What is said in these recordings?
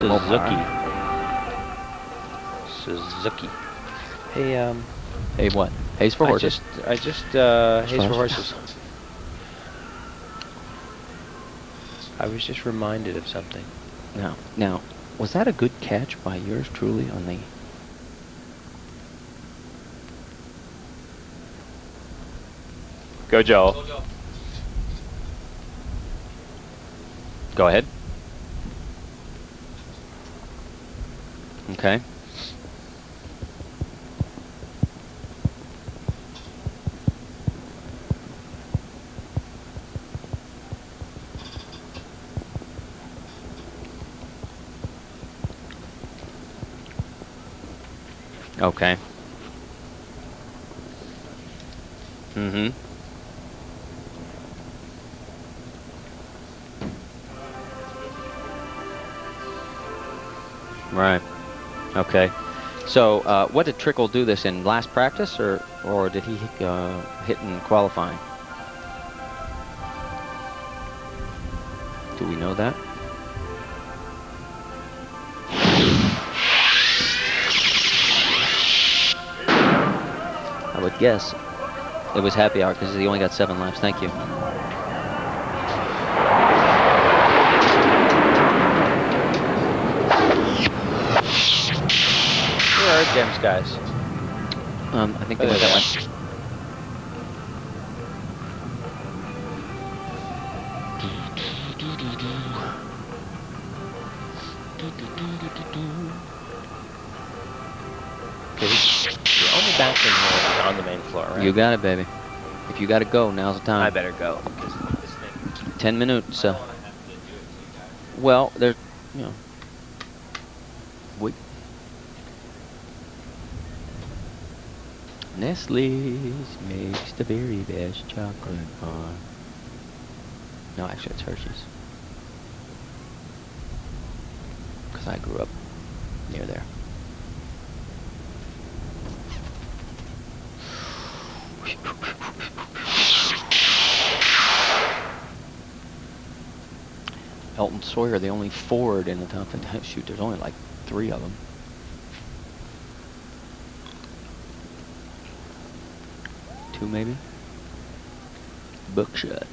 Suzuki. Hey, Hey, what? Hayes for horses. Hayes for horses. I was just reminded of something. Now, was that a good catch by yours truly on the... Go, Joel. Go ahead. Okay. Okay. Mm-hmm. Right. Okay. So, what did Trickle do this in last practice, or did he hit in qualifying? Do we know that? I would guess it was happy hour because he only got 7 laps. Thank you. Where are Jim's guys? I think they went that way. You're only bouncing here on the main floor, right? You got it, baby. If you got to go, now's the time. I better go. Because this thing... 10 minutes. I don't want to have to do it to you guys. Well, there's, you know. Wait. Nestle's makes the very best chocolate bar. No, actually, it's Hershey's. Because I grew up near there. Elton Sawyer, the only Ford in the top 50. Shoot, there's only like 3 of them. Two, maybe? Buckshot.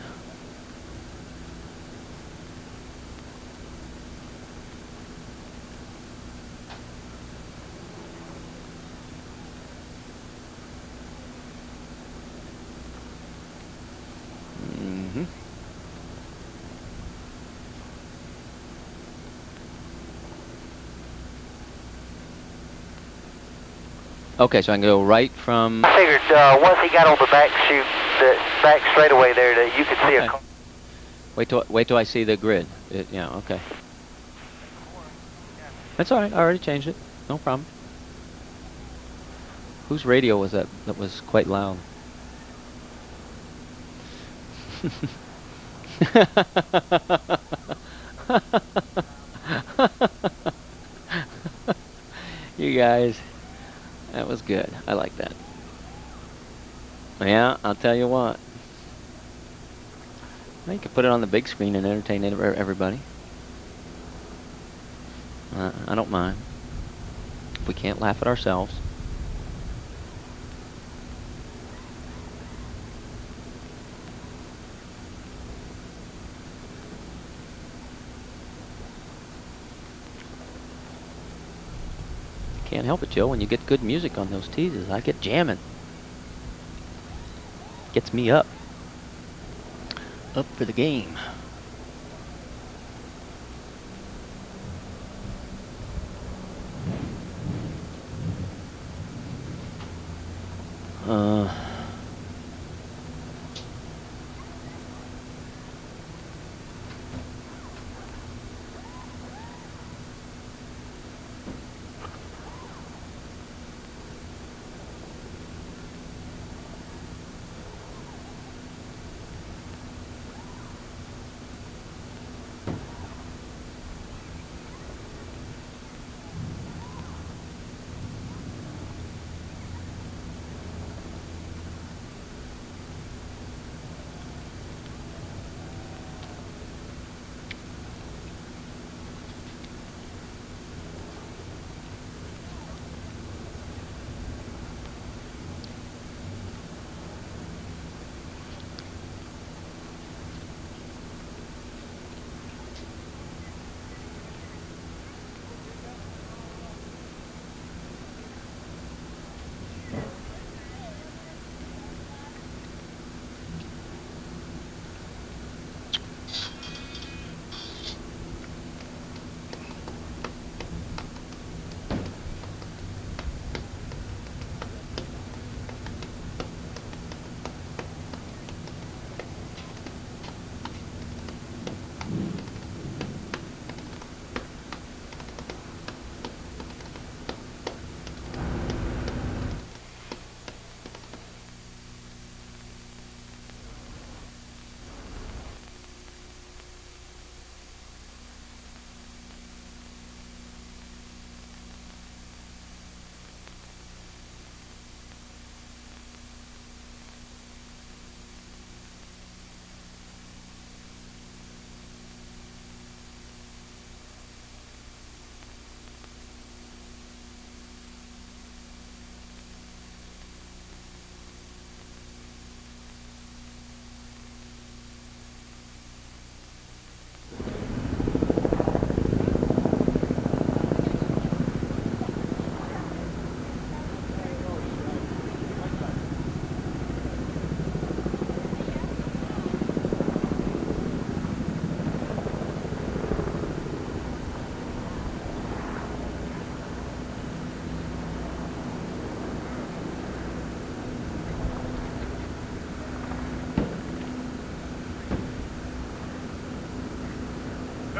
Okay, so I can go right from... I figured once he got on the back chute, the back straightaway there, that you could see a car. Wait till I see the grid. Yeah, okay. That's all right. I already changed it. No problem. Whose radio was that? That was quite loud. You guys. That was good. I like that. Yeah, I'll tell you what. You could put it on the big screen and entertain everybody. I don't mind. If we can't laugh at ourselves. Can't help it, Joe. When you get good music on those teases, I get jamming. Gets me up. Up for the game.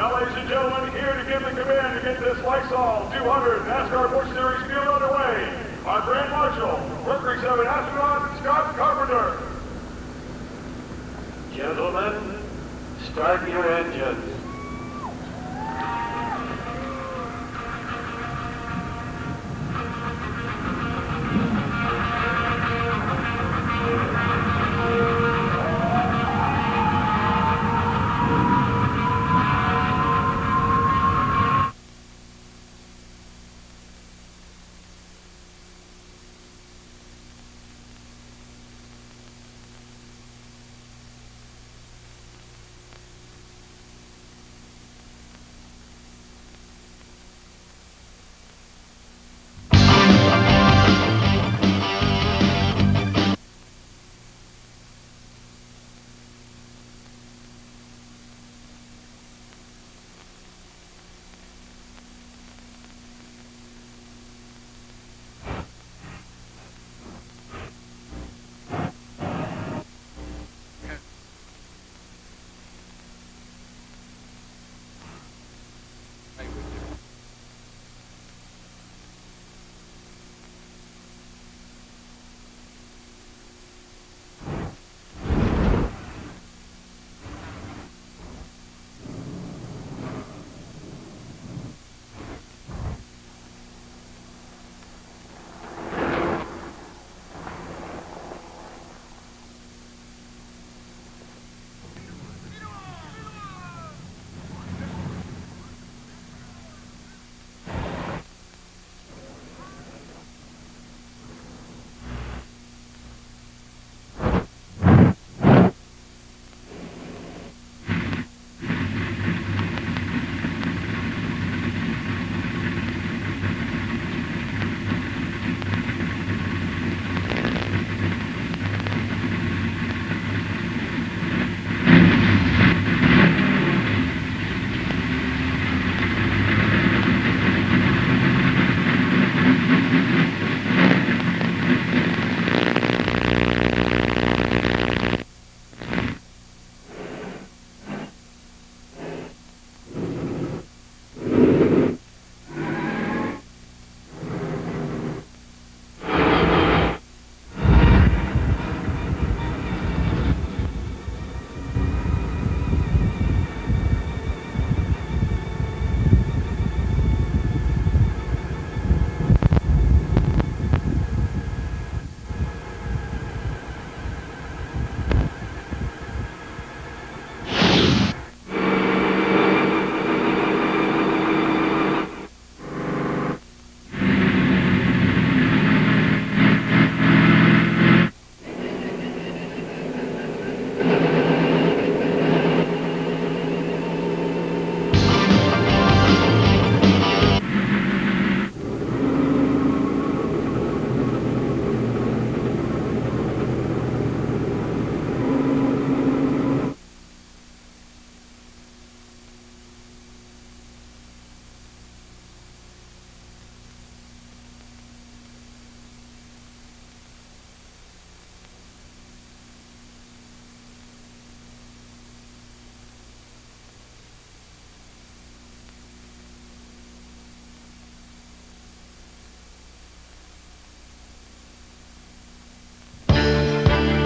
Now, ladies and gentlemen, here to give the command to get this Lysol 200 NASCAR Busch Series field underway, our Grand Marshal, Mercury 7 astronaut Scott Carpenter. Gentlemen, start your engines.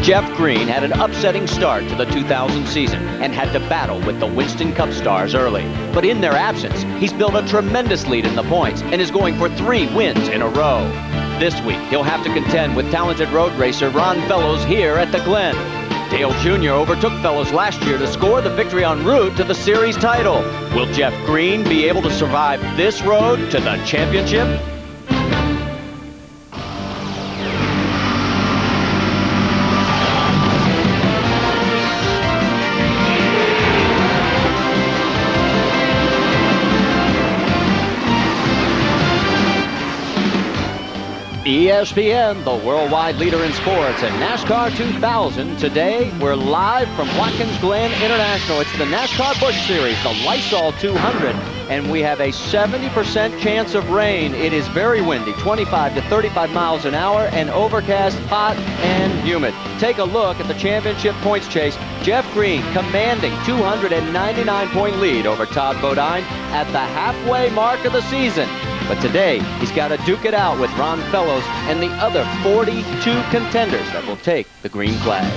Jeff Green had an upsetting start to the 2000 season and had to battle with the Winston Cup stars early. But in their absence, he's built a tremendous lead in the points and is going for 3 wins in a row. This week, he'll have to contend with talented road racer Ron Fellows here at the Glen. Dale Jr. overtook Fellows last year to score the victory en route to the series title. Will Jeff Green be able to survive this road to the championship? ESPN, the worldwide leader in sports, and NASCAR 2000. Today, we're live from Watkins, Glen International. It's the NASCAR Busch Series, the Lysol 200, and we have a 70% chance of rain. It is very windy, 25 to 35 miles an hour, and overcast, hot, and humid. Take a look at the championship points chase. Jeff Green commanding 299-point lead over Todd Bodine at the halfway mark of the season. But today, he's got to duke it out with Ron Fellows and the other 42 contenders that will take the green flag.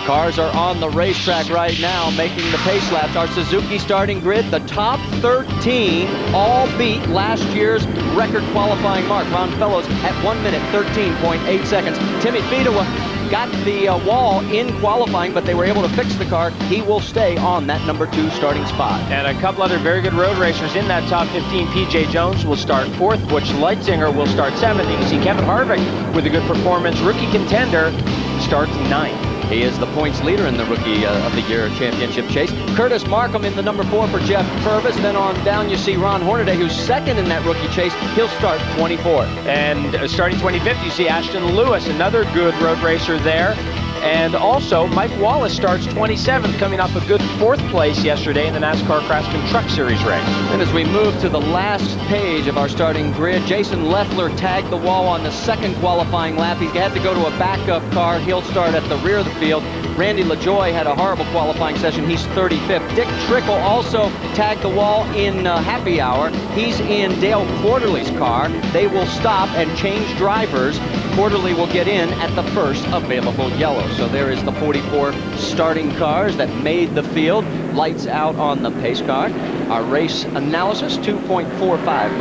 Cars are on the racetrack right now, making the pace laps. Our Suzuki starting grid, the top 13 all beat last year's record qualifying mark. Ron Fellows at 1 minute, 13.8 seconds. Timmy Fedewa got the wall in qualifying, but they were able to fix the car. He will stay on that number 2 starting spot. And a couple other very good road racers in that top 15. P.J. Jones will start 4th. Butch Leitzinger will start 7th. You can see Kevin Harvick with a good performance. Rookie contender starts 9th. He is the points leader in the Rookie of the Year championship chase. Curtis Markham in the number 4 for Jeff Purvis. Then on down you see Ron Hornaday, who's 2nd in that rookie chase. He'll start 24th. And starting 25th, you see Ashton Lewis, another good road racer there. And also, Mike Wallace starts 27th, coming off a good 4th place yesterday in the NASCAR Craftsman Truck Series race. And as we move to the last page of our starting grid, Jason Leffler tagged the wall on the 2nd qualifying lap. He had to go to a backup car. He'll start at the rear of the field. Randy LaJoie had a horrible qualifying session. He's 35th. Dick Trickle also tagged the wall in happy hour. He's in Dale Quarterly's car. They will stop and change drivers. Quarterly will get in at the first available yellow. So there is the 44 starting cars that made the field. Lights out on the pace car. Our race analysis, 2.45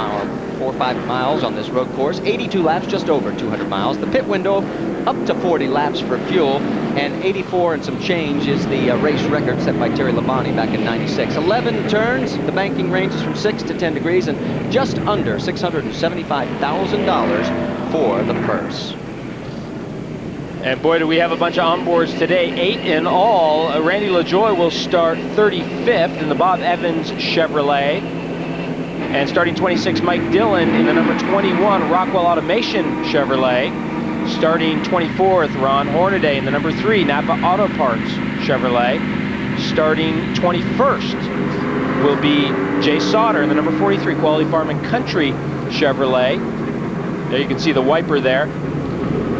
miles on this road course. 82 laps, just over 200 miles. The pit window up to 40 laps for fuel. And 84 and some change is the race record set by Terry Labonte back in 96. 11 turns. The banking ranges from 6 to 10 degrees and just under $675,000 for the purse. And boy, do we have a bunch of onboards today, 8 in all. Randy LaJoie will start 35th in the Bob Evans Chevrolet. And starting 26, Mike Dillon in the number 21 Rockwell Automation Chevrolet. Starting 24th, Ron Hornaday in the number 3 Napa Auto Parts Chevrolet. Starting 21st will be Jay Sauter in the number 43 Quality Farm and Country Chevrolet. There you can see the wiper there.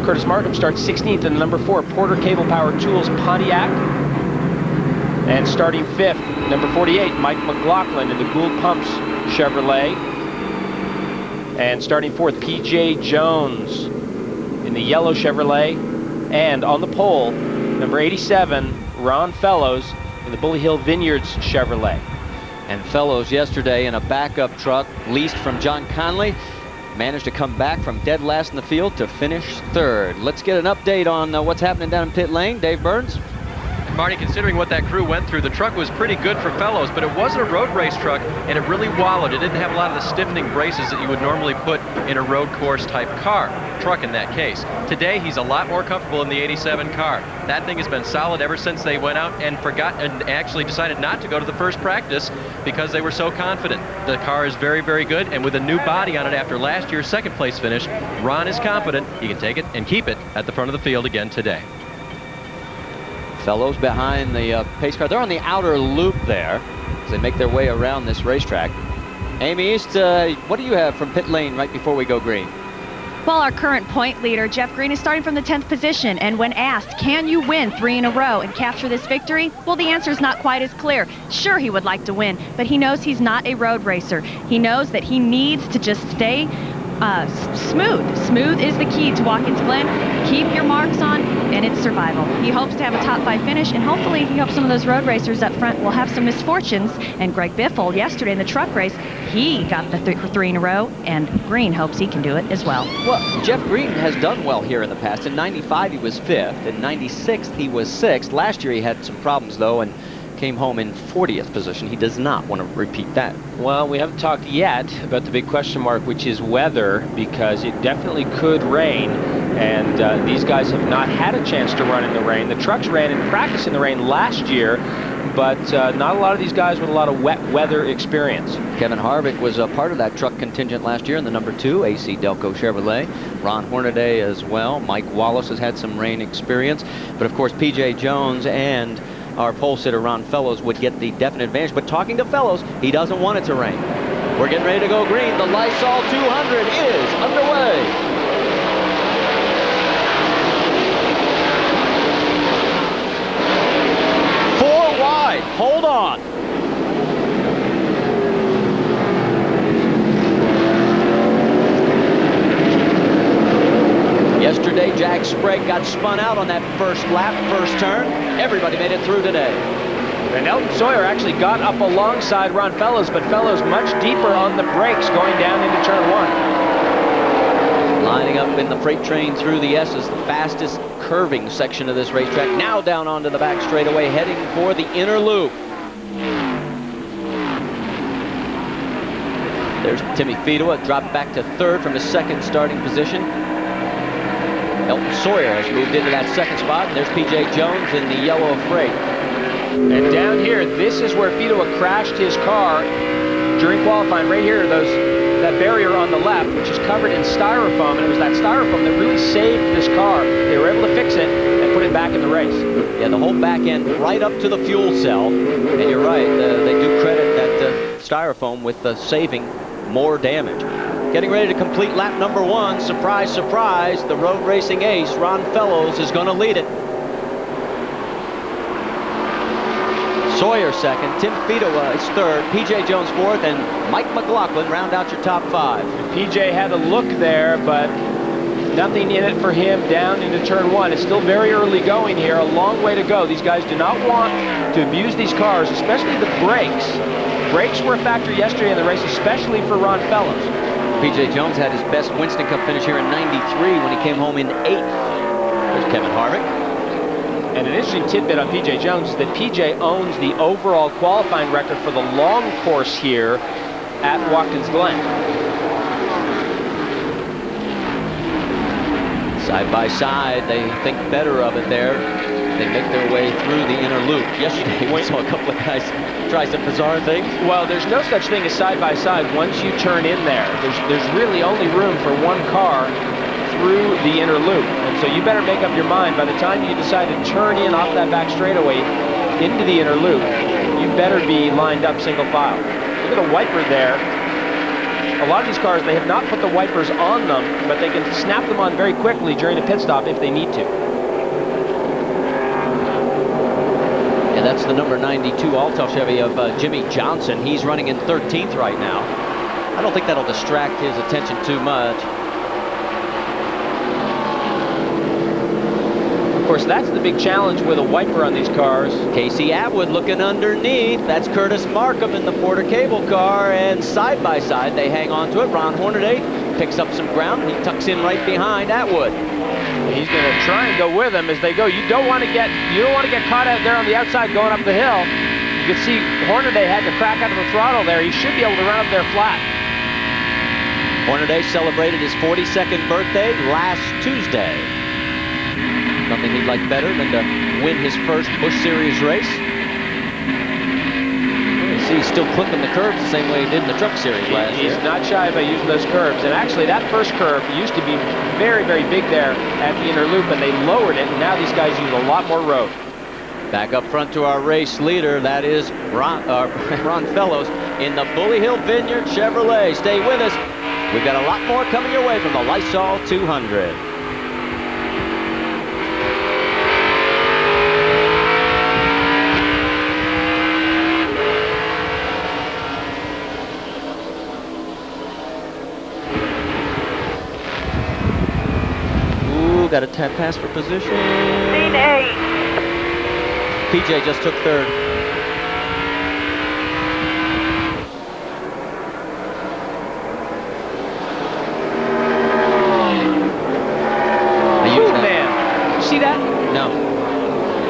Curtis Markham starts 16th in the number 4 Porter Cable Power Tools Pontiac. And starting 5th, number 48, Mike McLaughlin in the Gould Pumps Chevrolet. And starting 4th, P.J. Jones in the yellow Chevrolet. And on the pole, number 87, Ron Fellows in the Bully Hill Vineyards Chevrolet. And Fellows yesterday in a backup truck leased from John Conley managed to come back from dead last in the field to finish 3rd. Let's get an update on what's happening down in pit lane. Dave Burns. Marty, considering what that crew went through, the truck was pretty good for Fellows, but it wasn't a road race truck, and it really wallowed. It didn't have a lot of the stiffening braces that you would normally put in a road course type truck in that case. Today, he's a lot more comfortable in the 87 car. That thing has been solid ever since they went out and actually decided not to go to the first practice because they were so confident. The car is very, very good, and with a new body on it after last year's 2nd place finish, Ron is confident he can take it and keep it at the front of the field again today. Fellows behind the pace car. They're on the outer loop there as they make their way around this racetrack. Amy East, what do you have from pit lane right before we go green? Well, our current point leader, Jeff Green, is starting from the 10th position. And when asked, can you win 3 in a row and capture this victory? Well, the answer is not quite as clear. Sure, he would like to win, but he knows he's not a road racer. He knows that he needs to just stay smooth. Smooth is the key to Watkins Glen. Keep your marks on, and it's survival. He hopes to have a top 5 finish, and hopefully he hopes some of those road racers up front will have some misfortunes. And Greg Biffle, yesterday in the truck race, he got the 3 in a row, and Green hopes he can do it as well. Well, Jeff Green has done well here in the past. In 95, he was 5th. In 96, he was 6th. Last year, he had some problems, though, and came home in 40th position. He does not want to repeat that. Well, we haven't talked yet about the big question mark, which is weather, because it definitely could rain. And these guys have not had a chance to run in the rain. The trucks ran in practice in the rain last year, but not a lot of these guys with a lot of wet weather experience. Kevin Harvick was a part of that truck contingent last year in the number 2 AC Delco Chevrolet. Ron Hornaday as well. Mike Wallace has had some rain experience. But of course, P.J. Jones and our pole sitter Ron Fellows would get the definite advantage. But talking to Fellows, he doesn't want it to rain. We're getting ready to go green. The Lysol 200 is underway. 4 wide. Hold on. Yesterday, Jack Sprague got spun out on that first lap, first turn. Everybody made it through today. And Elton Sawyer actually got up alongside Ron Fellows, but Fellows much deeper on the brakes going down into turn 1. Lining up in the freight train through the S's, the fastest curving section of this racetrack. Now down onto the back straightaway, heading for the inner loop. There's Timmy Fedowa, dropped back to 3rd from his 2nd starting position. Elton Sawyer has moved into that 2nd spot. And there's P.J. Jones in the yellow freight. And down here, this is where Fedowa crashed his car during qualifying. Right here, that barrier on the left, which is covered in styrofoam, and it was that styrofoam that really saved this car. They were able to fix it and put it back in the race. Yeah, the whole back end right up to the fuel cell. And you're right, they do credit that styrofoam with saving more damage. Getting ready to complete lap number 1. Surprise, surprise, the road racing ace, Ron Fellows, is going to lead it. Sawyer 2nd, Tim Fedowa is 3rd, P.J. Jones 4th, and Mike McLaughlin round out your top 5. And P.J. had a look there, but nothing in it for him down into turn 1. It's still very early going here, a long way to go. These guys do not want to abuse these cars, especially the brakes. Brakes were a factor yesterday in the race, especially for Ron Fellows. P.J. Jones had his best Winston Cup finish here in '93 when he came home in 8th. There's Kevin Harvick. And an interesting tidbit on P.J. Jones is that P.J. owns the overall qualifying record for the long course here at Watkins Glen. Side by side, they think better of it there. They make their way through the inner loop. Yesterday, we saw a couple of guys try some bizarre things. Well, there's no such thing as side by side once you turn in there. There's really only room for one car through the inner loop. And so you better make up your mind by the time you decide to turn in off that back straightaway into the inner loop, you better be lined up single file. Look at the wiper there. A lot of these cars, they have not put the wipers on them, but they can snap them on very quickly during a pit stop if they need to. Yeah, that's the number 92 Altel Chevy of Jimmy Johnson. He's running in 13th right now. I don't think that'll distract his attention too much. Of course, that's the big challenge with a wiper on these cars. Casey Atwood looking underneath. That's Curtis Markham in the Porter Cable car, and side by side they hang on to it. Ron Hornaday picks up some ground. He tucks in right behind Atwood. He's going to try and go with them as they go. You don't want to get caught out there on the outside going up the hill. You can see Hornaday had to crack out of the throttle there. He should be able to run up there flat. Hornaday celebrated his 42nd birthday last Tuesday. Nothing he'd like better than to win his first Busch Series race. You see he's still clipping the curbs the same way he did in the Truck Series last year. He's not shy about using those curbs. And actually, that first curve used to be very, very big there at the inner loop, and they lowered it, and now these guys use a lot more road. Back up front to our race leader, that is Ron Fellows in the Bully Hill Vineyard Chevrolet. Stay with us. We've got a lot more coming your way from the Lysol 200. Got a tap pass for position. Lead 8. PJ just took 3rd. Oh man, you see that? No.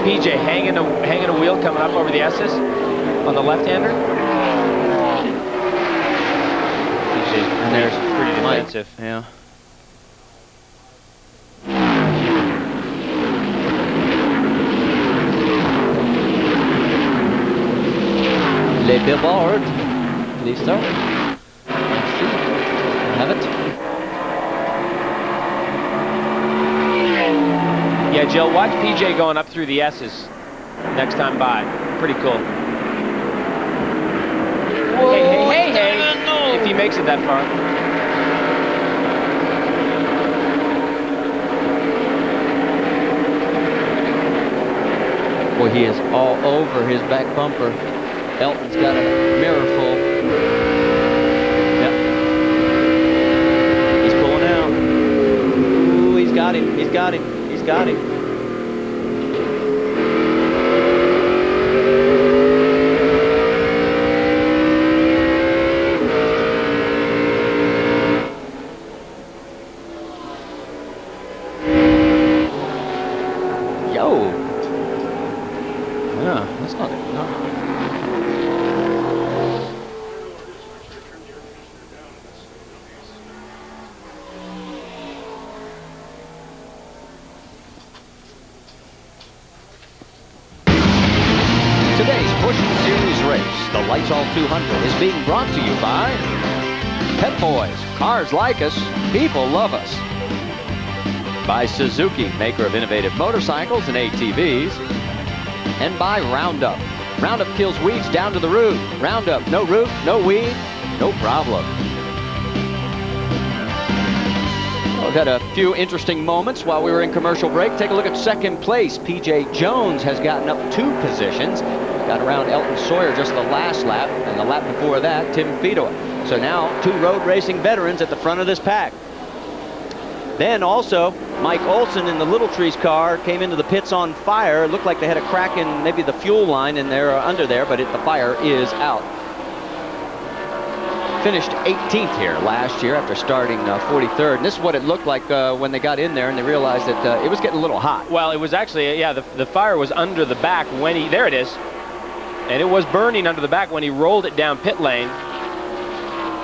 PJ hanging a wheel coming up over the S's on the left-hander. And there's pretty defensive. Yeah. Okay, billboard. Believe so. Let's see. Have it. Yeah, Jill, watch PJ going up through the S's next time by. Pretty cool. Whoa, hey. If he makes it that far. Boy, he is all over his back bumper. Elton's got a mirror full. Yep. He's pulling out. Ooh, he's got him. He's got him. He's got him. Today's Busch Series race, the Lysol 200, is being brought to you by Pet Boys, cars like us, people love us. By Suzuki, maker of innovative motorcycles and ATVs. And by Roundup. Roundup kills weeds down to the root. Roundup, no root, no weed, no problem. We've had a few interesting moments while we were in commercial break. Take a look at second place. PJ Jones has gotten up 2 positions. Got around Elton Sawyer just the last lap, and the lap before that, Tim Fedowa. So now 2 road racing veterans at the front of this pack. Then also, Mike Olson in the Little Trees car came into the pits on fire. It looked like they had a crack in maybe the fuel line in there or under there, but the fire is out. Finished 18th here last year after starting 43rd. And this is what it looked like when they got in there and they realized that it was getting a little hot. Well, it was actually, yeah, the fire was under the back when he, there it is. And it was burning under the back when he rolled it down pit lane.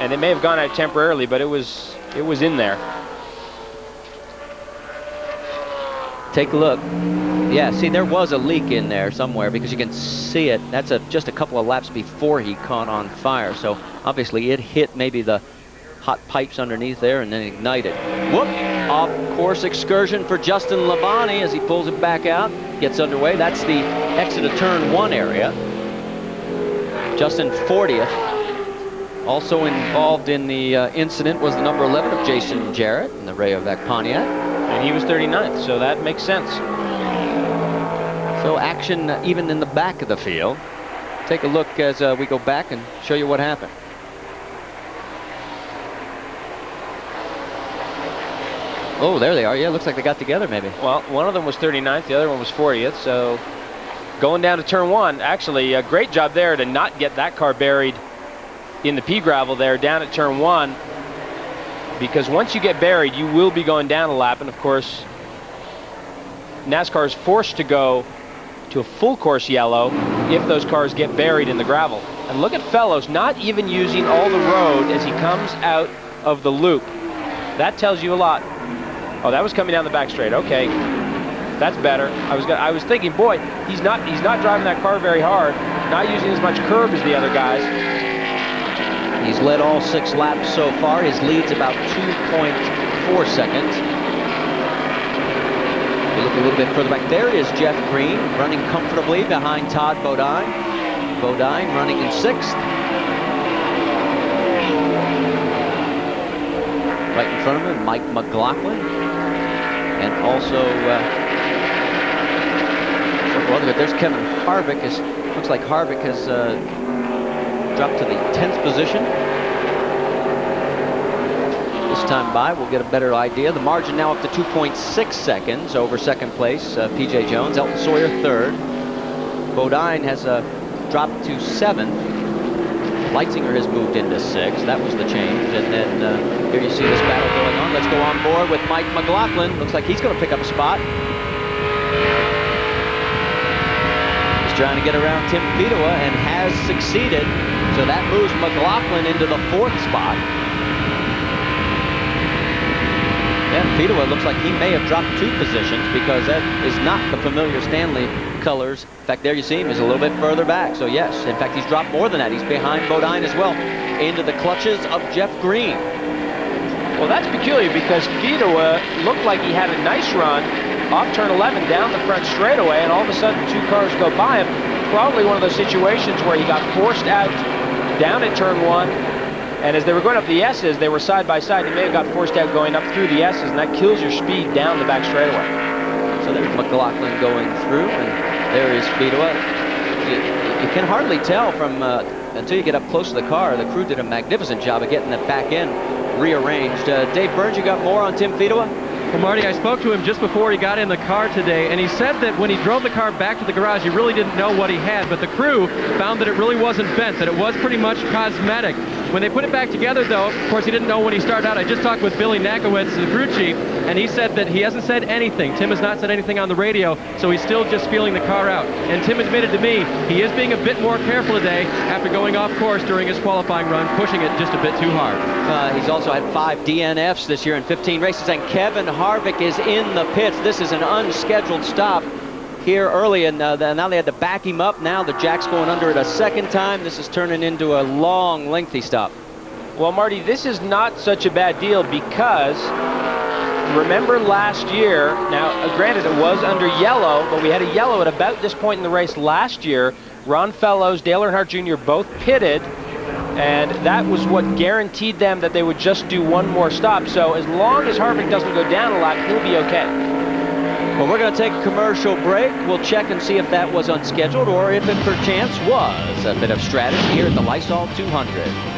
And it may have gone out temporarily, but it was in there. Take a look. Yeah, see, there was a leak in there somewhere because you can see it. That's just a couple of laps before he caught on fire. So obviously it hit maybe the hot pipes underneath there and then ignited. Whoop! Off-course excursion for Justin Labonte as he pulls it back out, gets underway. That's the exit of turn 1 area. Justin 40th. Also involved in the incident was the number 11 of Jason Jarrett in the Rayovac Pontiac. And he was 39th, so that makes sense. So action even in the back of the field. Take a look as we go back and show you what happened. Oh, there they are. Yeah, looks like they got together maybe. Well, one of them was 39th, the other one was 40th, so going down to turn 1, actually a great job there to not get that car buried in the pea gravel there down at turn 1. Because once you get buried, you will be going down a lap. And of course, NASCAR is forced to go to a full course yellow if those cars get buried in the gravel. And look at Fellows not even using all the road as he comes out of the loop. That tells you a lot. Oh, that was coming down the back straight. Okay, that's better. I was thinking, boy, he's not driving that car very hard, not using as much curb as the other guys. He's led all 6 laps so far. His lead's about 2.4 seconds. We look a little bit further back. There is Jeff Green running comfortably behind Todd Bodine. Bodine running in 6th. Right in front of him, Mike McLaughlin. And also, there's Kevin Harvick. Looks like Harvick has dropped to the 10th position. This time by, we'll get a better idea. The margin now up to 2.6 seconds over second place, PJ Jones. Elton Sawyer 3rd. Bodine has dropped to 7th. Leitzinger has moved into 6th. That was the change. And then here you see this battle going on. Let's go on board with Mike McLaughlin. Looks like he's going to pick up a spot. He's trying to get around Tim Fedowa and has succeeded. So that moves McLaughlin into the 4th spot. And Fedor looks like he may have dropped 2 positions because that is not the familiar Stanley colors. In fact, there you see him is a little bit further back. So yes, in fact, he's dropped more than that. He's behind Bodine as well, into the clutches of Jeff Green. Well, that's peculiar because Fedor looked like he had a nice run off turn 11 down the front straightaway, and all of a sudden 2 cars go by him. Probably one of those situations where he got forced out down at turn 1, and as they were going up the S's, they were side by side. He may have got forced out going up through the S's, and that kills your speed down the back straightaway. So there's McLaughlin going through, and there is Fedor. You can hardly tell from until you get up close to the car. The crew did a magnificent job of getting the back end rearranged. Dave Burns, you got more on Tim Fedor? Well, Marty, I spoke to him just before he got in the car today, and he said that when he drove the car back to the garage, he really didn't know what he had, but the crew found that it really wasn't bent, that it was pretty much cosmetic. When they put it back together, though, of course, he didn't know when he started out. I just talked with Billy Nakowitz, the crew chief, and he said that he hasn't said anything. Tim has not said anything on the radio, so he's still just feeling the car out. And Tim admitted to me he is being a bit more careful today after going off course during his qualifying run, pushing it just a bit too hard. He's also had 5 DNFs this year in 15 races, and Kevin Harvick is in the pits. This is an unscheduled stop here early, and now they had to back him up. Now the Jack's going under it a second time. This is turning into a long, lengthy stop. Well, Marty, this is not such a bad deal because remember last year, now granted it was under yellow, but we had a yellow at about this point in the race last year. Ron Fellows, Dale Earnhardt Jr. both pitted, and that was what guaranteed them that they would just do one more stop. So as long as Harvick doesn't go down a lot, he'll be okay. Well, we're going to take a commercial break. We'll check and see if that was unscheduled or if it perchance was a bit of strategy here at the Lysol 200.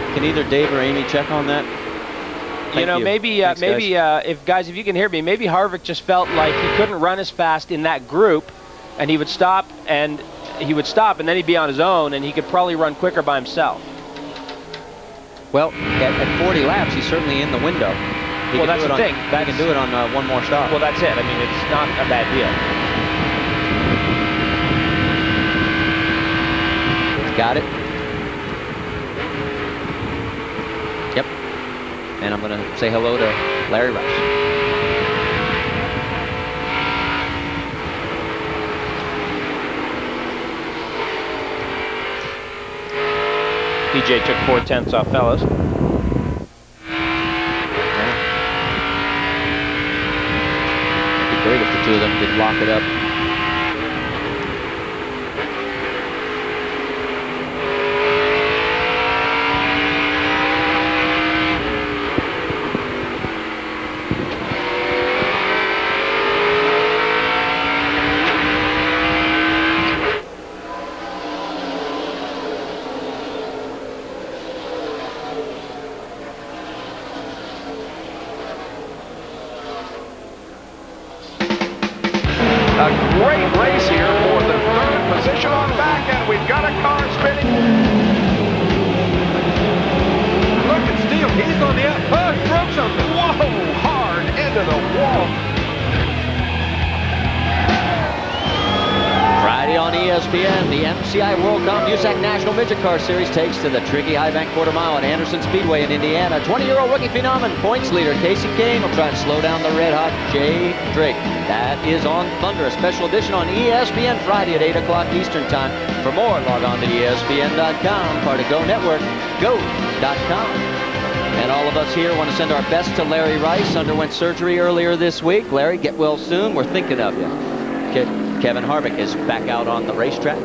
Can either Dave or Amy check on that? You know, maybe if you can hear me, maybe Harvick just felt like he couldn't run as fast in that group, and he would stop, and then he'd be on his own, and he could probably run quicker by himself. Well, at 40 laps, he's certainly in the window. Well, that's the thing. Back and do it on one more stop. Well, that's it. I mean, it's not a bad deal. Got it. Yep. And I'm going to say hello to Larry Rice. PJ took 4/10 off Fellows. It'd be great if the two of them could lock it up. Car Series takes to the tricky high bank quarter mile at Anderson Speedway in Indiana. 20-year-old rookie phenom and points leader Casey Kane will try to slow down the red-hot Jay Drake. That is on Thunder, a special edition on ESPN Friday at 8 o'clock Eastern Time. For more, log on to ESPN.com, part of Go Network, go.com. And all of us here want to send our best to Larry Rice. Underwent surgery earlier this week. Larry, get well soon. We're thinking of you. Kevin Harvick is back out on the racetrack.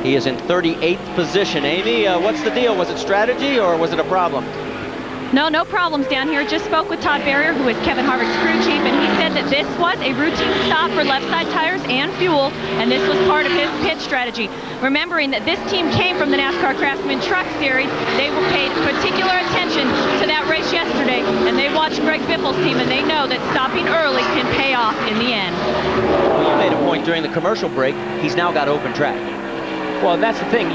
He is in 38th position. Amy, what's the deal? Was it strategy or was it a problem? No problems down here. Just spoke with Todd Barrier, who is Kevin Harvick's crew chief, and he said that this was a routine stop for left side tires and fuel, and this was part of his pit strategy. Remembering that this team came from the NASCAR Craftsman Truck Series, they were paid particular attention to that race yesterday, and they watched Greg Biffle's team, and they know that stopping early can pay off in the end. Well, you made a point during the commercial break. He's now got open track. Well, that's the thing.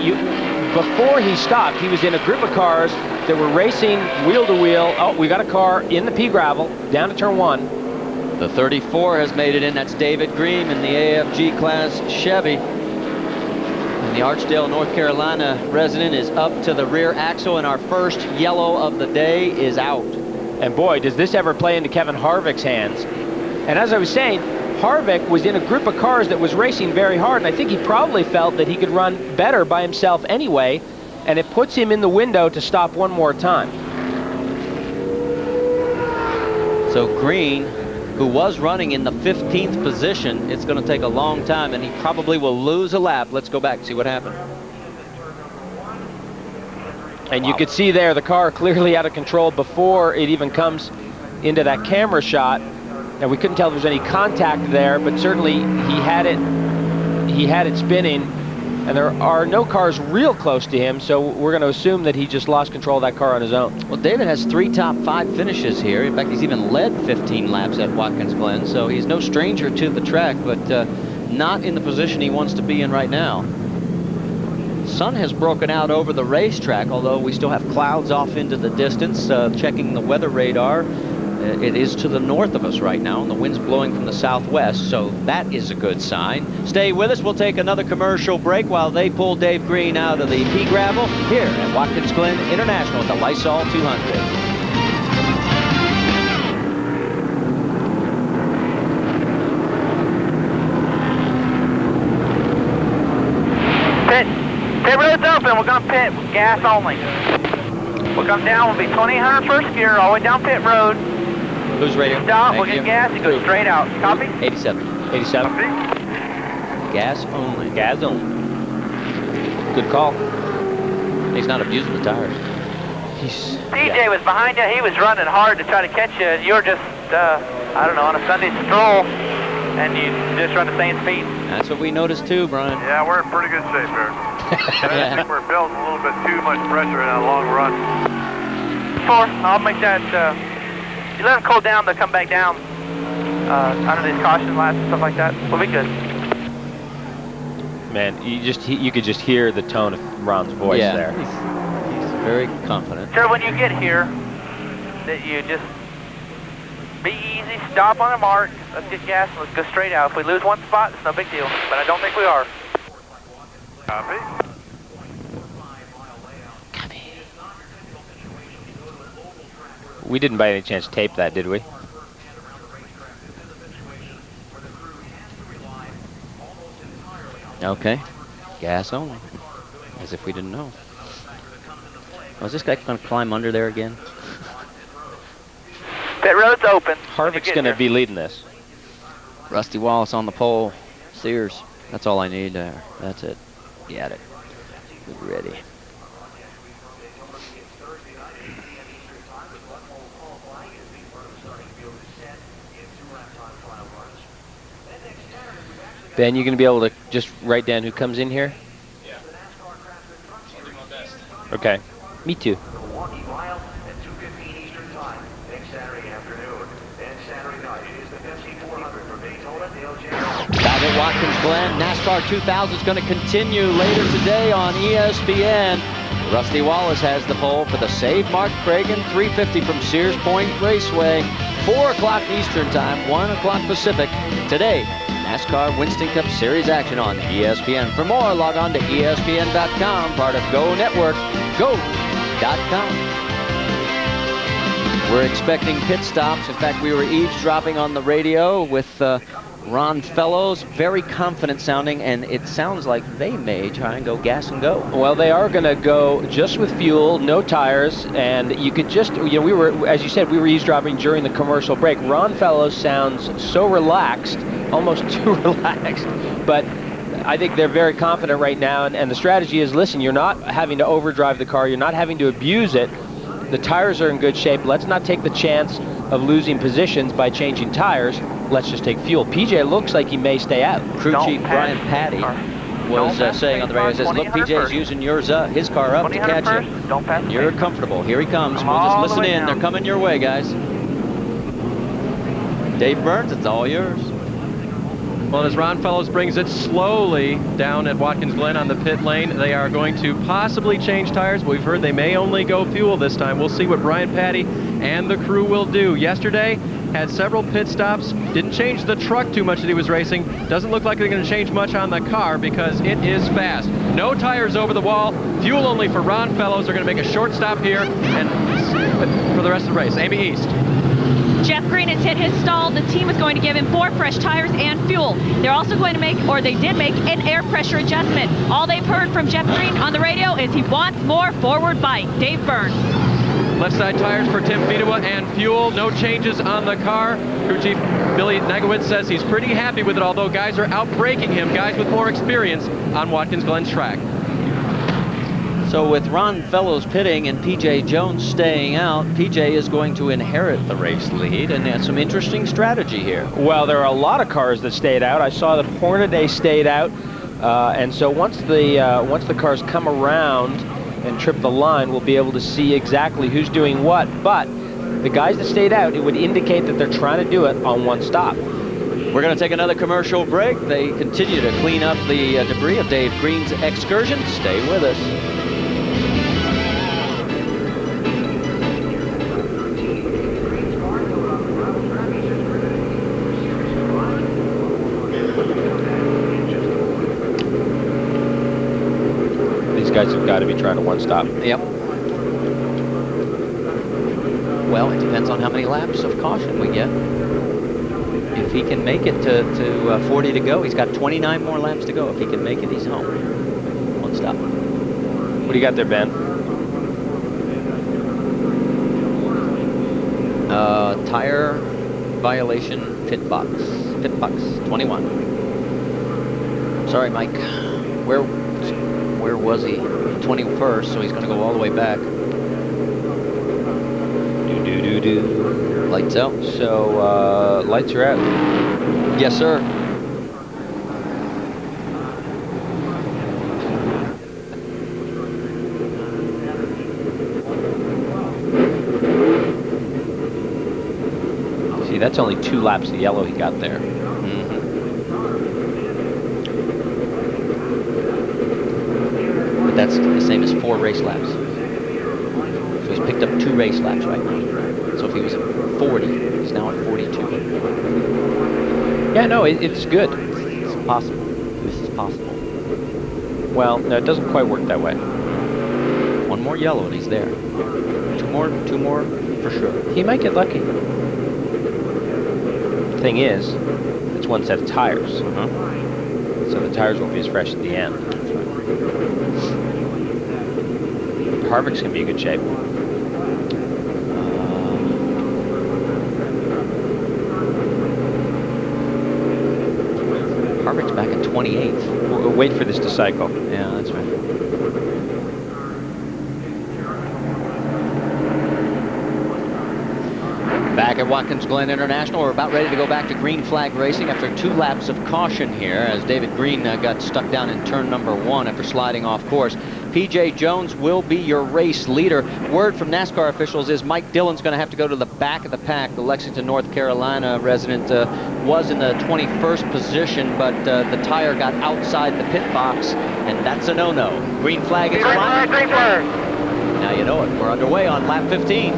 Before he stopped, he was in a group of cars that were racing wheel to wheel. Oh, we got a car in the pea gravel down to turn 1. The 34 has made it in. That's David Green in the AFG class Chevy. And the Archdale, North Carolina resident is up to the rear axle, and our first yellow of the day is out. And boy, does this ever play into Kevin Harvick's hands. And as I was saying, Harvick was in a group of cars that was racing very hard, and I think he probably felt that he could run better by himself anyway, and it puts him in the window to stop one more time. So Green, who was running in the 15th position, it's going to take a long time, and he probably will lose a lap. Let's go back and see what happened. And you could see there the car clearly out of control before it even comes into that camera shot. And we couldn't tell if there was any contact there, but certainly he had it spinning, and there are no cars real close to him, so we're going to assume that he just lost control of that car on his own. Well, David has 3 top 5 finishes here. In fact, he's even led 15 laps at Watkins Glen, so he's no stranger to the track, but not in the position he wants to be in right now. Sun has broken out over the racetrack, although we still have clouds off into the distance. Checking the weather radar, it is to the north of us right now, and the wind's blowing from the southwest, so that is a good sign. Stay with us. We'll take another commercial break while they pull Dave Green out of the pea gravel here at Watkins Glen International at the Lysol 200. Pit road's open. We're going to pit gas only. We'll come down. We'll be 2000 first gear all the way down pit road. Who's radio? Stop. We'll get gas and go straight out. Copy? 87. 87. Gas only. Gas only. Good call. He's not abusing the tires. DJ was behind you. He was running hard to try to catch you, and you were just, I don't know, on a Sunday stroll, and you just run the same speed. That's what we noticed too, Brian. Yeah, we're in pretty good shape here. I think we're building a little bit too much pressure in a long run. 4, I'll make that, you let them cool down, they'll come back down under these caution laps and stuff like that. We'll be good. Man, you could just hear the tone of Ron's voice there. He's very confident. Sure, when you get here, that you just be easy, stop on the mark, let's get gas, and let's go straight out. If we lose one spot, it's no big deal, but I don't think we are. Copy. We didn't by any chance tape that, did we? Okay. Gas only. As if we didn't know. Oh, is this guy going to climb under there again? Pit road's open. Harvick's going to be leading this. Rusty Wallace on the pole. Sears. That's all I need there. That's it. Got it. We're ready. Ben, you going to be able to just write down who comes in here? Yeah. Okay. Me too. Milwaukee Mile at 2:15 Eastern Time next Saturday afternoon. And Saturday night is the Pepsi 400 from Daytona, Dale J. Back at Watkins Glen, NASCAR 2000 is going to continue later today on ESPN. Rusty Wallace has the pole for the Save Mark Cragen 350 from Sears Point Raceway. 4 o'clock Eastern Time, 1 o'clock Pacific. Today, NASCAR Winston Cup Series action on ESPN. For more, log on to ESPN.com, part of Go Network, go.com. We're expecting pit stops. In fact, we were eavesdropping on the radio with Ron Fellows, very confident sounding, and it sounds like they may try and go gas and go. Well, they are going to go just with fuel, no tires, and you could just, we were, as you said, we were eavesdropping during the commercial break. Ron Fellows sounds so relaxed, almost too relaxed, but I think they're very confident right now, and the strategy is, listen, you're not having to overdrive the car, you're not having to abuse it, the tires are in good shape, let's not take the chance of losing positions by changing tires, let's just take fuel. PJ looks like he may stay out. Crew Chief Brian Patty was saying on the radio, says, look, PJ's using his car up to catch you. You're comfortable. Here he comes. We'll just listen in. They're coming your way, guys. Dave Burns, it's all yours. Well, as Ron Fellows brings it slowly down at Watkins Glen on the pit lane, they are going to possibly change tires. We've heard they may only go fuel this time. We'll see what Brian Patty and the crew will do. Yesterday, had several pit stops, didn't change the truck too much that he was racing. Doesn't look like they're going to change much on the car because it is fast. No tires over the wall, fuel only for Ron Fellows. They're going to make a short stop here and for the rest of the race. Amy East. Jeff Green has hit his stall. The team is going to give him 4 fresh tires and fuel. They're also going to make, or they did make, an air pressure adjustment. All they've heard from Jeff Green on the radio is he wants more forward bite. Dave Byrne. Left side tires for Tim Fedewa and fuel. No changes on the car. Crew Chief Billy Nagowitz says he's pretty happy with it, although guys are outbraking him, guys with more experience on Watkins Glen's track. So with Ron Fellows pitting and P.J. Jones staying out, P.J. is going to inherit the race lead, and that's some interesting strategy here. Well, there are a lot of cars that stayed out. I saw that Hornaday stayed out, and so once the cars come around and trip the line, we'll be able to see exactly who's doing what. But the guys that stayed out, it would indicate that they're trying to do it on one stop. We're going to take another commercial break. They continue to clean up the debris of Dave Green's excursion. Stay with us. Guys have got to be trying to one stop. Yep. Well, it depends on how many laps of caution we get. If he can make it to 40 to go, he's got 29 more laps to go. If he can make it, he's home. One stop. What do you got there, Ben? Tire violation pit box. Pit box 21. Sorry, Mike. Where was he? 21st, so he's going to go all the way back. Lights out. So, lights are out. Yes, sir. See, that's only 2 laps of yellow he got there. That's the same as 4 race laps. So he's picked up 2 race laps right now. So if he was at 40, he's now at 42. Yeah, no, it's good. It's possible. This is possible. Well, no, it doesn't quite work that way. 1 more yellow and he's there. 2 more for sure. He might get lucky. The thing is, it's 1 set of tires. So the tires won't be as fresh at the end. Harvick's going to be in good shape. Harvick's back at 28th. We'll wait for this to cycle. Yeah, that's right. Back at Watkins Glen International, we're about ready to go back to green flag racing after 2 laps of caution here as David Green got stuck down in turn number 1 after sliding off course. P.J. Jones will be your race leader. Word from NASCAR officials is Mike Dillon's going to have to go to the back of the pack. The Lexington, North Carolina resident was in the 21st position, but the tire got outside the pit box, and that's a no-no. Green flag is flying. Green flag. Now you know it. We're underway on lap 15.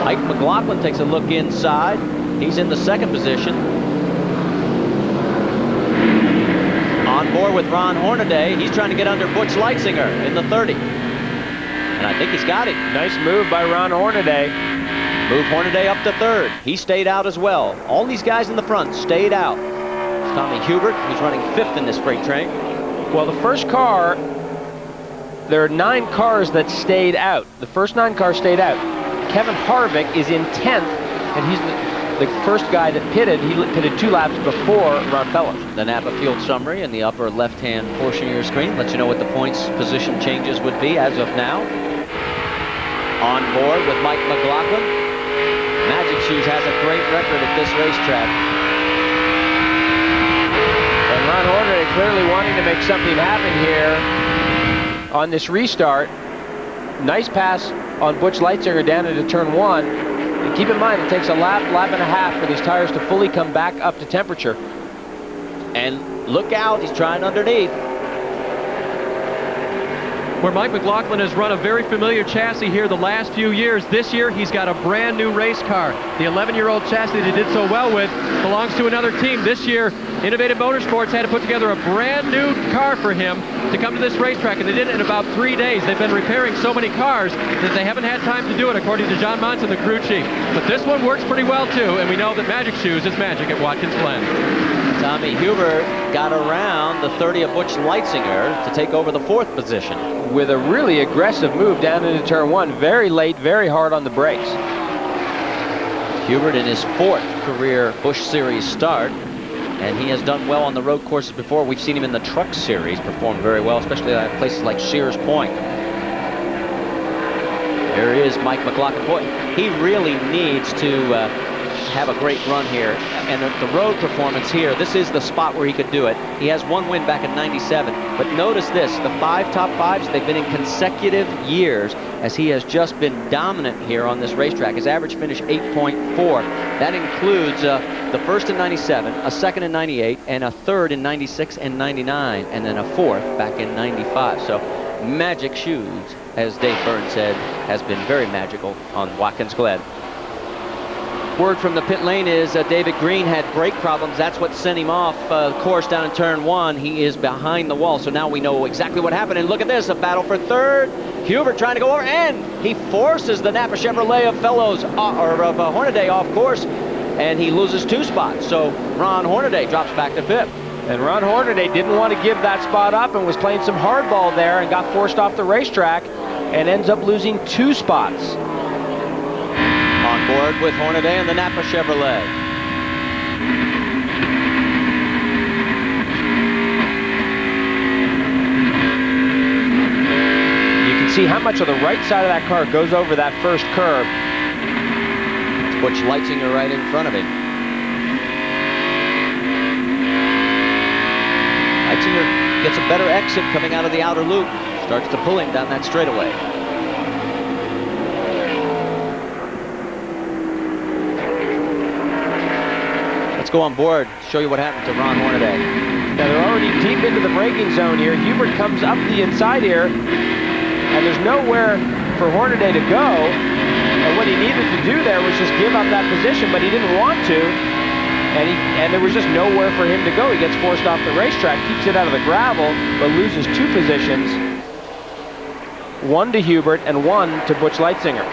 Mike McLaughlin takes a look inside. He's in the 2nd position. On board with Ron Hornaday. He's trying to get under Butch Leitzinger in the 30. And I think he's got it. Nice move by Ron Hornaday. Move Hornaday up to 3rd. He stayed out as well. All these guys in the front stayed out. Tommy Hubert, who's running 5th in this freight train. Well, the first car, there are 9 cars that stayed out. The first 9 cars stayed out. Kevin Harvick is in 10th, and he's the first guy that pitted. He pitted 2 laps before Ron Fellows. The Napa Field summary in the upper left-hand portion of your screen lets you know what the points position changes would be as of now. On board with Mike McLaughlin. Magic Shoes has a great record at this racetrack. And Ron Hornaday clearly wanting to make something happen here on this restart. Nice pass on Butch Leitzinger down into turn 1. And keep in mind, it takes a lap and a half for these tires to fully come back up to temperature. And look out, he's trying underneath. Where Mike McLaughlin has run a very familiar chassis here the last few years. This year, he's got a brand new race car. The 11-year-old chassis that he did so well with belongs to another team. This year, Innovative Motorsports had to put together a brand new car for him to come to this racetrack, and they did it in about 3 days. They've been repairing so many cars that they haven't had time to do it, according to John Monson, the crew chief. But this one works pretty well, too, and we know that Magic Shoes is magic at Watkins Glen. Tommy Hubert got around the 30 of Busch Leitzinger to take over the 4th position. With a really aggressive move down into turn 1. Very late, very hard on the brakes. Hubert in his 4th career Busch Series start, and he has done well on the road courses before. We've seen him in the Truck Series perform very well, especially at places like Shears Point. There is Mike McLaughlin. Boy, he really needs to have a great run here, and the road performance here, this is the spot where he could do it. He has 1 win back in '97, but notice this, the 5 top 5s, they've been in consecutive years as he has just been dominant here on this racetrack. His average finish 8.4. That includes the 1st in '97, a 2nd in '98, and a 3rd in '96 and '99, and then a 4th back in '95. So Magic Shoes, as Dave Byrne said, has been very magical on Watkins Glen. Word from the pit lane is David Green had brake problems. That's what sent him off course down in turn 1. He is behind the wall, so now we know exactly what happened. And look at this, a battle for 3rd. Hubert trying to go over, and he forces the Napa Chevrolet of Fellows, or of Hornaday off course, and he loses 2 spots. So Ron Hornaday drops back to 5th. And Ron Hornaday didn't want to give that spot up and was playing some hardball there and got forced off the racetrack and ends up losing 2 spots. On board with Hornaday and the Napa Chevrolet. You can see how much of the right side of that car goes over that first curb. It's Busch Leitzinger right in front of him. Leitzinger gets a better exit coming out of the outer loop. Starts to pull him down that straightaway. Let's go on board, show you what happened to Ron Hornaday. Now they're already deep into the braking zone here. Hubert comes up the inside here, and there's nowhere for Hornaday to go. And what he needed to do there was just give up that position, but he didn't want to. And there was just nowhere for him to go. He gets forced off the racetrack, keeps it out of the gravel, but loses 2 positions. 1 to Hubert and 1 to Busch Leitzinger.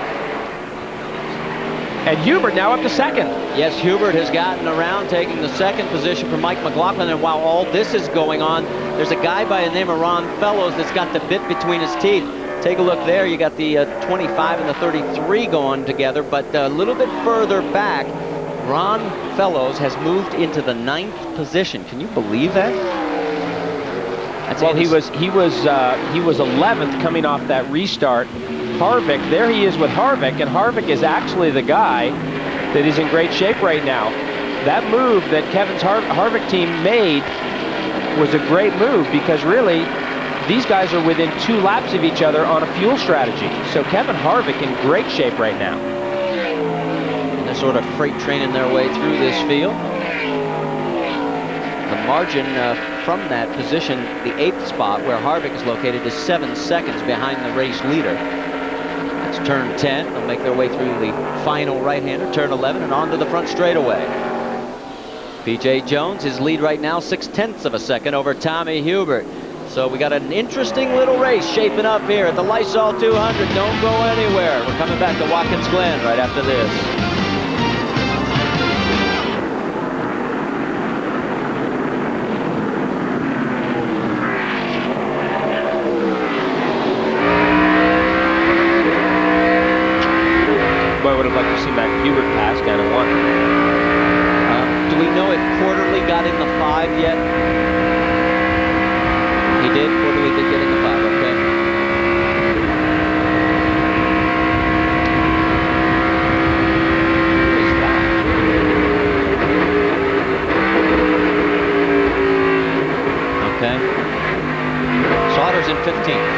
And Hubert now up to 2nd. Yes, Hubert has gotten around, taking the 2nd position from Mike McLaughlin. And while all this is going on, there's a guy by the name of Ron Fellows that's got the bit between his teeth. Take a look there. You got the 25 and the 33 going together, but a little bit further back, Ron Fellows has moved into the 9th position. Can you believe that? Well, he was 11th coming off that restart. Harvick, there he is with Harvick, and Harvick is actually the guy that is in great shape right now. That move that Kevin's Harvick team made was a great move, because really these guys are within 2 laps of each other on a fuel strategy. So Kevin Harvick in great shape right now. And they're sort of freight training their way through this field. The margin from that position, the 8th spot where Harvick is located, is 7 seconds behind the race leader. It's turn 10. They'll make their way through the final right-hander, turn 11, and onto the front straightaway. P.J. Jones, his lead right now, 0.6 of a second over Tommy Hubert. So we got an interesting little race shaping up here at the Lysol 200. Don't go anywhere. We're coming back to Watkins Glen right after this. Boy, I would have liked to see Mac Hubert pass down at 1. Do we know if Quarterly got in the 5 yet? He did. Quarterly did get in the 5, okay. What is that? Okay. Sauter's in 15th.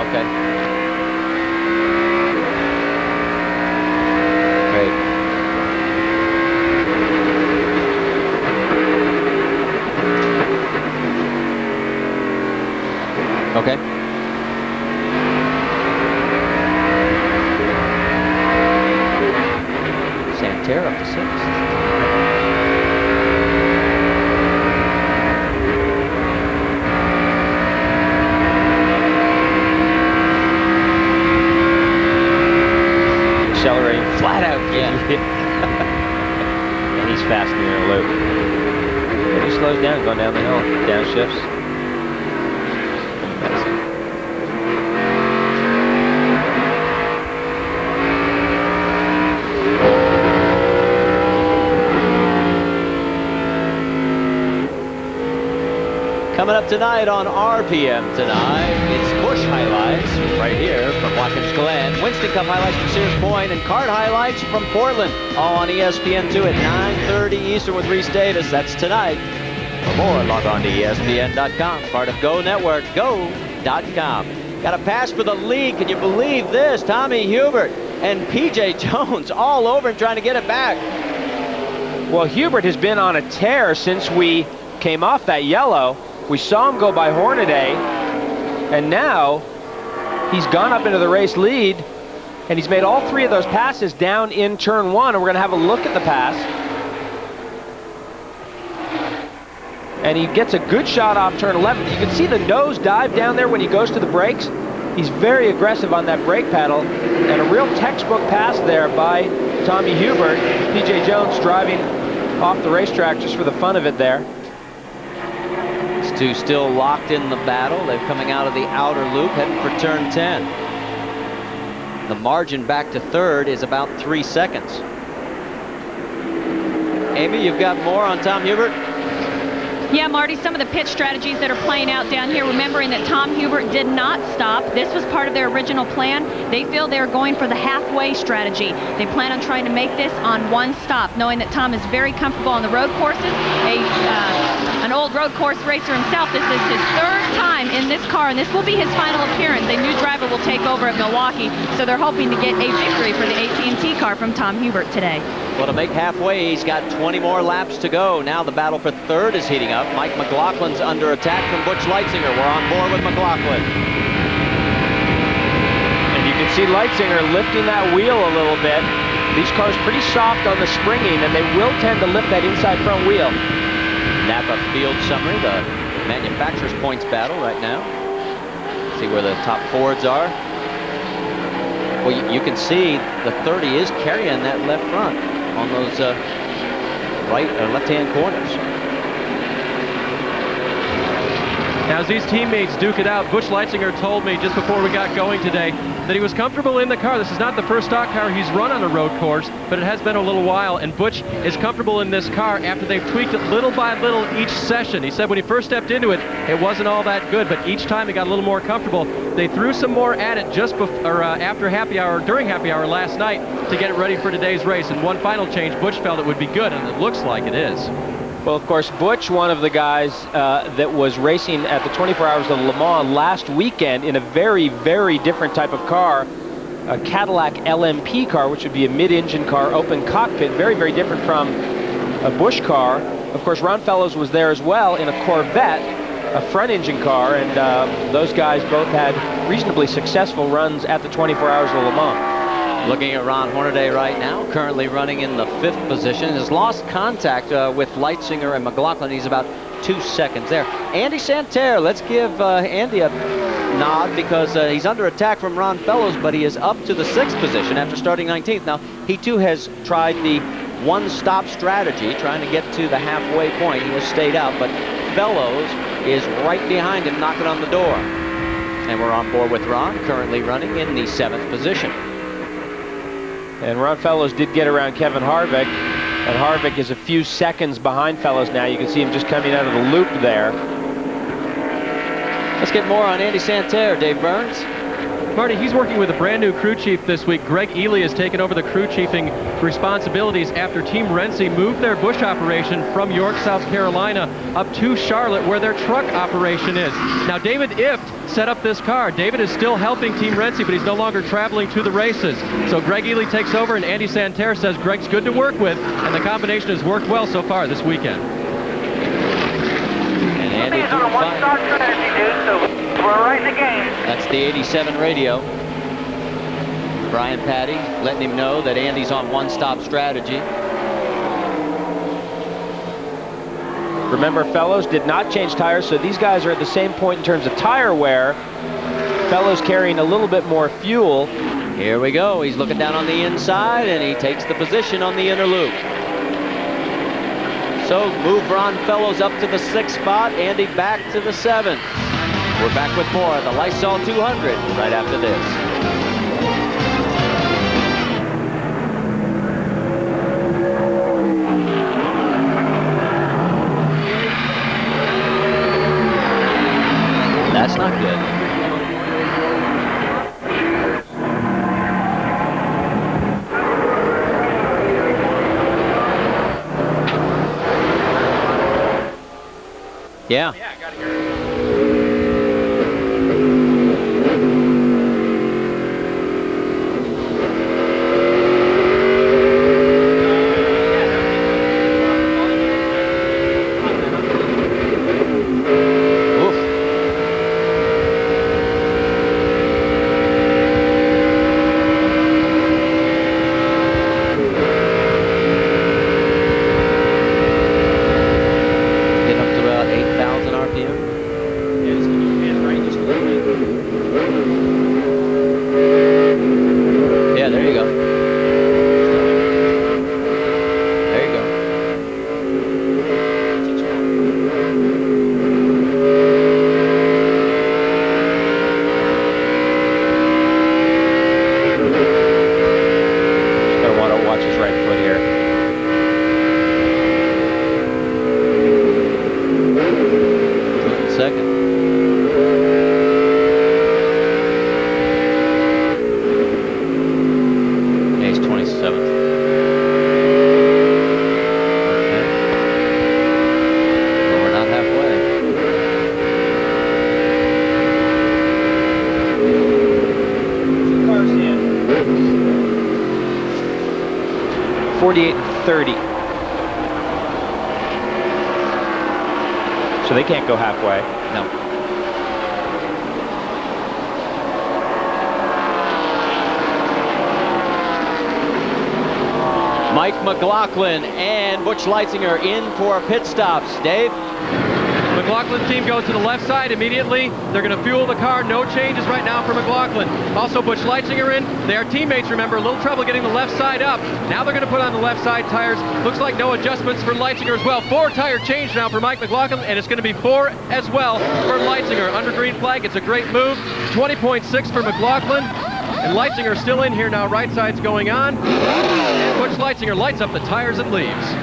Okay. Great. Okay. Santerre up to 6th. Accelerating flat out. Yeah. And he's fast in the inner loop. And he slows down going down the hill. Downshifts. Coming up tonight on RPM tonight, it's Busch highlights right here from Watkins Glen, Winston Cup highlights from Sears Point, and kart highlights from Portland, all on ESPN2 at 9:30 Eastern with Reese Davis. That's tonight. For more, log on to ESPN.com, part of Go Network, go.com. Got a pass for the lead. Can you believe this? Tommy Hubert and P.J. Jones all over and trying to get it back. Well, Hubert has been on a tear since we came off that yellow. We saw him go by Hornaday, and now he's gone up into the race lead, and he's made all 3 of those passes down in turn 1, and we're going to have a look at the pass. And he gets a good shot off turn 11. You can see the nose dive down there when he goes to the brakes. He's very aggressive on that brake pedal, and a real textbook pass there by Tommy Hubert. P.J. Jones driving off the racetrack just for the fun of it there. These two still locked in the battle. They're coming out of the outer loop, heading for turn 10. The margin back to third is about 3 seconds. Amy, you've got more on Tom Hubert? Yeah, Marty, some of the pit strategies that are playing out down here, remembering that Tom Hubert did not stop. This was part of their original plan. They feel they're going for the halfway strategy. They plan on trying to make this on 1 stop, knowing that Tom is very comfortable on the road courses. An old road course racer himself. This is his 3rd time in this car, and this will be his final appearance. A new driver will take over at Milwaukee, so they're hoping to get a victory for the AT&T car from Tom Hubert today. Well, to make halfway, he's got 20 more laps to go. Now the battle for third is heating up. Mike McLaughlin's under attack from Butch Leitzinger. We're on board with McLaughlin. And you can see Leitzinger lifting that wheel a little bit. These cars pretty soft on the springing, and they will tend to lift that inside front wheel. Napa field summary, the manufacturer's points battle right now. See where the top Fords are. Well, you can see the 30 is carrying that left front on those left-hand corners. Now, as these teammates duke it out, Butch Leitzinger told me just before we got going today that he was comfortable in the car. This is not the first stock car he's run on a road course, but it has been a little while, and Butch is comfortable in this car after they've tweaked it little by little each session. He said when he first stepped into it, it wasn't all that good, but each time he got a little more comfortable. They threw some more at it just before, after happy hour, during happy hour last night to get it ready for today's race, and one final change Butch felt it would be good, and it looks like it is. Well, of course, Butch, one of the guys that was racing at the 24 Hours of Le Mans last weekend in a very, very different type of car, a Cadillac LMP car, which would be a mid-engine car, open cockpit, very, very different from a Busch car. Of course, Ron Fellows was there as well in a Corvette, a front-engine car, and those guys both had reasonably successful runs at the 24 Hours of Le Mans. Looking at Ron Hornaday right now, currently running in the 5th position. Has lost contact with Leitzinger and McLaughlin. He's about 2 seconds there. Andy Santerre, let's give Andy a nod because he's under attack from Ron Fellows, but he is up to the 6th position after starting 19th. Now, he too has tried the one-stop strategy, trying to get to the halfway point. He has stayed out, but Fellows is right behind him, knocking on the door. And we're on board with Ron, currently running in the 7th position. And Ron Fellows did get around Kevin Harvick, and Harvick is a few seconds behind Fellows now. You can see him just coming out of the loop there. Let's get more on Andy Santerre, Dave Burns. Marty, he's working with a brand new crew chief this week. Greg Ely has taken over the crew chiefing responsibilities after Team Renzi moved their Busch operation from York, South Carolina up to Charlotte, where their truck operation is. Now, David Ift set up this car. David is still helping Team Renzi, but he's no longer traveling to the races. So Greg Ely takes over, and Andy Santerre says Greg's good to work with, and the combination has worked well so far this weekend. And Andy He's on a one-stop strategy, dude, so we're right in the game. That's the 87 radio. Brian Patty letting him know that Andy's on one-stop strategy. Remember, Fellows did not change tires, so these guys are at the same point in terms of tire wear. Fellows carrying a little bit more fuel. Here we go. He's looking down on the inside, and he takes the position on the inner loop. So move Ron Fellows up to the 6th spot, Andy back to the 7th. We're back with more of the Lysol 200 right after this. That's not good. Yeah. Yeah, I gotta hear it. So they can't go halfway. No. Mike McLaughlin and Butch Leitzinger in for pit stops. Dave? McLaughlin's team goes to the left side immediately. They're going to fuel the car. No changes right now for McLaughlin. Also, Butch Leitzinger in. They are teammates, remember. A little trouble getting the left side up. Now they're going to put on the left side tires. Looks like no adjustments for Leitzinger as well. 4 tire change now for Mike McLaughlin, and it's going to be 4 as well for Leitzinger. Under green flag, it's a great move. 20.6 for McLaughlin. And Leitzinger still in here now. Right side's going on. And Butch Leitzinger lights up the tires and leaves.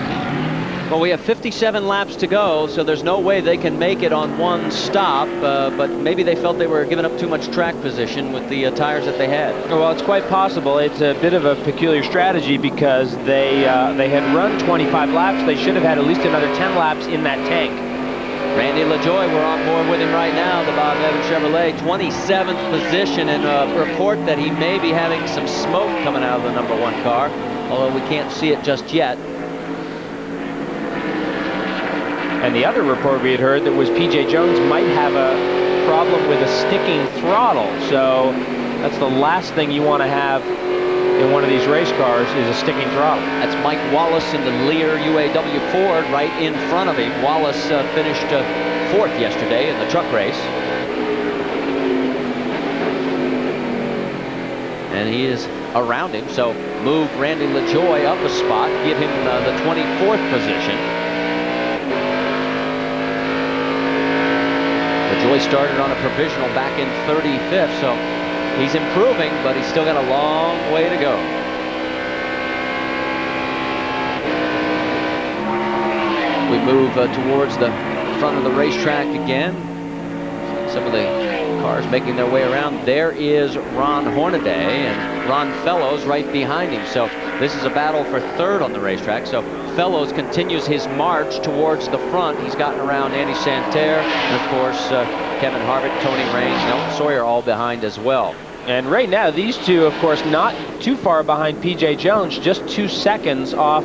Well, we have 57 laps to go, so there's no way they can make it on one stop, but maybe they felt they were giving up too much track position with the tires that they had. Well, it's quite possible. It's a bit of a peculiar strategy because they had run 25 laps. They should have had at least another 10 laps in that tank. Randy LaJoie, we're on board with him right now, the Bob Evans Chevrolet, 27th position, and a report that he may be having some smoke coming out of the number 1 car, although we can't see it just yet. And the other report we had heard that was P.J. Jones might have a problem with a sticking throttle. So that's the last thing you want to have in one of these race cars is a sticking throttle. That's Mike Wallace in the Lear UAW Ford right in front of him. Wallace finished 4th yesterday in the truck race. And he is around him, so move Randy LaJoie up a spot, give him the 24th position. LaJoie started on a provisional back in 35th, so he's improving, but he's still got a long way to go. We move towards the front of the racetrack again. Some of the cars making their way around. There is Ron Hornaday and Ron Fellows right behind him. So This is a battle for third on the racetrack. So Fellows continues his march towards the front. He's gotten around Andy Santerre, and of course Kevin Harvick, Tony Raines, and Elton Sawyer all behind as well. And right now, these two, of course, not too far behind P.J. Jones, just 2 seconds off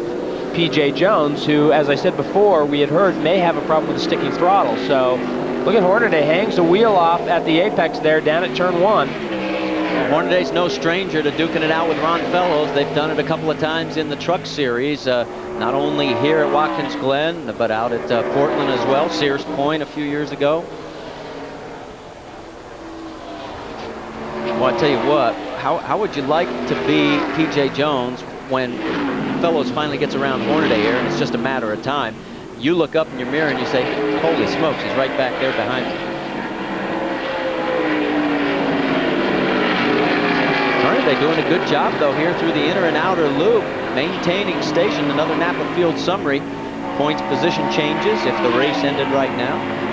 P.J. Jones, who, as I said before, we had heard may have a problem with the sticking throttle. So look at Hornaday, hangs the wheel off at the apex there down at turn 1. Hornaday's no stranger to duking it out with Ron Fellows. They've done it a couple of times in the Truck Series, not only here at Watkins Glen, but out at Portland as well, Sears Point a few years ago. Well, I tell you what, how would you like to be P.J. Jones when Fellows finally gets around Hornaday here, and it's just a matter of time? You look up in your mirror and you say, holy smokes, he's right back there behind me. Hornaday doing a good job, though, here through the inner and outer loop, maintaining station. Another Napa Field summary. Points position changes if the race ended right now.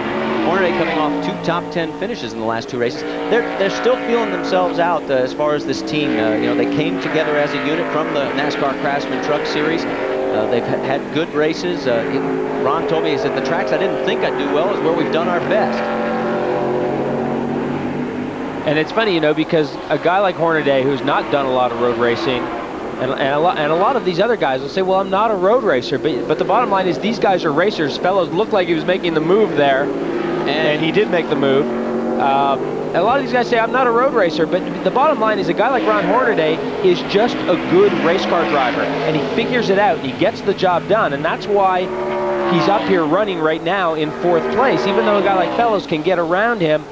Hornaday coming off 2 top 10 finishes in the last 2 races. They're still feeling themselves out as far as this team. You know, they came together as a unit from the NASCAR Craftsman Truck Series. They've had good races. Ron told me, he said, the tracks I didn't think I'd do well is where we've done our best. And it's funny, you know, because a guy like Hornaday, who's not done a lot of road racing, and a lot of these other guys will say, well, I'm not a road racer. But the bottom line is these guys are racers. Fellows looked like he was making the move there, and he did make the move. A lot of these guys say, I'm not a road racer, but the bottom line is a guy like Ron Hornaday is just a good race car driver, and he figures it out, and he gets the job done, and that's why he's up here running right now in 4th place. Even though a guy like Fellows can get around him,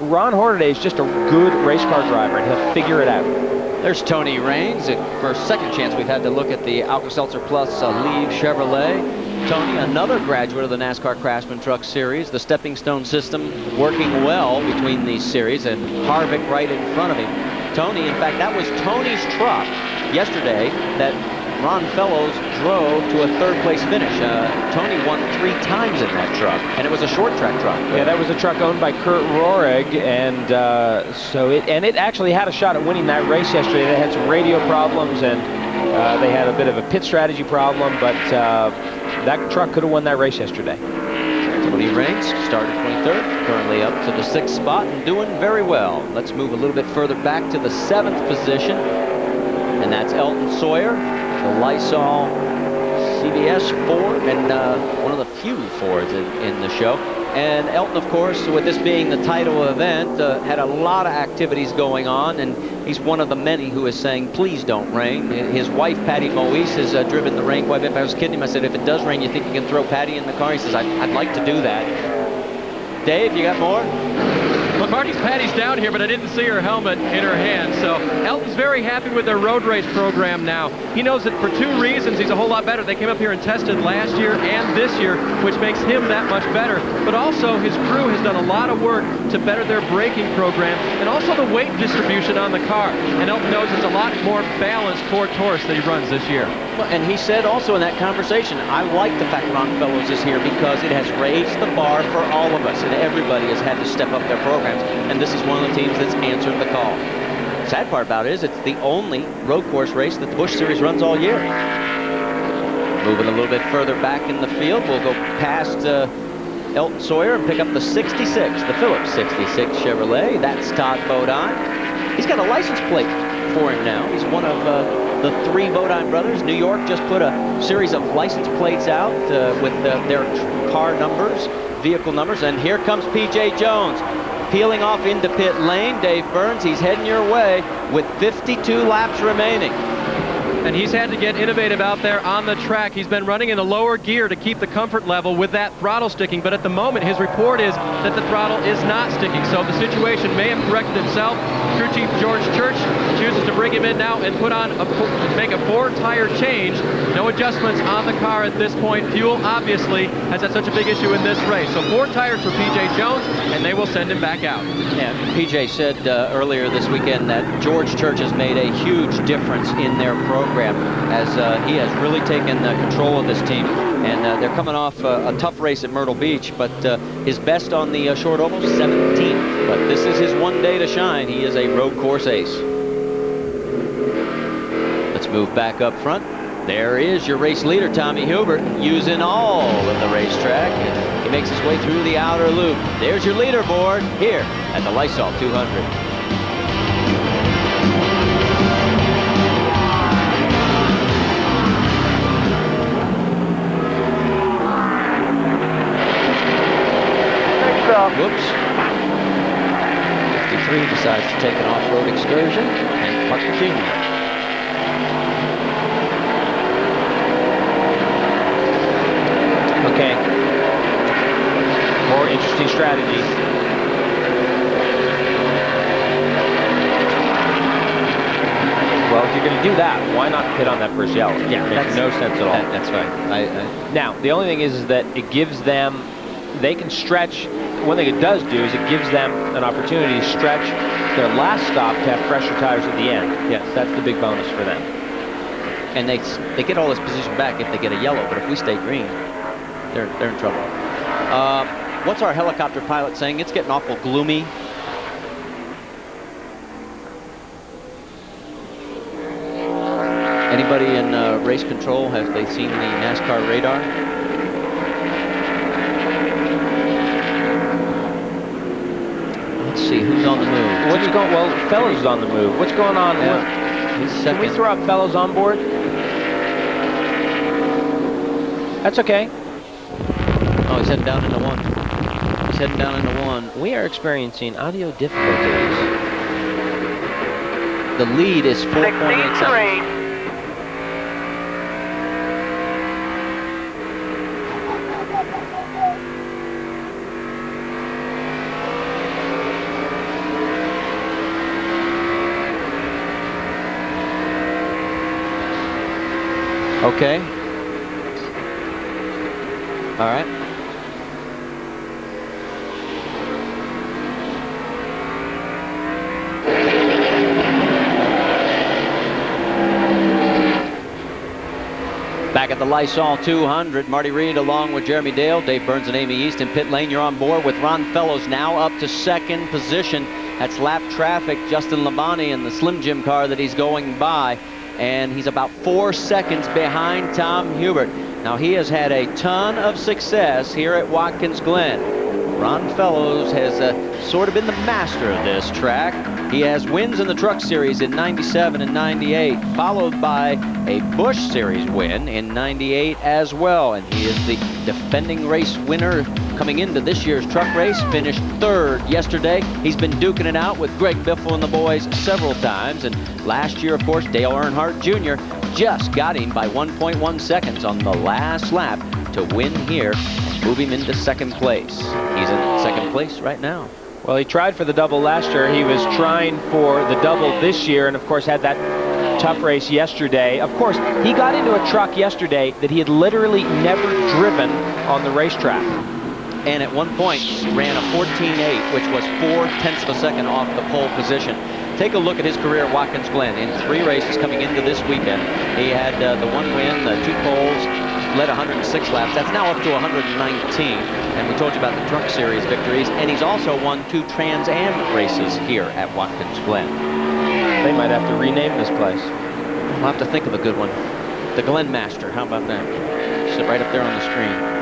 Ron Hornaday is just a good race car driver, and he'll figure it out. There's Tony Raines. For a second chance, we've had to look at the Alka-Seltzer Plus Leave Chevrolet. Tony, another graduate of the NASCAR Craftsman Truck Series. The stepping stone system working well between these series, and Harvick right in front of him. Tony, in fact, that was Tony's truck yesterday that Ron Fellows drove to a 3rd place finish. Tony won 3 times in that truck, and it was a short track truck. Yeah, that was a truck owned by Kurt Rohrig, and it actually had a shot at winning that race yesterday. They had some radio problems, and they had a bit of a pit strategy problem, but that truck could have won that race yesterday. Tony Raines started 23rd, currently up to the 6th spot and doing very well. Let's move a little bit further back to the 7th position, and that's Elton Sawyer, the Lysol CBS Ford, and one of the few Fords in the show. And Elton, of course, with this being the title event, had a lot of activities going on, and he's one of the many who is saying, please don't rain. His wife, Patty Moise, has driven the rain quite a bit. If I was kidding him, I said, if it does rain, you think you can throw Patty in the car? He says, I'd like to do that. Dave, you got more? Well, Marty's Patty's down here, but I didn't see her helmet in her hand. So Elton's very happy with their road race program now. He knows that for 2 reasons he's a whole lot better. They came up here and tested last year and this year, which makes him that much better. But also his crew has done a lot of work to better their braking program and also the weight distribution on the car. And Elton knows it's a lot more balanced Ford Taurus that he runs this year. And he said also in that conversation, I like the fact Ron Fellows is here because it has raised the bar for all of us, and everybody has had to step up their programs, and this is one of the teams that's answered the call. Sad part about it is it's the only road course race that the Busch Series runs all year. Moving a little bit further back in the field, we'll go past Elton Sawyer and pick up the 66, the Phillips 66 Chevrolet. That's Todd Bodine. He's got a license plate for him now. He's one of the 3 Bodine brothers. New York just put a series of license plates out with their car numbers, vehicle numbers, and here comes P.J. Jones peeling off into pit lane. Dave Burns, he's heading your way with 52 laps remaining. And he's had to get innovative out there on the track. He's been running in a lower gear to keep the comfort level with that throttle sticking, but at the moment his report is that the throttle is not sticking, so the situation may have corrected itself. Crew Chief George Church chooses to bring him in now and make a 4-tire change. No adjustments on the car at this point. Fuel obviously has had such a big issue in this race. So 4 tires for P.J. Jones, and they will send him back out. Yeah, P.J. said earlier this weekend that George Church has made a huge difference in their program, as he has really taken control of this team. And they're coming off a tough race at Myrtle Beach, but his best on the short oval, 17th. But this is his one day to shine. He is a road course ace. The Let's move back up front. There is your race leader, Tommy Hubert, using all of the racetrack. And he makes his way through the outer loop. There's your leaderboard here at the Lysol 200. Whoops. 53 decides to take an off-road excursion and park the Junior. Okay. More interesting strategy. Well, if you're going to do that, why not pit on that first yellow? Yeah, it makes no sense at all. That's right. Now, the only thing is that it gives them, they can stretch. One thing it does do is it gives them an opportunity to stretch their last stop to have fresher tires at the end. Yes, that's the big bonus for them. And they get all this position back if they get a yellow, but if we stay green, they're in trouble. What's our helicopter pilot saying? It's getting awful gloomy. Anybody in race control, have they seen the NASCAR radar? Let's see, who's on the move? What's going? Well, Fellows is on the move. What's going on? Yeah. Can we throw out Fellows on board? That's okay. Oh, he's heading down into one. He's heading down into one. We are experiencing audio difficulties. The lead is 4.8 seconds. Okay. All right. Back at the Lysol 200, Marty Reed along with Jeremy Dale, Dave Burns and Amy East in pit lane. You're on board with Ron Fellows now up to second position. That's lap traffic. Justin Labonte in the Slim Jim car that he's going by. And he's about 4 seconds behind Tom Hubert. Now, he has had a ton of success here at Watkins Glen. Ron Fellows has sort of been the master of this track. He has wins in the Truck Series in 97 and 98, followed by a Busch Series win in 98 as well. And he is the defending race winner coming into this year's truck race. Finished third yesterday. He's been duking it out with Greg Biffle and the boys several times. And last year, of course, Dale Earnhardt Jr. just got him by 1.1 seconds on the last lap to win here and move him into second place. He's in second place right now. Well, he tried for the double last year. He was trying for the double this year, and of course had that tough race yesterday. Of course, he got into a truck yesterday that he had literally never driven on the racetrack. And at one point ran a 14.8, which was 0.4 of a second off the pole position. Take a look at his career at Watkins Glen. In 3 races coming into this weekend, he had the 1 win, the 2 poles, led 106 laps. That's now up to 119. And we told you about the Truck Series victories. And he's also won 2 Trans Am races here at Watkins Glen. They might have to rename this place. We'll have to think of a good one. The Glen Master. How about that? Sit right up there on the screen.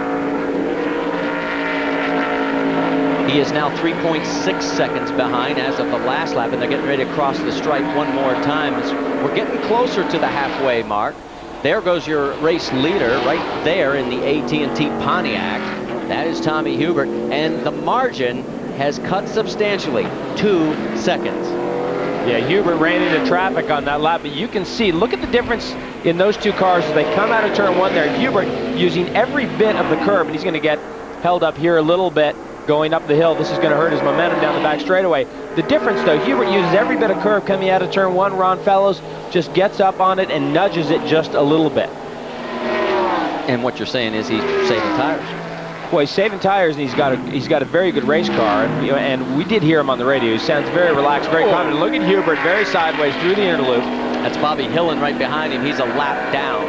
He is now 3.6 seconds behind as of the last lap, and they're getting ready to cross the stripe one more time. We're getting closer to the halfway mark. There goes your race leader right there in the AT&T Pontiac. That is Tommy Hubert, and the margin has cut substantially, 2 seconds. Yeah, Hubert ran into traffic on that lap, but you can see, look at the difference in those 2 cars as they come out of turn 1 there. Hubert using every bit of the curb, and he's going to get held up here a little bit going up the hill. This is going to hurt his momentum down the back straightaway. The difference, though, Hubert uses every bit of curve coming out of turn 1. Ron Fellows just gets up on it and nudges it just a little bit. And what you're saying is he's saving tires. Well, he's saving tires, and he's got a very good race car. And, you know, and we did hear him on the radio. He sounds very relaxed, very confident. Look at Hubert, very sideways through the inner loop. That's Bobby Hillen right behind him. He's a lap down.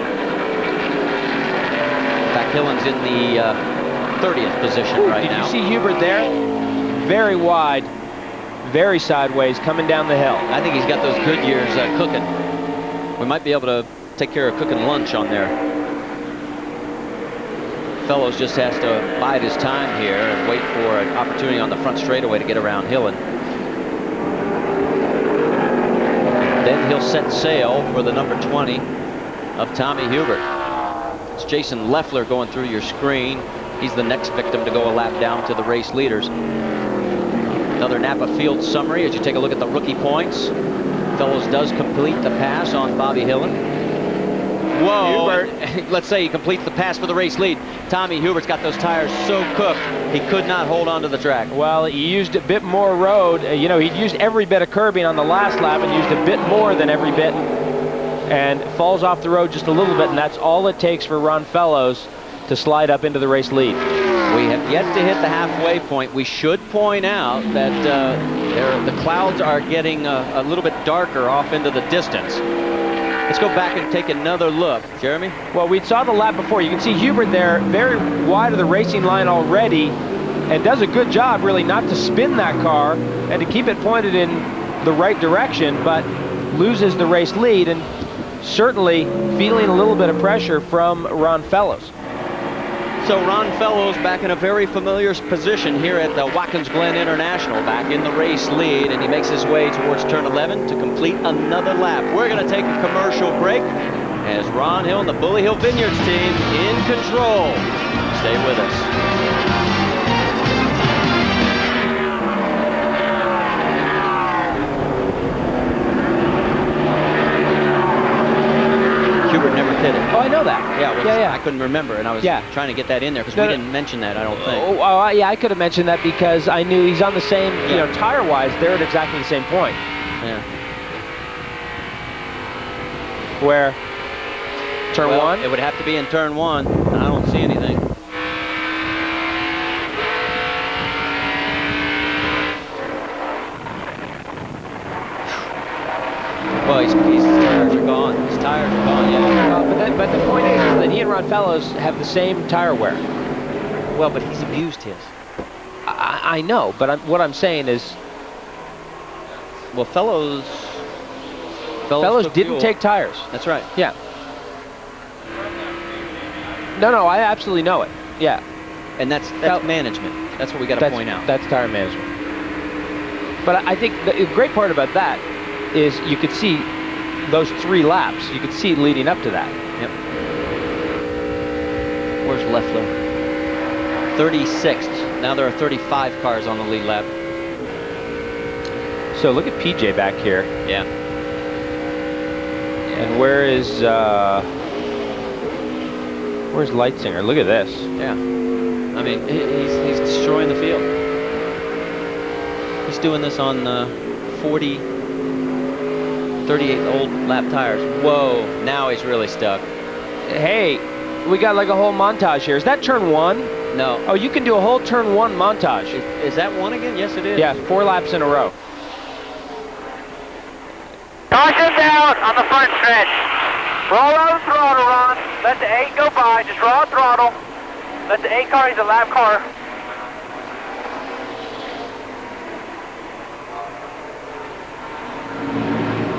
In fact, Hillen's in the 30th position right now. Did you see Hubert there? Very wide, very sideways, coming down the hill. I think he's got those good years cooking. We might be able to take care of cooking lunch on there. Fellows just has to bide his time here and wait for an opportunity on the front straightaway to get around Hillen. Then he'll set sail for the number 20 of Tommy Hubert. It's Jason Leffler going through your screen. He's the next victim to go a lap down to the race leaders. Another Napa field summary as you take a look at the rookie points. Fellows does complete the pass on Bobby Hillen. Whoa, let's say he completes the pass for the race lead. Tommy Hubert's got those tires so cooked, he could not hold on to the track. Well, he used a bit more road. You know, he'd used every bit of curbing on the last lap and used a bit more than every bit, and falls off the road just a little bit, and that's all it takes for Ron Fellows to slide up into the race lead. We have yet to hit the halfway point. We should point out that the clouds are getting a little bit darker off into the distance. Let's go back and take another look. Jeremy? Well, we saw the lap before. You can see Hubert there, very wide of the racing line already, and does a good job, really, not to spin that car and to keep it pointed in the right direction, but loses the race lead, and certainly feeling a little bit of pressure from Ron Fellows. So Ron Fellows back in a very familiar position here at the Watkins Glen International, back in the race lead, and he makes his way towards turn 11 to complete another lap. We're going to take a commercial break as Ron Hill and the Bully Hill Vineyards team in control. Stay with us. Oh, I know that. Yeah, I couldn't remember, and I was trying to get that in there because we didn't mention that, I don't think. Yeah, I could have mentioned that because I knew he's on the same, you know, tire-wise, they're at exactly the same point. Yeah. Where? Turn 1? It would have to be in turn 1, and I don't see anything. Well, his tires are gone. His tires are gone, yeah. But the point is that he and Ron Fellows have the same tire wear. Well, but he's abused his. I know, but what I'm saying is... Well, Fellows didn't take tires. That's right. Yeah. No, I absolutely know it. Yeah. And that's management. That's what we got to point out. That's tire management. But I think the great part about that is you could see those 3 laps. You could see leading up to that. Yep. Where's Leffler? 36th. Now there are 35 cars on the lead lap. So look at PJ back here. Yeah. And where's Leitzinger? Look at this. Yeah. I mean, he's destroying the field. He's doing this on 38 old lap tires. Whoa, now he's really stuck. Hey, we got like a whole montage here. Is that turn 1? No. Oh, you can do a whole turn 1 montage. Is that 1 again? Yes, it is. Yeah, 4 laps in a row. Caution down on the front stretch. Roll out the throttle, Ron. Let the 8 go by. Just roll out throttle. Let the 8 car, he's a lap car.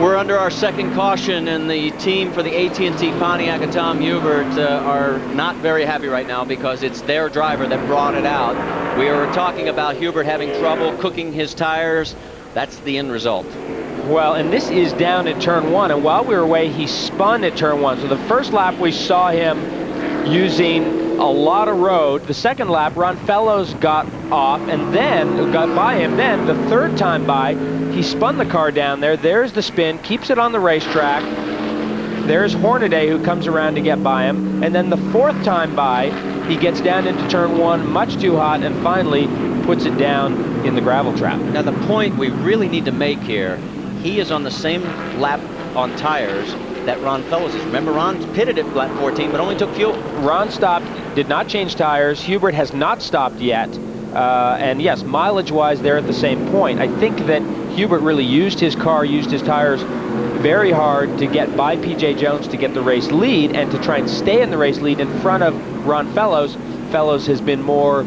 We're under our second caution, and the team for the AT&T Pontiac and Tom Hubert are not very happy right now because it's their driver that brought it out. We were talking about Hubert having trouble cooking his tires. That's the end result. Well, and this is down at turn 1, and while we were away, he spun at turn 1. So the first lap we saw him using a lot of road. The second lap, Ron Fellows got off and then got by him. Then the third time by, he spun the car down there. There's the spin, keeps it on the racetrack. There's Hornaday who comes around to get by him. And then the 4th time by, he gets down into turn 1, much too hot, and finally puts it down in the gravel trap. Now the point we really need to make here, he is on the same lap on tires that Ron Fellows is. Remember, Ron pitted at lap 14, but only took fuel. Ron stopped, did not change tires. Hubert has not stopped yet. And yes, mileage-wise, they're at the same point. I think that Hubert really used his car, used his tires very hard to get by P.J. Jones to get the race lead and to try and stay in the race lead in front of Ron Fellows. Fellows has been more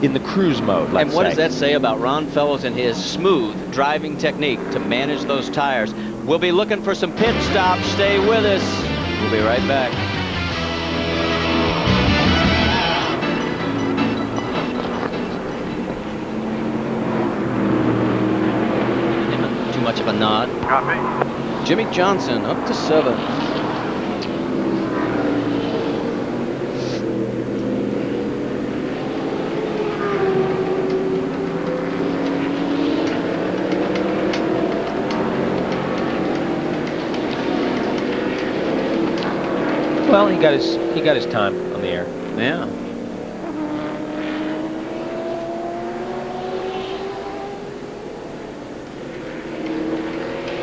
in the cruise mode, let's And what say. does that say about Ron Fellows and his smooth driving technique to manage those tires? We'll be looking for some pit stops. Stay with us. We'll be right back. Too much of a nod. Copy. Jimmy Johnson up to 7. Well, he got his time on the air. Yeah.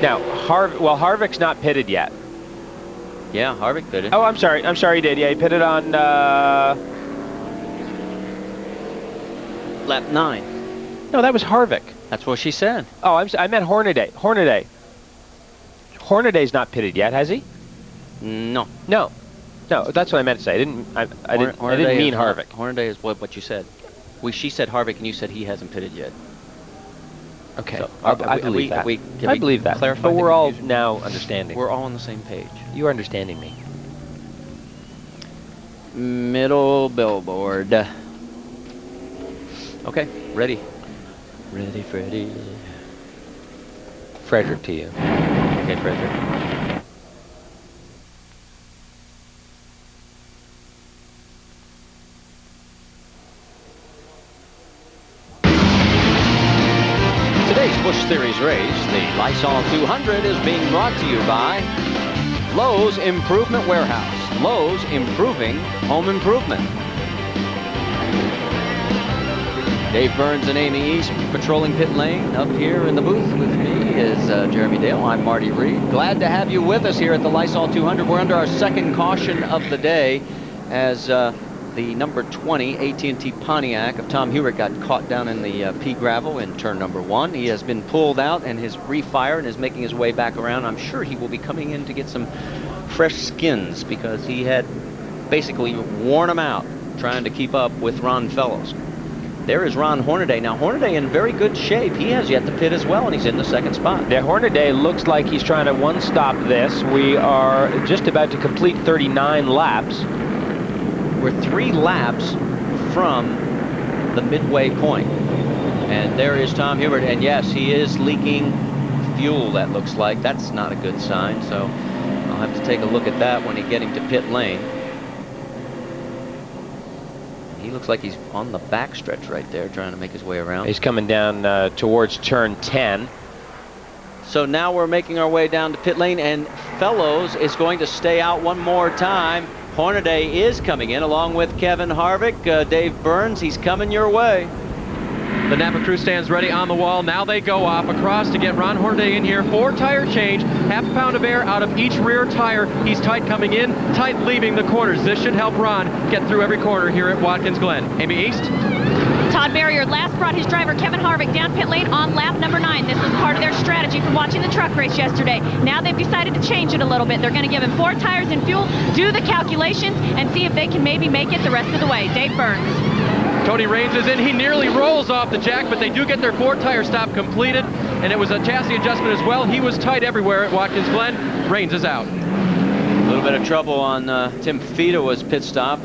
Now, Harvick's not pitted yet. Yeah, Harvick pitted. Oh, I'm sorry, he did. Yeah, he pitted on lap 9. No, that was Harvick. That's what she said. Oh, I meant Hornaday. Hornaday's not pitted yet, has he? No. No, that's what I meant to say. I didn't mean Harvick. Hornaday is what you said. She said Harvick, and you said he hasn't pitted yet. Okay, So, I believe that. I believe that. Clarify But the we're all confusion? now understanding. We're all on the same page. You're understanding me. Middle billboard. Okay, ready. Ready, Freddy. Frederick to you. Okay, Frederick. Today's Busch Series race, the Lysol 200, is being brought to you by Lowe's Improvement Warehouse. Lowe's improving home improvement. Dave Burns and Amy East patrolling pit lane. Up here in the booth with me is Jeremy Dale. I'm Marty Reed. Glad to have you with us here at the Lysol 200. We're under our second caution of the day as the number 20 AT&T Pontiac of Tom Hubert got caught down in the pea gravel in turn number 1. He has been pulled out and has refired and is making his way back around. I'm sure he will be coming in to get some fresh skins because he had basically worn them out trying to keep up with Ron Fellows. There is Ron Hornaday. Now, Hornaday in very good shape. He has yet to pit as well, and he's in the second spot. Yeah, Hornaday looks like he's trying to one-stop this. We are just about to complete 39 laps. We're 3 laps from the midway point. And there is Tom Hubert. And yes, he is leaking fuel, that looks like. That's not a good sign. So I'll have to take a look at that when he get him to pit lane. He looks like he's on the backstretch right there, trying to make his way around. He's coming down towards turn 10. So now we're making our way down to pit lane, and Fellows is going to stay out one more time. Hornaday is coming in along with Kevin Harvick. Dave Burns, he's coming your way. The Napa crew stands ready on the wall. Now they go off across to get Ron Hornaday in here. 4 tire change, half a pound of air out of each rear tire. He's tight coming in, tight leaving the corners. This should help Ron get through every corner here at Watkins Glen. Amy East. Todd Barrier last brought his driver Kevin Harvick down pit lane on lap number 9. This was part of their strategy from watching the truck race yesterday. Now they've decided to change it a little bit. They're going to give him 4 tires and fuel, do the calculations, and see if they can maybe make it the rest of the way. Dave Burns. Tony Raines is in. He nearly rolls off the jack, but they do get their 4 tire stop completed, and it was a chassis adjustment as well. He was tight everywhere at Watkins Glen. Raines is out. A little bit of trouble on Tim Fito's pit stop.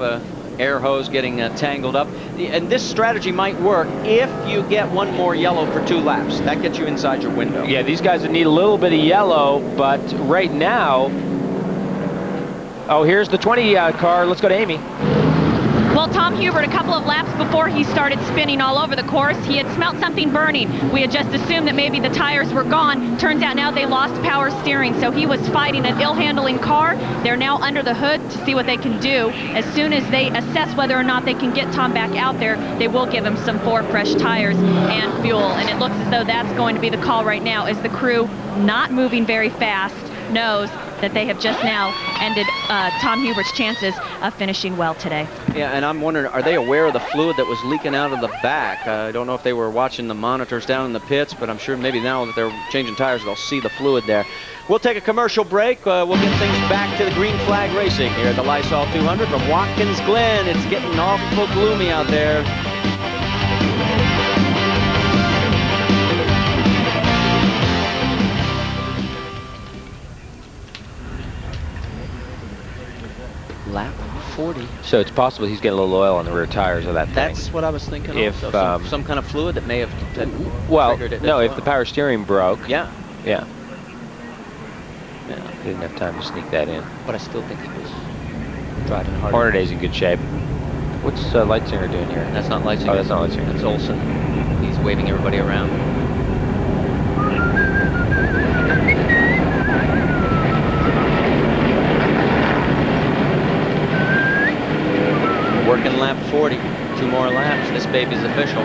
Air hose getting tangled up. And this strategy might work if you get 1 more yellow for 2 laps. That gets you inside your window. Yeah, these guys would need a little bit of yellow, but right now... Oh, here's the 20 car. Let's go to Amy. Well, Tom Hubert, a couple of laps before he started spinning all over the course, he had smelt something burning. We had just assumed that maybe the tires were gone. Turns out now they lost power steering, so he was fighting an ill-handling car. They're now under the hood to see what they can do. As soon as they assess whether or not they can get Tom back out there, they will give him some 4 fresh tires and fuel. And it looks as though that's going to be the call right now, as the crew, not moving very fast, knows that they have just now ended Tom Hubert's chances of finishing well today. Yeah, and I'm wondering, are they aware of the fluid that was leaking out of the back? I don't know if they were watching the monitors down in the pits, but I'm sure maybe now that they're changing tires, they'll see the fluid there. We'll take a commercial break. We'll get things back to the green flag racing here at the Lysol 200 from Watkins Glen. It's getting awful gloomy out there. lap 40. So it's possible he's getting a little oil on the rear tires of that thing. That's what I was thinking. If also. Some kind of fluid that may have triggered it. No, if the power steering broke. Yeah. Yeah. Yeah, he didn't have time to sneak that in. But I still think he was driving hard. Hornaday's in good shape. What's Leitzinger doing here? That's not Leitzinger. Oh, that's not Leitzinger. That's Olsen. He's waving everybody around. Working lap 40. 2 more laps. This baby's official.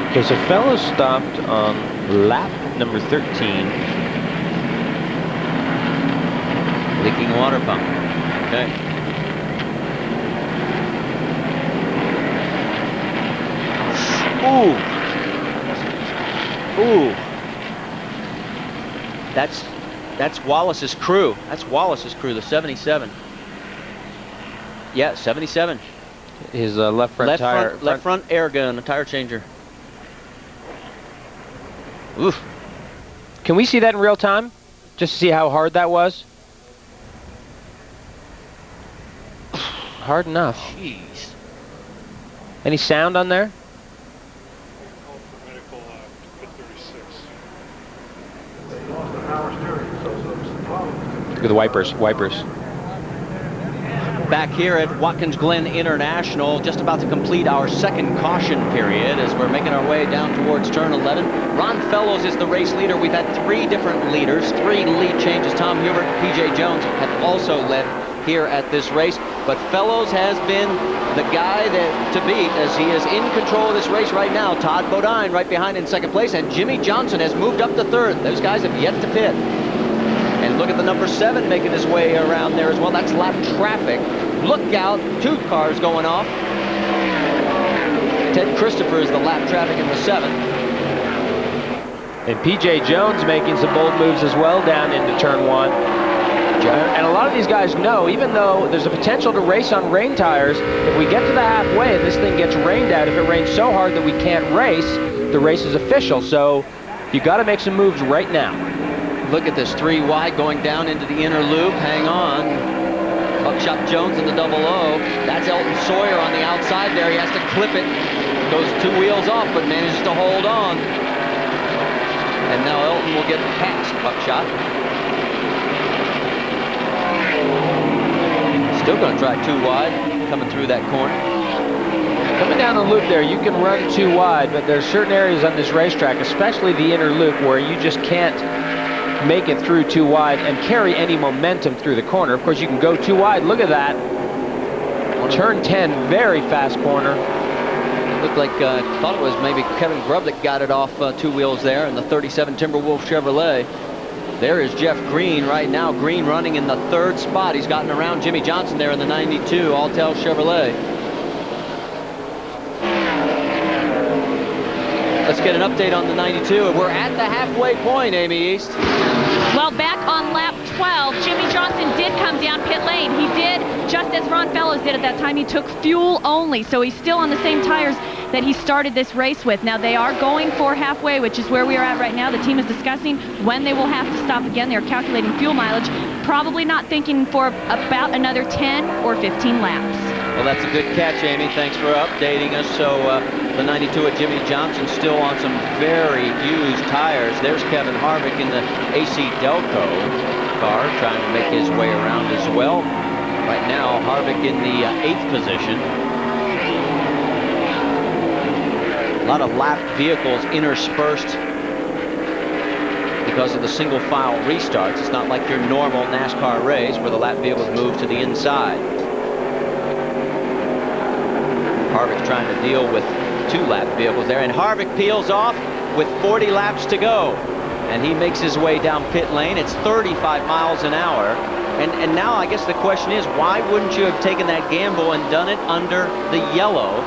Okay, so Fellows stopped on lap number 13. Leaking water pump. Okay. Ooh. Ooh. That's Wallace's crew. That's Wallace's crew, the 77. Yeah, 77. His left front tire. Left front air gun, a tire changer. Oof. Can we see that in real time? Just to see how hard that was? Hard enough. Jeez. Any sound on there? Look at the wipers. Back here at Watkins Glen International, just about to complete our second caution period as we're making our way down towards turn 11. Ron Fellows is the race leader. We've had 3 different leaders, 3 lead changes. Tom Hubert, P.J. Jones have also led here at this race, but Fellows has been the guy to beat as he is in control of this race right now. Todd Bodine right behind in second place, and Jimmy Johnson has moved up to third. Those guys have yet to pit. And look at the number 7 making his way around there as well. That's lap traffic. Look out, 2 cars going off. Ted Christopher is the lap traffic in the 7th. And P.J. Jones making some bold moves as well down into turn 1. And a lot of these guys know, even though there's a potential to race on rain tires, if we get to the halfway and this thing gets rained out, if it rains so hard that we can't race, the race is official. So you got to make some moves right now. Look at this 3 wide going down into the inner loop. Hang on. Buckshot Jones in the 00. That's Elton Sawyer on the outside there. He has to clip it. Goes 2 wheels off, but manages to hold on. And now Elton will get past Buckshot. Still going to try 2 wide, coming through that corner. Coming down the loop there, you can run 2 wide, but there's certain areas on this racetrack, especially the inner loop, where you just can't make it through 2 wide and carry any momentum through the corner. Of course, you can go 2 wide. Look at that. Turn 10, very fast corner. Looked like, I thought it was maybe Kevin Grubb that got it off 2 wheels there in the 37 Timberwolf Chevrolet. There is Jeff Green right now. Green running in the 3rd spot. He's gotten around Jimmy Johnson there in the 92 Alltel Chevrolet. Let's get an update on the 92. We're at the halfway point, Amy East. Well, back on lap 12, Jimmy Johnson did come down pit lane. He did, just as Ron Fellows did at that time. He took fuel only, so he's still on the same tires that he started this race with. Now, they are going for halfway, which is where we are at right now. The team is discussing when they will have to stop again. They're calculating fuel mileage, probably not thinking for about another 10 or 15 laps. Well, that's a good catch, Amy. Thanks for updating us. So the 92 at Jimmy Johnson still on some very used tires. There's Kevin Harvick in the AC Delco car trying to make his way around as well. Right now, Harvick in the 8th position. A lot of lap vehicles interspersed because of the single file restarts. It's not like your normal NASCAR race where the lap vehicles move to the inside. Harvick's trying to deal with 2 lap vehicles there, and Harvick peels off with 40 laps to go. And he makes his way down pit lane. It's 35 miles an hour. And now I guess the question is, why wouldn't you have taken that gamble and done it under the yellow?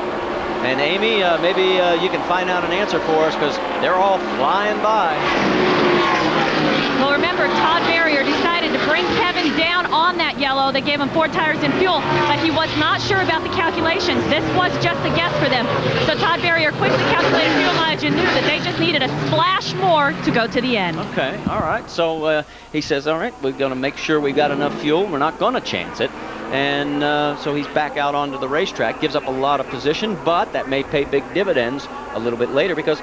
And Amy, maybe you can find out an answer for us, because they're all flying by. Well, remember, Todd Barrier decided to bring Kevin actually down on that yellow. They gave him 4 tires and fuel, but he was not sure about the calculations. This was just a guess for them. So Todd Berrier quickly calculated fuel mileage and knew that they just needed a splash more to go to the end. Okay, all right. So he says, all right, we're going to make sure we got enough fuel. We're not going to chance it. And so he's back out onto the racetrack, gives up a lot of position, but that may pay big dividends a little bit later because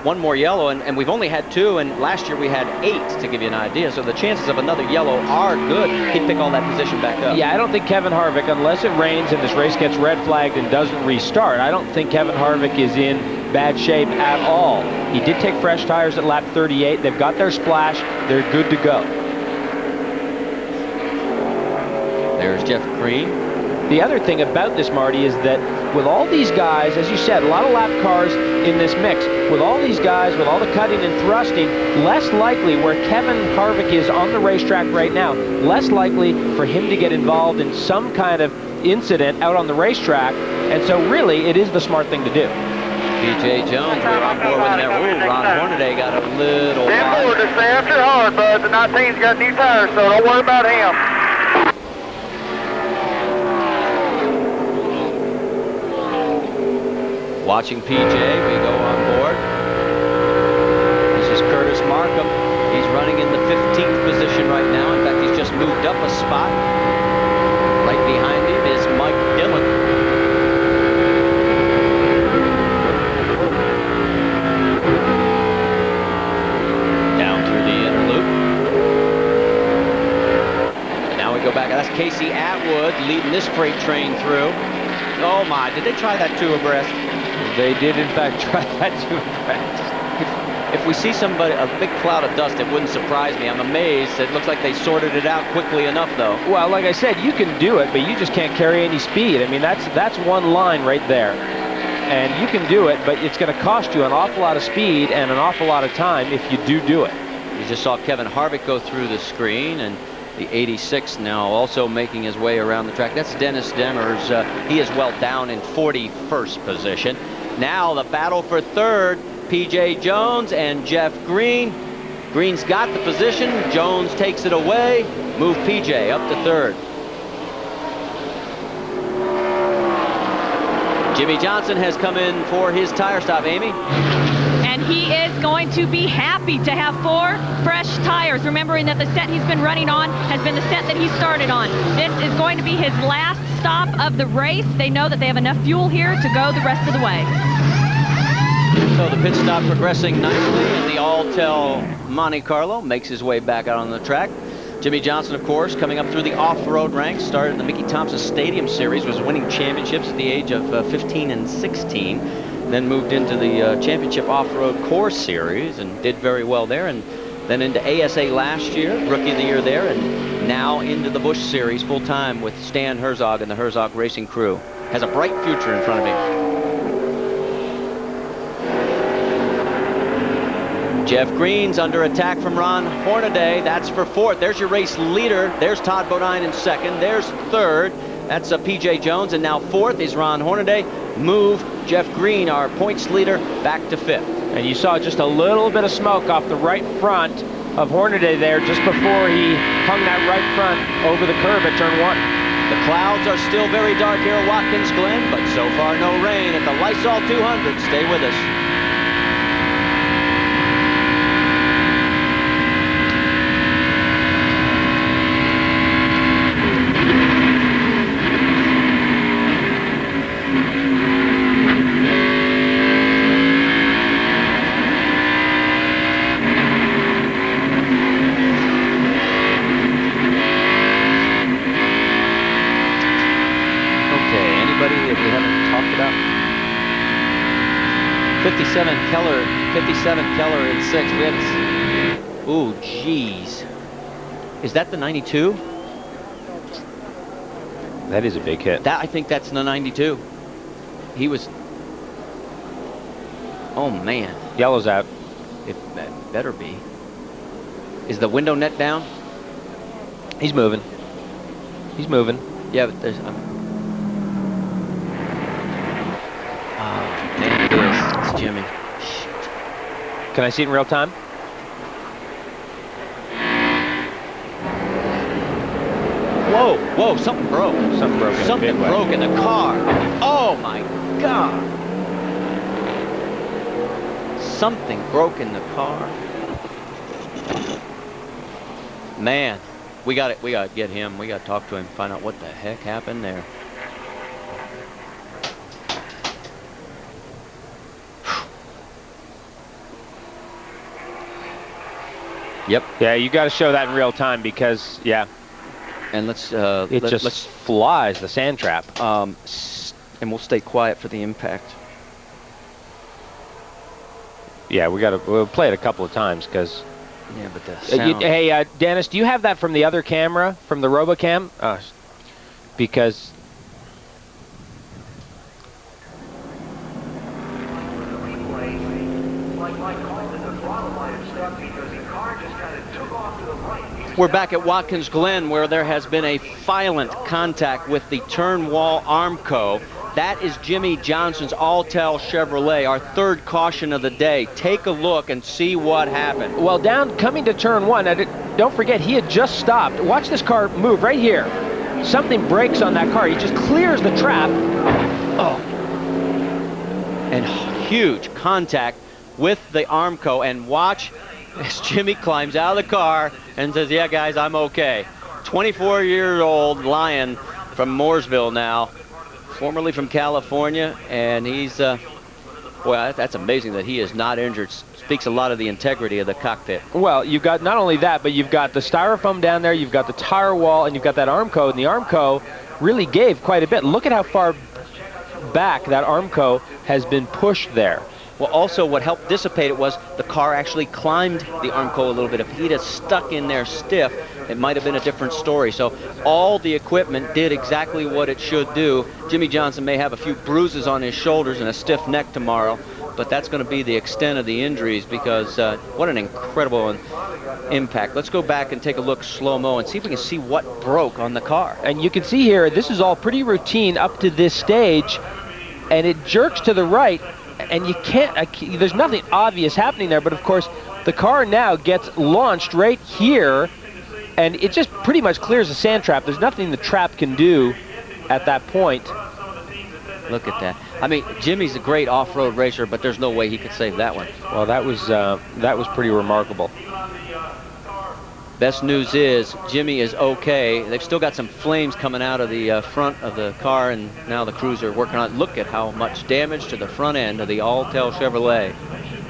one more yellow, and we've only had 2, and last year we had 8, to give you an idea. So the chances of another yellow are good. He'd pick all that position back up. Yeah, I don't think Kevin Harvick, unless it rains and this race gets red flagged and doesn't restart, I don't think Kevin Harvick is in bad shape at all. He did take fresh tires at lap 38. They've got their splash. They're good to go. There's Jeff Green. The other thing about this, Marty, is that with all these guys, as you said, a lot of lap cars in this mix, with all these guys, with all the cutting and thrusting, less likely where Kevin Harvick is on the racetrack right now, less likely for him to get involved in some kind of incident out on the racetrack. And so really, it is the smart thing to do. P.J. Jones, we're on board with that rule. Ron Hornaday got a little wide. Ford to stay after hard, bud. The 19's got new tires, so don't worry about him. Watching PJ, we go on board. This is Curtis Markham. He's running in the 15th position right now. In fact, he's just moved up a spot. Right behind him is Mike Dillon. Down through the inner loop. Now we go back. That's Casey Atwood leading this freight train through. Oh my, did they try that 2 abreast? They did, in fact, try that 2 abreast. If we see somebody, a big cloud of dust, it wouldn't surprise me. I'm amazed. It looks like they sorted it out quickly enough, though. Well, like I said, you can do it, but you just can't carry any speed. I mean, that's one line right there. And you can do it, but it's going to cost you an awful lot of speed and an awful lot of time if you do it. You just saw Kevin Harvick go through the screen, and the 86 now also making his way around the track. That's Dennis Demers. He is well down in 41st position. Now the battle for 3rd, P.J. Jones and Jeff Green. Green's got the position. Jones takes it away. Move P.J. up to 3rd. Jimmy Johnson has come in for his tire stop, Amy. And he is going to be happy to have 4 fresh tires, remembering that the set he's been running on has been the set that he started on. This is going to be his last stop of the race. They know that they have enough fuel here to go the rest of the way. So the pit stop progressing nicely, and the Alltel Monte Carlo makes his way back out on the track. Jimmy Johnson, of course, coming up through the off-road ranks, started the Mickey Thompson Stadium Series, was winning championships at the age of 15 and 16. Then moved into the championship off-road course series and did very well there, and then into ASA last year, rookie of the year there, and now into the Busch series full-time with Stan Herzog and the Herzog Racing crew. Has a bright future in front of him. Jeff Green's under attack from Ron Hornaday. That's for 4th. There's your race leader. There's Todd Bodine in 2nd. There's 3rd. That's P.J. Jones, and now 4th is Ron Hornaday. Move Jeff Green, our points leader, back to 5th. And you saw just a little bit of smoke off the right front of Hornaday there just before he hung that right front over the curb at turn 1. The clouds are still very dark here at Watkins Glen, but so far no rain at the Lysol 200. Stay with us. That we haven't talked about? 57 Keller in 6th. We haven't. Ooh, geez. Is that the 92? That is a big hit. I think that's the 92. He was. Oh man. Yellow's out. It better be. Is the window net down? He's moving. He's moving. Yeah, but there's. Man, it is. It's Jimmy. Can I see it in real time? Whoa, something broke. Something broke in a Something big way. broke in the car. Oh my God. Something broke in the car. Man, we got to get him. We got to talk to him, find out what the heck happened there. Yep. Yeah, you got to show that in real time because, yeah. And let's let's flies the sand trap. And we'll stay quiet for the impact. Yeah, we'll play it a couple of times because. Yeah, but the sound. Hey, Dennis, do you have that from the other camera, from the RoboCam? Because. We're back at Watkins Glen, where there has been a violent contact with the turn wall Armco. That is Jimmy Johnson's Alltel Chevrolet, our third caution of the day. Take a look and see what happened. Well, coming to turn one, don't forget, he had just stopped. Watch this car move right here. Something breaks on that car. He just clears the trap. Oh. And huge contact with the Armco. And watch as Jimmy climbs out of the car and says, yeah, guys, I'm okay. 24-year-old Lion from Mooresville now, formerly from California, and he's, boy, that's amazing that he is not injured. Speaks a lot of the integrity of the cockpit. Well, you've got not only that, but you've got the styrofoam down there, you've got the tire wall, and you've got that Armco, and the Armco really gave quite a bit. Look at how far back that Armco has been pushed there. Well, also what helped dissipate it was the car actually climbed the Armco a little bit. If he'd have stuck in there stiff, it might have been a different story. So all the equipment did exactly what it should do. Jimmy Johnson may have a few bruises on his shoulders and a stiff neck tomorrow, but that's going to be the extent of the injuries because what an incredible impact. Let's go back and take a look slow-mo and see if we can see what broke on the car. And you can see here, this is all pretty routine up to this stage, and it jerks to the right. And you can't, there's nothing obvious happening there, but of course, the car now gets launched right here, and it just pretty much clears the sand trap. There's nothing the trap can do at that point. Look at that. I mean, Jimmy's a great off-road racer, but there's no way he could save that one. Well, that was pretty remarkable. Best news is Jimmy is okay. They've still got some flames coming out of the front of the car, and now the crews are working on it. Look at how much damage to the front end of the Alltel Chevrolet.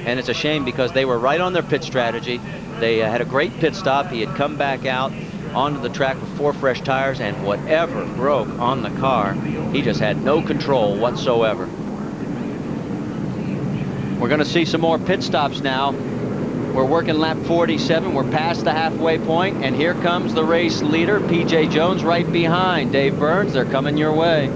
And it's a shame because they were right on their pit strategy. They had a great pit stop. He had come back out onto the track with 4 fresh tires, and whatever broke on the car, he just had no control whatsoever. We're going to see some more pit stops now. We're working lap 47. We're past the halfway point, and here comes the race leader, P.J. Jones, right behind. Dave Burns, they're coming your way.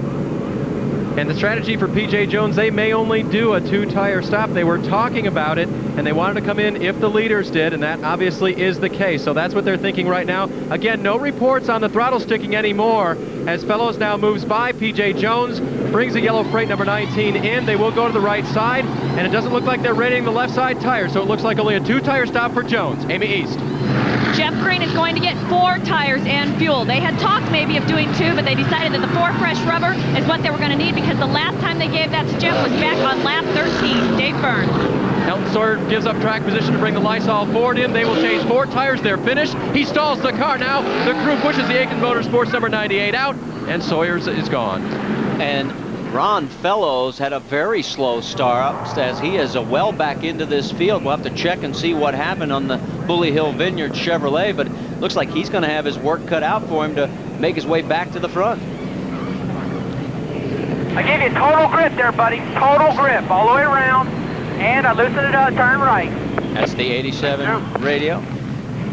And the strategy for P.J. Jones, they may only do a 2-tire stop. They were talking about it, and they wanted to come in if the leaders did, and that obviously is the case. So that's what they're thinking right now. Again, no reports on the throttle sticking anymore as Fellows now moves by. P.J. Jones brings the yellow freight number 19 in. They will go to the right side, and it doesn't look like they're rating the left side tire, so it looks like only a 2-tire stop for Jones. Amy East. Jeff Green is going to get 4 tires and fuel. They had talked maybe of doing 2, but they decided that the 4 fresh rubber is what they were going to need because the last time they gave that to Jeff was back on lap 13. Dave Burns. Elton Sawyer gives up track position to bring the Lysol Ford in. They will change 4 tires. They're finished. He stalls the car now. The crew pushes the Aiken Motorsports number 98 out, and Sawyer's is gone. And Ron Fellows had a very slow start as he is well back into this field. We'll have to check and see what happened on the Bully Hill Vineyard Chevrolet, but it looks like he's going to have his work cut out for him to make his way back to the front. I give you total grip there, buddy. Total grip all the way around. And I loosen it up, turn right. That's the 87 radio.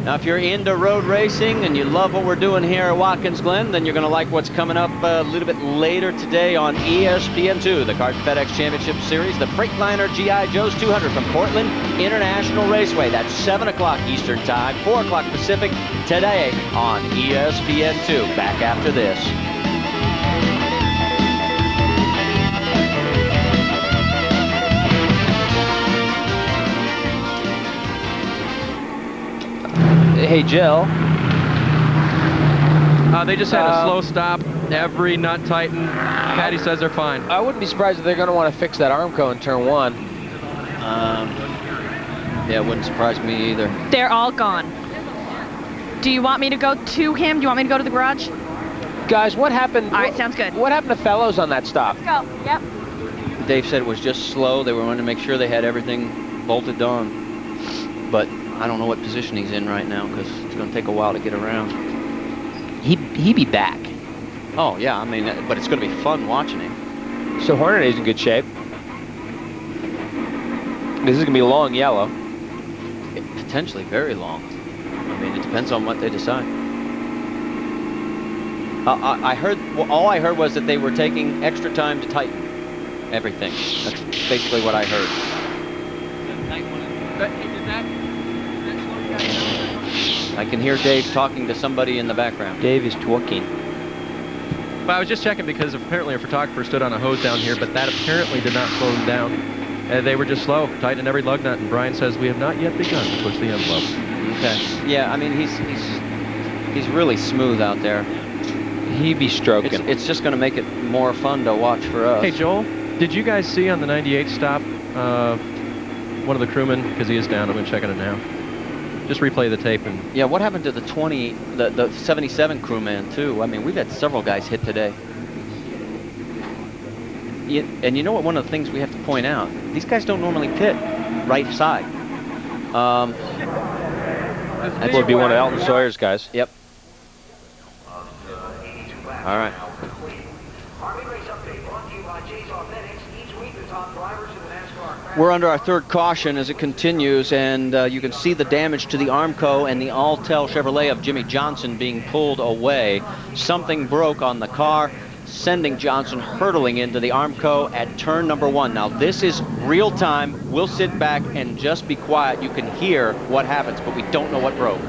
Now, if you're into road racing and you love what we're doing here at Watkins Glen, then you're going to like what's coming up a little bit later today on ESPN2, the Kart FedEx Championship Series, the Freightliner G.I. Joe's 200 from Portland International Raceway. That's 7 o'clock Eastern Time, 4 o'clock Pacific, today on ESPN2. Back after this. Hey, Jill. They just had a slow stop. Every nut tightened. Patty says they're fine. I wouldn't be surprised if they're going to want to fix that Armco in turn 1. Yeah, it wouldn't surprise me either. They're all gone. Do you want me to go to him? Do you want me to go to the garage? Guys, what happened? All right, sounds good. What happened to Fellows on that stop? Let's go. Yep. Dave said it was just slow. They were wanting to make sure they had everything bolted on. But I don't know what position he's in right now because it's going to take a while to get around. He'd be back. Oh, yeah, I mean, but it's going to be fun watching him. So Hornaday's in good shape. This is going to be long yellow. Potentially very long. I mean, it depends on what they decide. I heard, well, all I heard was that they were taking extra time to tighten everything. That's basically what I heard. I can hear Dave talking to somebody in the background. Dave is talking. Well, I was just checking because apparently a photographer stood on a hose down here, but that apparently did not slow them down. They were just slow, tightening every lug nut, and Brian says we have not yet begun to push the envelope. Okay. Yeah, I mean, he's really smooth out there. He be stroking. It's just going to make it more fun to watch for us. Hey, Joel, did you guys see on the 98 stop one of the crewmen, because he is down, I'm going to check on it now. Just replay the tape. And yeah, what happened to the 77 crewman, too? I mean, we've had several guys hit today. And you know what, one of the things we have to point out, these guys don't normally pit right side. That would be one of Elton Sawyer's guys. Yep. All right. We're under our third caution as it continues, and you can see the damage to the Armco and the Alltel Chevrolet of Jimmy Johnson being pulled away. Something broke on the car, sending Johnson hurtling into the Armco at turn number 1. Now, this is real time. We'll sit back and just be quiet. You can hear what happens, but we don't know what broke.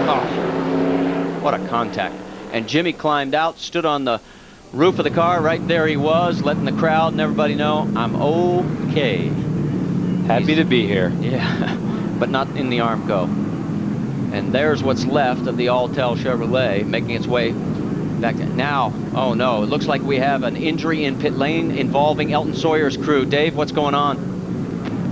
Oh, what a contact. And Jimmy climbed out, stood on the roof of the car. Right there he was, letting the crowd and everybody know, I'm okay. Happy to be here. Yeah, but not in the Armco. And there's what's left of the Alltel Chevrolet making its way back to now. Oh no, it looks like we have an injury in pit lane involving Elton Sawyer's crew. Dave, what's going on?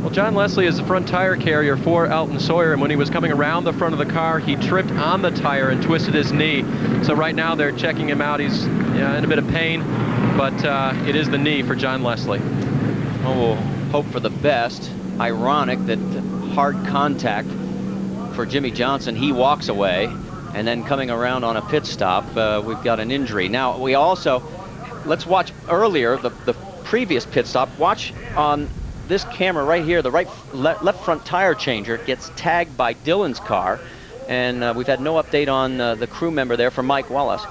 well, John Leslie is the front tire carrier for Elton Sawyer, and when he was coming around the front of the car, he tripped on the tire and twisted his knee. So right now they're checking him out. He's in a bit of pain, but it is the knee for John Leslie. Well, we'll hope for the best. Ironic that hard contact for Jimmy Johnson. He walks away, and then coming around on a pit stop, we've got an injury. Now, we also, let's watch earlier, the previous pit stop. Watch on this camera right here, the left front tire changer gets tagged by Dylan's car, and we've had no update on the crew member there for Mike Wallace.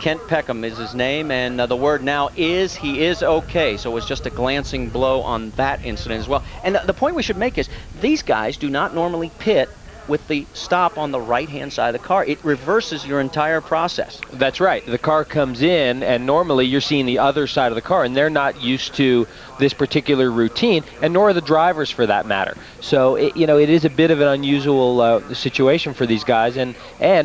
Kent Peckham is his name, and the word now is he is okay. So it was just a glancing blow on that incident as well. And the point we should make is these guys do not normally pit with the stop on the right-hand side of the car. It reverses your entire process. That's right. The car comes in, and normally you're seeing the other side of the car, and they're not used to this particular routine, and nor are the drivers for that matter. So, it is a bit of an unusual situation for these guys, and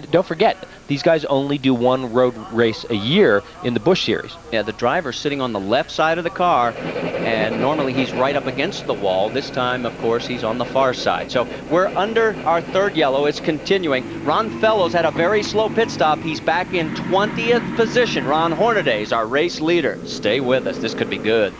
don't forget, these guys only do one road race a year in the Busch Series. Yeah, the driver's sitting on the left side of the car, and normally he's right up against the wall. This time, of course, he's on the far side. So we're under our third yellow. It's continuing. Ron Fellows had a very slow pit stop. He's back in 20th position. Ron Hornaday is our race leader. Stay with us. This could be good.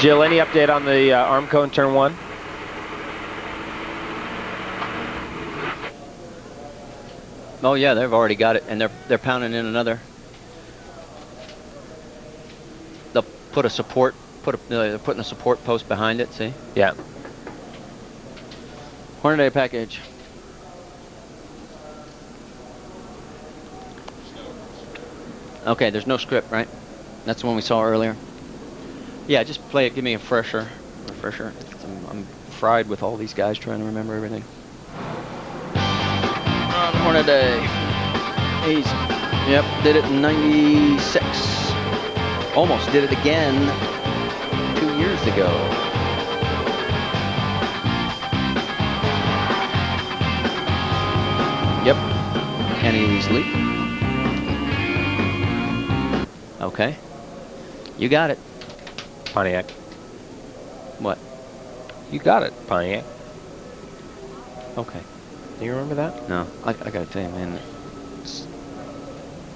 Jill, any update on the Armco in turn one? Oh yeah, they've already got it, and they're pounding in another. They'll put a support, they're putting a support post behind it. See? Yeah. Hornaday package. Okay, there's no script, right? That's the one we saw earlier. Yeah, just play it. Give me a refresher. I'm fried with all these guys trying to remember everything. Hornaday. Easy. Yep, did it in 96. Almost did it again 2 years ago. Yep. Kenny's lead. Okay. You got it. Pontiac. What? You got it, Pontiac. Okay. Do you remember that? No. I gotta tell you, man.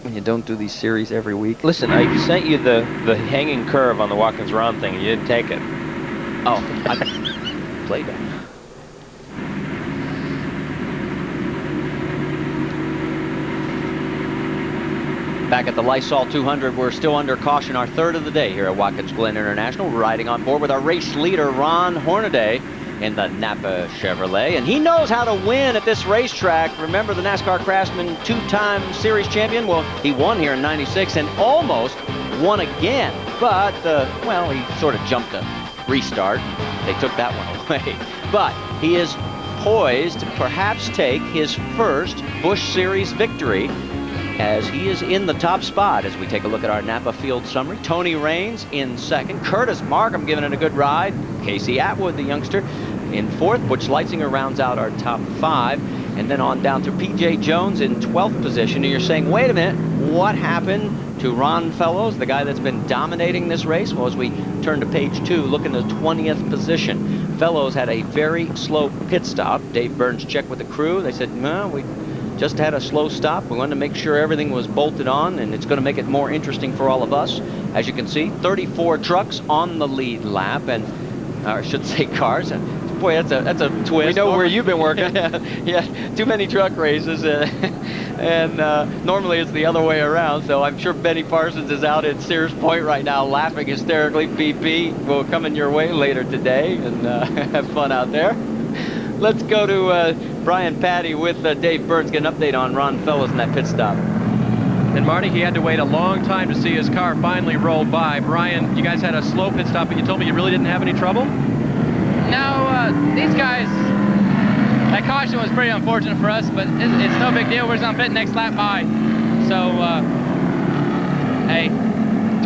When you don't do these series every week. Listen, I sent you the hanging curve on the Watkins Ron thing, and you didn't take it. Oh, I played it. Back at the Lysol 200, we're still under caution, our third of the day here at Watkins Glen International. We're riding on board with our race leader, Ron Hornaday, in the Napa Chevrolet, and he knows how to win at this racetrack. Remember the NASCAR Craftsman two-time series champion? Well, he won here in '96 and almost won again, but well, he sort of jumped a restart. They took that one away, but he is poised to perhaps take his first Busch Series victory, as he is in the top spot as we take a look at our Napa field summary. Tony Raines in second. Curtis Markham giving it a good ride. Casey Atwood, the youngster, in fourth. Butch Leitzinger rounds out our top five. And then on down to P.J. Jones in 12th position. And you're saying, wait a minute, what happened to Ron Fellows, the guy that's been dominating this race? Well, as we turn to page 2, look in the 20th position. Fellows had a very slow pit stop. Dave Burns checked with the crew. They said, no, we just had a slow stop. We wanted to make sure everything was bolted on, and it's going to make it more interesting for all of us. As you can see, 34 trucks on the lead lap, and I should say cars. Boy, that's a twist. We know where you've been working. Yeah, too many truck races, and normally it's the other way around. So I'm sure Benny Parsons is out at Sears Point right now, laughing hysterically. BP will coming your way later today, and have fun out there. Let's go to Brian Patty with Dave Burns, get an update on Ron Fellows in that pit stop. And Marty, he had to wait a long time to see his car finally roll by. Brian, you guys had a slow pit stop, but you told me you really didn't have any trouble? No, these guys, that caution was pretty unfortunate for us, but it's no big deal. We're just on pit next lap by. So, hey,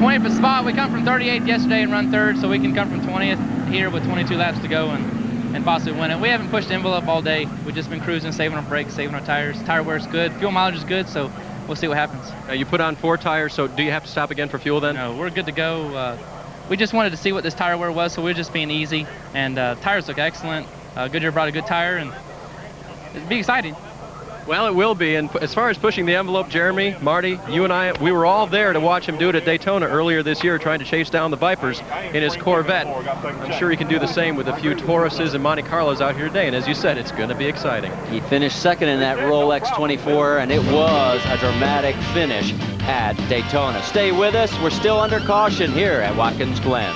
20th spot. We come from 38th yesterday and run third, so we can come from 20th here with 22 laps to go and possibly win it. We haven't pushed the envelope all day. We've just been cruising, saving our brakes, saving our tires. Tire wear's good. Fuel mileage is good, so we'll see what happens. You put on 4 tires, so do you have to stop again for fuel then? No, we're good to go. We just wanted to see what this tire wear was, so we're just being easy. And tires look excellent. Goodyear brought a good tire, and it'll be exciting. Well, it will be. And as far as pushing the envelope, Jeremy, Marty, you and I, we were all there to watch him do it at Daytona earlier this year, trying to chase down the Vipers in his Corvette. I'm sure he can do the same with a few Tauruses and Monte Carlos out here today. And as you said, it's going to be exciting. He finished second in that Rolex 24, and it was a dramatic finish at Daytona. Stay with us. We're still under caution here at Watkins Glen.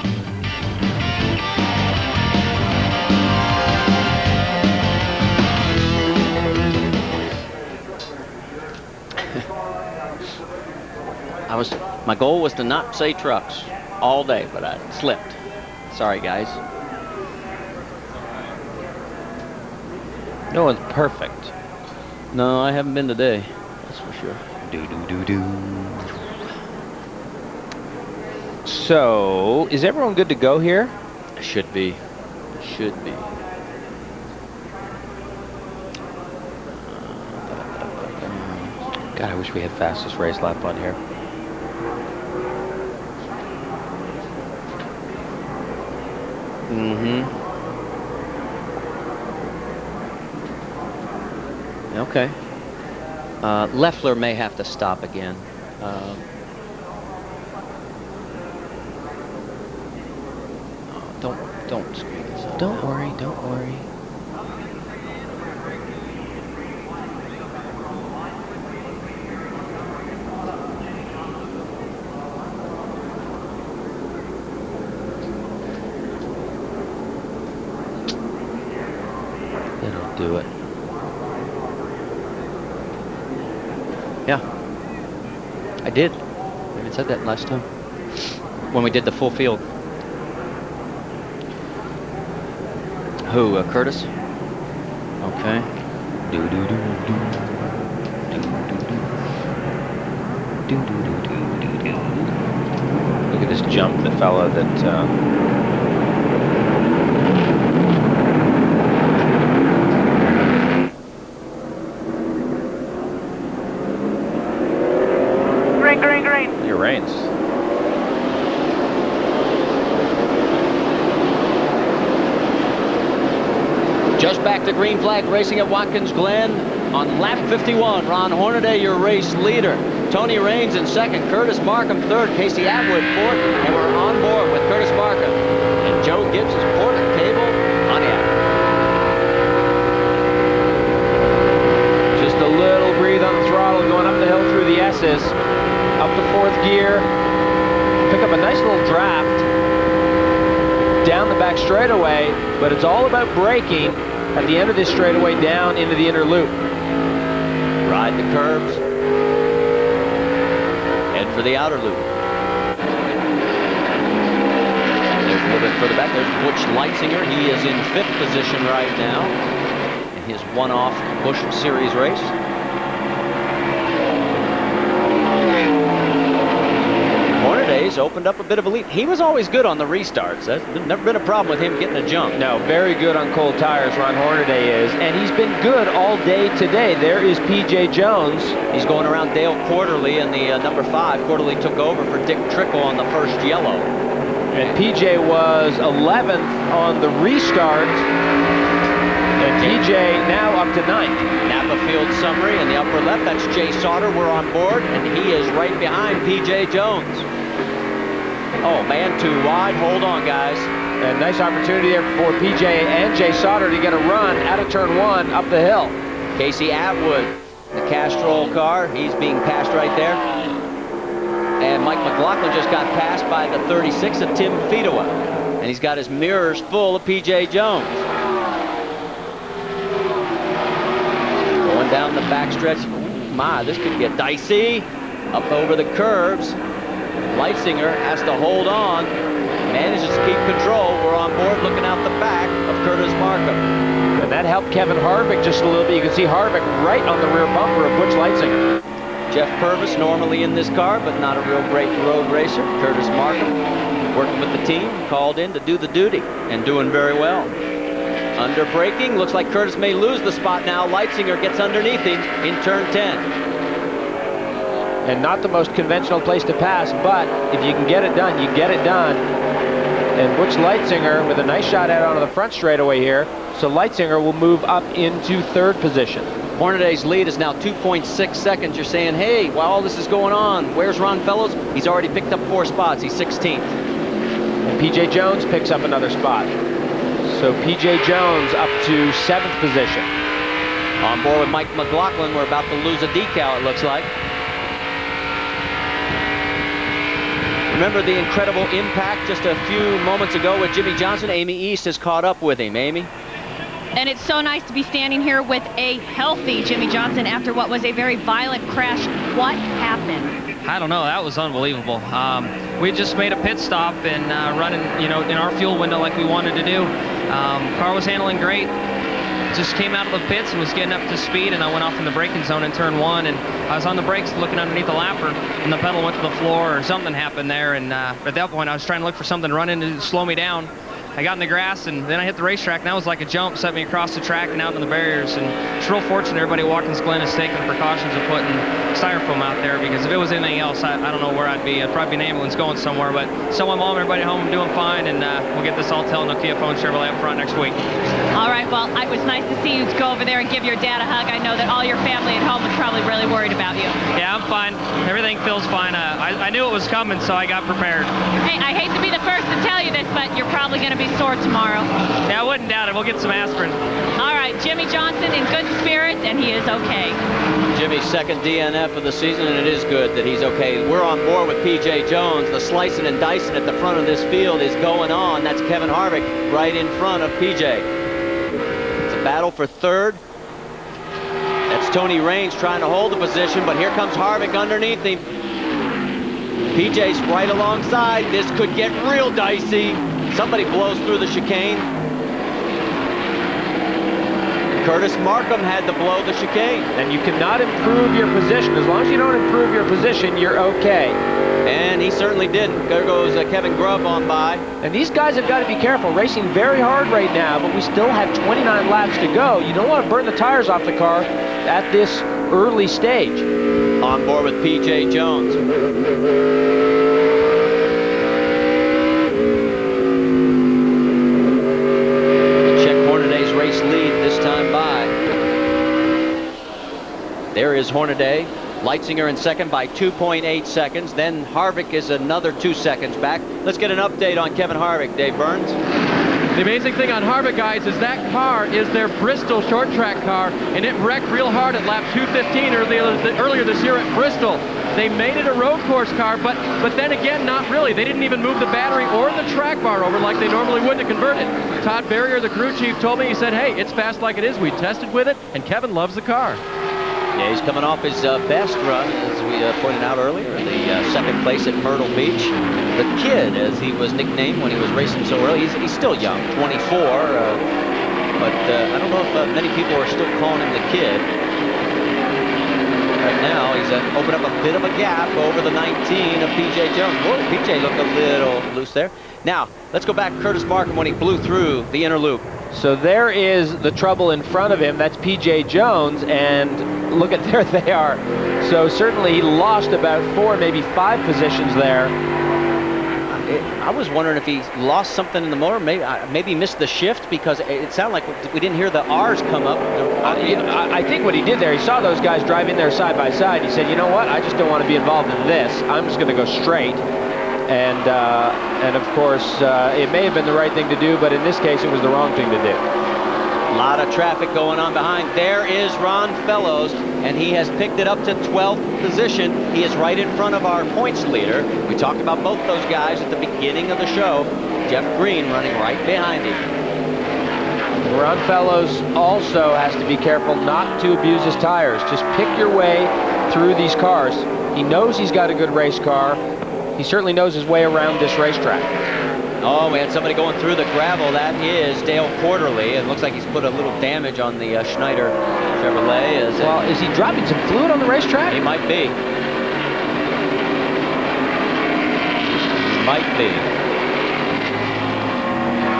My goal was to not say trucks all day, but I slipped. Sorry, guys. No one's perfect. No, I haven't been today. That's for sure. So, is everyone good to go here? Should be. Should be. God, I wish we had fastest race lap on here. Okay. Leffler may have to stop again. Don't screw this up. Don't worry, don't worry. It'll do it. Yeah. I did. I even said that last time when we did the full field. Who, Curtis? Okay. Look he just jumped the fella that... Green. It rains. Just back to green flag racing at Watkins Glen on lap 51. Ron Hornaday, your race leader. Tony Raines in second, Curtis Markham third, Casey Atwood fourth, and we're on board with Curtis Markham and Joe Gibbs' port cable Pontiac. Just a little breathe on the throttle going up the hill through the S's. Up the fourth gear. Pick up a nice little draft down the back straightaway, but it's all about braking at the end of this straightaway down into the inner loop. Ride the curves. Head for the outer loop. There's a little bit further back. There's Butch Leitzinger. He is in 5th position right now in his one-off Busch Series race. Hornaday's opened up a bit of a lead. He was always good on the restarts. That's never been a problem with him getting a jump. No, very good on cold tires, Ron Hornaday is, and he's been good all day today. There is P.J. Jones. He's going around Dale Quarterly in the number 5. Quarterly took over for Dick Trickle on the first yellow. And P.J. was 11th on the restart. And P.J. now up to 9th. Napa Field summary in the upper left. That's Jay Sauter. We're on board, and he is right behind P.J. Jones. Oh, man, too wide. Hold on, guys. And nice opportunity there for P.J. and Jay Sauter to get a run out of turn 1 up the hill. Casey Atwood, the Castrol car. He's being passed right there. And Mike McLaughlin just got passed by the 36 of Tim Fedewa. And he's got his mirrors full of P.J. Jones. Going down the backstretch. My, this could get dicey. Up over the curves. Leitzinger has to hold on. Manages to keep control. We're on board looking out the back of Curtis Markham. And that helped Kevin Harvick just a little bit. You can see Harvick right on the rear bumper of Butch Leitzinger. Jeff Purvis normally in this car, but not a real great road racer. Curtis Markham working with the team, called in to do the duty and doing very well. Under braking, looks like Curtis may lose the spot now. Leitzinger gets underneath him in turn 10. And not the most conventional place to pass, but if you can get it done, you get it done. And Butch Leitzinger with a nice shot out onto the front straightaway here. So Leitzinger will move up into 3rd position. Hornaday's lead is now 2.6 seconds. You're saying, hey, while all this is going on, where's Ron Fellows? He's already picked up 4 spots. He's 16th. And P.J. Jones picks up another spot. So P.J. Jones up to 7th position. On board with Mike McLaughlin. We're about to lose a decal, it looks like. Remember the incredible impact just a few moments ago with Jimmy Johnson? Amy East has caught up with him. Amy? And it's so nice to be standing here with a healthy Jimmy Johnson after what was a very violent crash. What happened? I don't know. That was unbelievable. We just made a pit stop and running, in our fuel window like we wanted to do. Car was handling great. Just came out of the pits and was getting up to speed, and I went off in the braking zone in turn 1, and I was on the brakes looking underneath the lapper, and the pedal went to the floor or something happened there, and at that point I was trying to look for something to run in to slow me down. I got in the grass, and then I hit the racetrack, and that was like a jump, set me across the track and out in the barriers. And it's real fortunate everybody at Watkins Glen is taking the precautions of putting styrofoam out there, because if it was anything else, I don't know where I'd be. I'd probably be in an ambulance going somewhere. But so my mom, everybody at home, I'm doing fine, and we'll get this all told in Nokia Phone Chevrolet up front next week. All right, well, it was nice to see you go over there and give your dad a hug. I know that all your family at home was probably really worried about you. Yeah, I'm fine. Everything feels fine. I knew it was coming, so I got prepared. Hey, I hate to be the first to tell you this, but you're probably going to be sore tomorrow. Yeah, I wouldn't doubt it. We'll get some aspirin. All right, Jimmy Johnson in good spirits, and he is okay. Jimmy's second DNF of the season, and it is good that he's okay. We're on board with P.J. Jones. The slicing and dicing at the front of this field is going on. That's Kevin Harvick right in front of P.J. It's a battle for 3rd. That's Tony Raines trying to hold the position, but here comes Harvick underneath him. P.J.'s right alongside. This could get real dicey. Somebody blows through the chicane. Curtis Markham had to blow the chicane. And you cannot improve your position. As long as you don't improve your position, you're okay. And he certainly didn't. There goes Kevin Grubb on by. And these guys have got to be careful, racing very hard right now, but we still have 29 laps to go. You don't want to burn the tires off the car at this early stage. On board with P.J. Jones. Check Hornaday's race lead this time by. There is Hornaday. Leitzinger in second by 2.8 seconds. Then Harvick is another 2 seconds back. Let's get an update on Kevin Harvick. Dave Burns. The amazing thing on Harvick, guys, is that car is their Bristol short track car, and it wrecked real hard at lap 215 earlier this year at Bristol. They made it a road course car, but then again, not really. They didn't even move the battery or the track bar over like they normally would to convert it. Todd Barrier, the crew chief, told me, he said, hey, it's fast like it is. We tested with it, and Kevin loves the car. Yeah, he's coming off his best run, as we pointed out earlier, in the second place at Myrtle Beach. The Kid, as he was nicknamed when he was racing so early. He's still young, 24, but I don't know if many people are still calling him the Kid. Right now, he's opened up a bit of a gap over the 19 of P.J. Jones. Whoa, P.J. looked a little loose there. Now, let's go back to Curtis Markham when he blew through the inner loop. So there is the trouble in front of him. That's P.J. Jones, and look at there they are. So certainly he lost about 4, maybe 5 positions there. I was wondering if he lost something in the motor, maybe missed the shift, because it sounded like we didn't hear the R's come up. I think what he did there, he saw those guys drive in there side by side. He said, you know what, I just don't want to be involved in this. I'm just going to go straight. And of course, it may have been the right thing to do, but in this case, it was the wrong thing to do. A lot of traffic going on behind. There is Ron Fellows, and he has picked it up to 12th position. He is right in front of our points leader. We talked about both those guys at the beginning of the show. Jeff Green running right behind him. Ron Fellows also has to be careful not to abuse his tires. Just pick your way through these cars. He knows he's got a good race car. He certainly knows his way around this racetrack. Oh, we had somebody going through the gravel. That is Dale Quarterly. It looks like he's put a little damage on the Schneider Chevrolet. Is he dropping some fluid on the racetrack? He might be. Might be.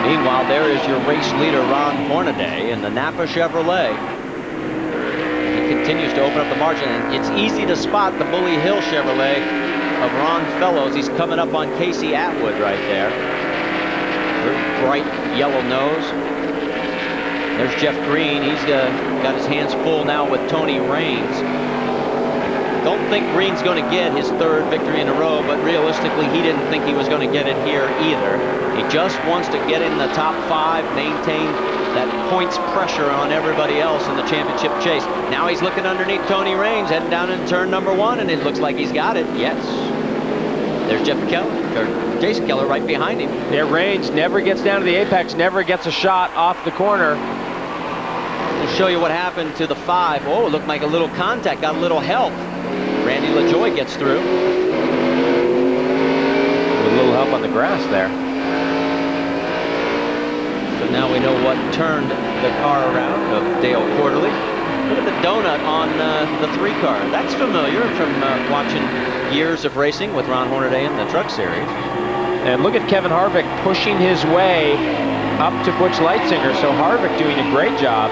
Meanwhile, there is your race leader, Ron Hornaday, in the Napa Chevrolet. He continues to open up the margin, and it's easy to spot the Bully Hill Chevrolet of Ron Fellows. He's coming up on Casey Atwood right there. Very bright yellow nose. There's Jeff Green. He's got his hands full now with Tony Raines. Don't think Green's going to get his 3rd victory in a row, but realistically, he didn't think he was going to get it here either. He just wants to get in the top 5, maintain that points pressure on everybody else in the championship chase. Now he's looking underneath Tony Raines, heading down in turn number 1, and it looks like he's got it. Yes. There's Jason Keller right behind him. Yeah, Raines never gets down to the apex, never gets a shot off the corner. We'll show you what happened to the 5. Oh, it looked like a little contact, got a little help. Randy LaJoie gets through. With a little help on the grass there. So now we know what turned the car around of Dale Quarterly. Look at the donut on the 3 car. That's familiar from watching years of racing with Ron Hornaday in the Truck Series. And look at Kevin Harvick pushing his way up to Butch Leitzinger. So Harvick doing a great job.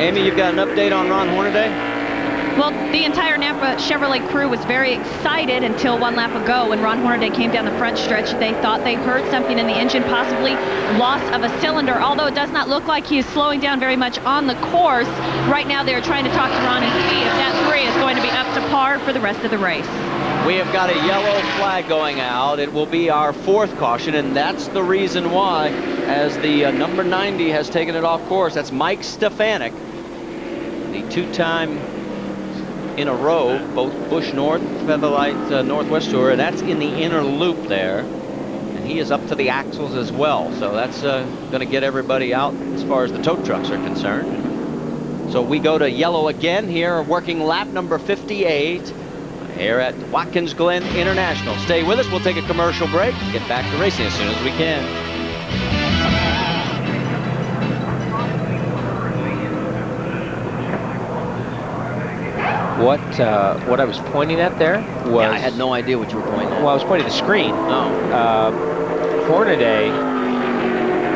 Amy, you've got an update on Ron Hornaday? Well, the entire Napa Chevrolet crew was very excited until 1 lap ago when Ron Hornaday came down the front stretch. They thought they heard something in the engine, possibly loss of a cylinder, although it does not look like he is slowing down very much on the course. Right now they're trying to talk to Ron and see if that 3 is going to be up to par for the rest of the race. We have got a yellow flag going out. It will be our 4th caution, and that's the reason why, as the number 90 has taken it off course. That's Mike Stefanik, the 2-time in a row, both Busch North, Featherlight Northwest Tour, and that's in the inner loop there. And he is up to the axles as well, so that's going to get everybody out as far as the tow trucks are concerned. So we go to yellow again here, working lap number 58 here at Watkins Glen International. Stay with us. We'll take a commercial break. Get back to racing as soon as we can. What I was pointing at there was... Yeah, I had no idea what you were pointing at. Well, I was pointing at the screen. Oh.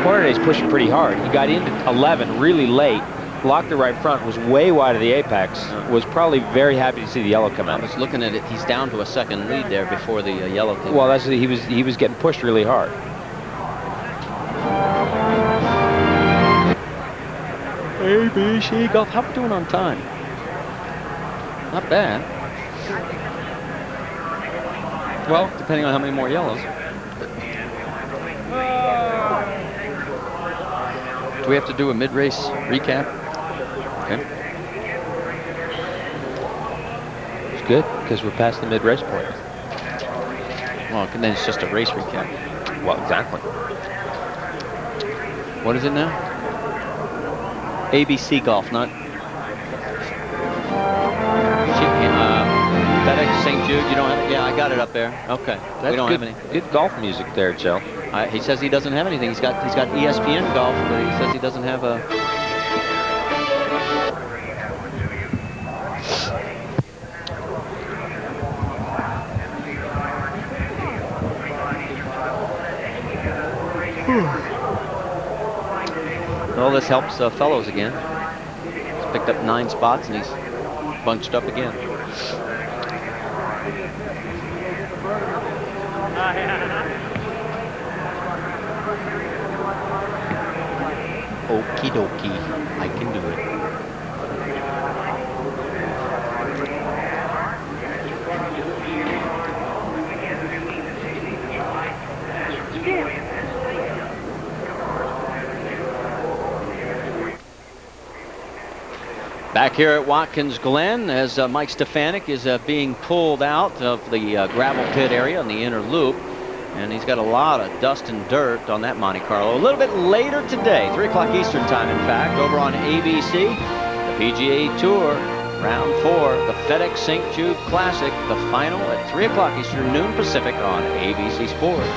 Hornaday's pushing pretty hard. He got into 11 really late, blocked the right front, was way wide of the apex, was probably very happy to see the yellow come out. I was looking at it. He's down to a second lead there before the yellow came. Well, he was getting pushed really hard. ABC Golf. How are we doing on time? Not bad. Well, depending on how many more yellows. Do we have to do a mid-race recap? Okay. It's good, because we're past the mid-race point. Well, then it's just a race recap. Well, exactly. What is it now? ABC Golf, not... FedEx St. Jude, you don't have it? Yeah, I got it up there. Okay. That's we don't good, have any. Good golf music there, Joe. He says he doesn't have anything. He's got ESPN Golf, but he says he doesn't have a... Well, this helps Fellows again. He's picked up 9 spots and he's bunched up again. Okie dokie, I can do it. Back here at Watkins Glen as Mike Stefanik is being pulled out of the gravel pit area in the inner loop. And he's got a lot of dust and dirt on that Monte Carlo. A little bit later today, 3 o'clock Eastern time, in fact, over on ABC, the PGA Tour, round 4, the FedEx St. Jude Classic, the final at 3 o'clock Eastern, noon Pacific on ABC Sports.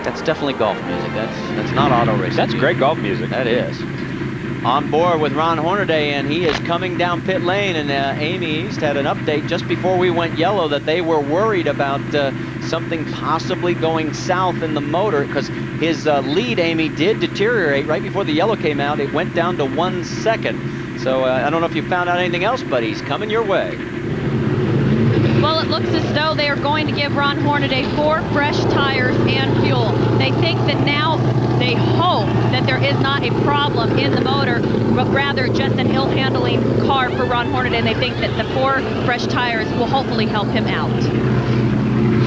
That's definitely golf music. That's not auto racing. That's great golf music. That is. On board with Ron Hornaday, and he is coming down pit lane. And Amy East had an update just before we went yellow that they were worried about something possibly going south in the motor, because his lead, Amy, did deteriorate right before the yellow came out. It went down to 1 second. So I don't know if you found out anything else, but he's coming your way. Well, it looks as though they are going to give Ron Hornaday 4 fresh tires and fuel. They think that now, they hope that there is not a problem in the motor, but rather just an ill-handling car for Ron Hornaday, and they think that the 4 fresh tires will hopefully help him out.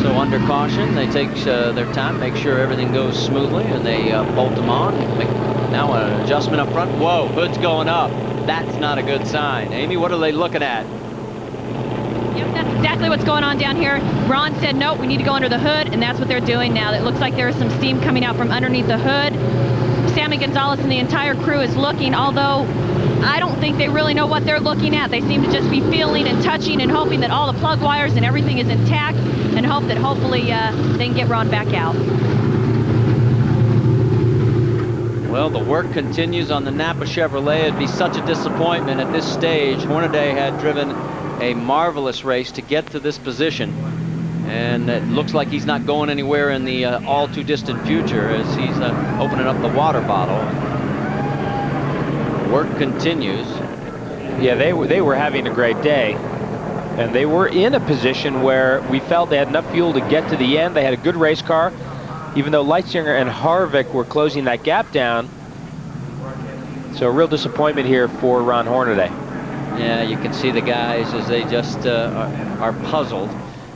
So under caution, they take their time, make sure everything goes smoothly, and they bolt them on. Now an adjustment up front. Whoa, hood's going up. That's not a good sign. Amy, what are they looking at? Yep, that's exactly what's going on down here. Ron said, no, we need to go under the hood, and that's what they're doing now. It looks like there is some steam coming out from underneath the hood. Sammy Gonzalez and the entire crew is looking, although I don't think they really know what they're looking at. They seem to just be feeling and touching and hoping that all the plug wires and everything is intact, and hope that hopefully they can get Ron back out. Well, the work continues on the Napa Chevrolet. It'd be such a disappointment at this stage. Hornaday had driven a marvelous race to get to this position, and it looks like he's not going anywhere in the all too distant future as he's opening up the water bottle. Work continues. Yeah, they were having a great day, and they were in a position where we felt they had enough fuel to get to the end. They had a good race car, even though Leitzinger and Harvick were closing that gap down. So a real disappointment here for Ron Hornaday. Yeah, you can see the guys as they just are puzzled.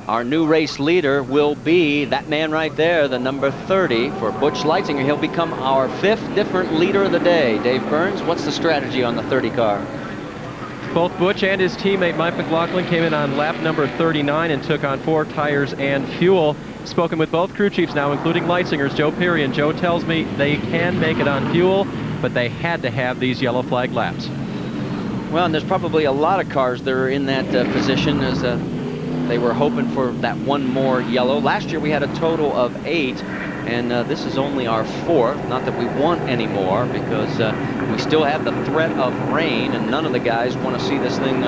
Our new race leader will be that man right there, the number 30 for Butch Leitzinger. He'll become our 5th different leader of the day. Dave Burns, what's the strategy on the 30 car? Both Butch and his teammate Mike McLaughlin came in on lap number 39 and took on 4 tires and fuel. Spoken with both crew chiefs now, including Leitzinger's Joe Peary, and Joe tells me they can make it on fuel, but they had to have these yellow flag laps. Well, and there's probably a lot of cars that are in that position as they were hoping for that one more yellow. Last year we had a total of 8. And this is only our 4th. Not that we want any more, because we still have the threat of rain, and none of the guys want to see this thing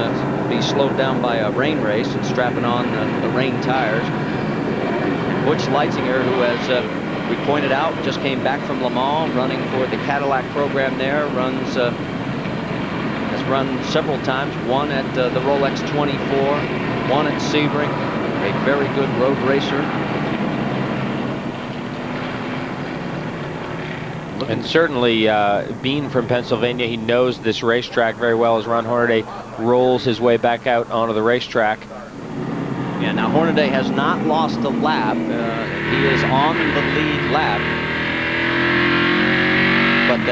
be slowed down by a rain race and strapping on the rain tires. Busch Leitzinger, who, as we pointed out, just came back from Le Mans, running for the Cadillac program there, has run several times, one at the Rolex 24, one at Sebring, a very good road racer. And certainly, being from Pennsylvania, he knows this racetrack very well as Ron Hornaday rolls his way back out onto the racetrack. Yeah, now Hornaday has not lost a lap. He is on the lead lap. But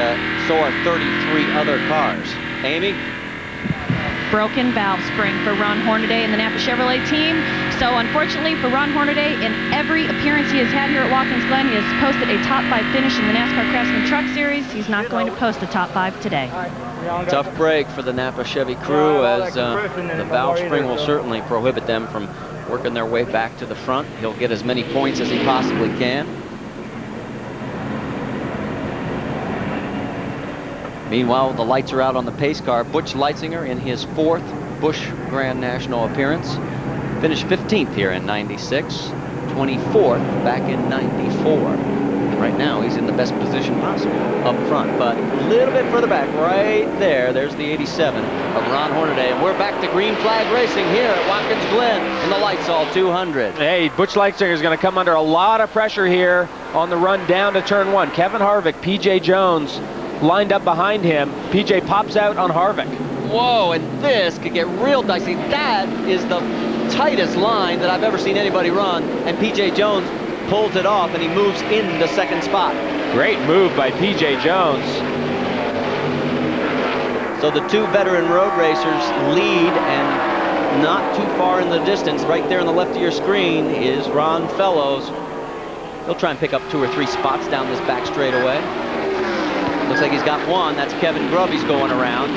so are 33 other cars. Amy? Broken valve spring for Ron Hornaday and the Napa Chevrolet team. So unfortunately for Ron Hornaday, in every appearance he has had here at Watkins Glen, he has posted a top 5 finish in the NASCAR Craftsman Truck Series. He's not going to post a top 5 today. Tough break for the Napa Chevy crew, as the valve spring will certainly prohibit them from working their way back to the front. He'll get as many points as he possibly can. Meanwhile, the lights are out on the pace car. Busch Leitzinger in his 4th Busch Grand National appearance. Finished 15th here in '96, 24th back in '94. Right now, he's in the best position possible up front, but a little bit further back, right there. There's the 87 of Ron Hornaday, and we're back to green flag racing here at Watkins Glen in the Lysol 200. Hey, Busch Leitzinger is going to come under a lot of pressure here on the run down to turn 1. Kevin Harvick, P.J. Jones lined up behind him. P.J. pops out on Harvick. Whoa, and this could get real dicey. That is the tightest line that I've ever seen anybody run, and P.J. Jones pulls it off, and he moves in the 2nd spot. Great move by P.J. Jones. So the 2 veteran road racers lead, and not too far in the distance, right there on the left of your screen, is Ron Fellows. He'll try and pick up 2 or 3 spots down this back straightaway. Looks like he's got one. That's Kevin Grubb he's going around.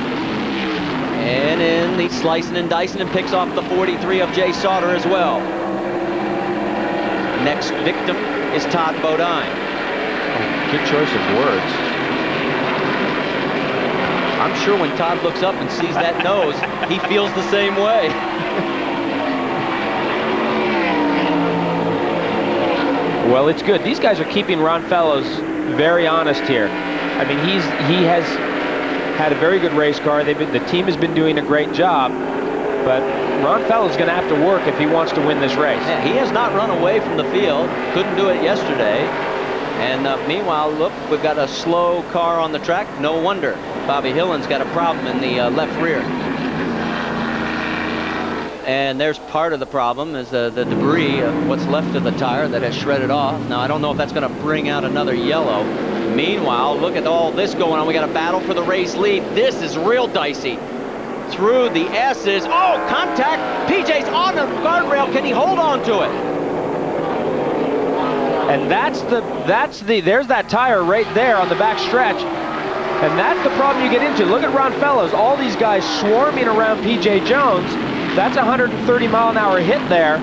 And in, he's slicing and dicing and picks off the 43 of Jay Sauter as well. Next victim is Todd Bodine. Oh, good choice of words. I'm sure when Todd looks up and sees that nose, he feels the same way. Well, it's good. These guys are keeping Ron Fellows very honest here. I mean, he has had a very good race car. The team has been doing a great job, but Ron Fellows is going to have to work if he wants to win this race. Yeah, he has not run away from the field. Couldn't do it yesterday. And meanwhile, look, we've got a slow car on the track. No wonder Bobby Hillen's got a problem in the left rear. And there's part of the problem is the debris of what's left of the tire that has shredded off. Now, I don't know if that's going to bring out another yellow. Meanwhile, look at all this going on. We got a battle for the race lead. This is real dicey. Through the S's. Oh, contact. PJ's on the guardrail. Can he hold on to it? And there's that tire right there on the back stretch. And that's the problem you get into. Look at Ron Fellows. All these guys swarming around P.J. Jones. That's a 130-mile-an-hour hit there.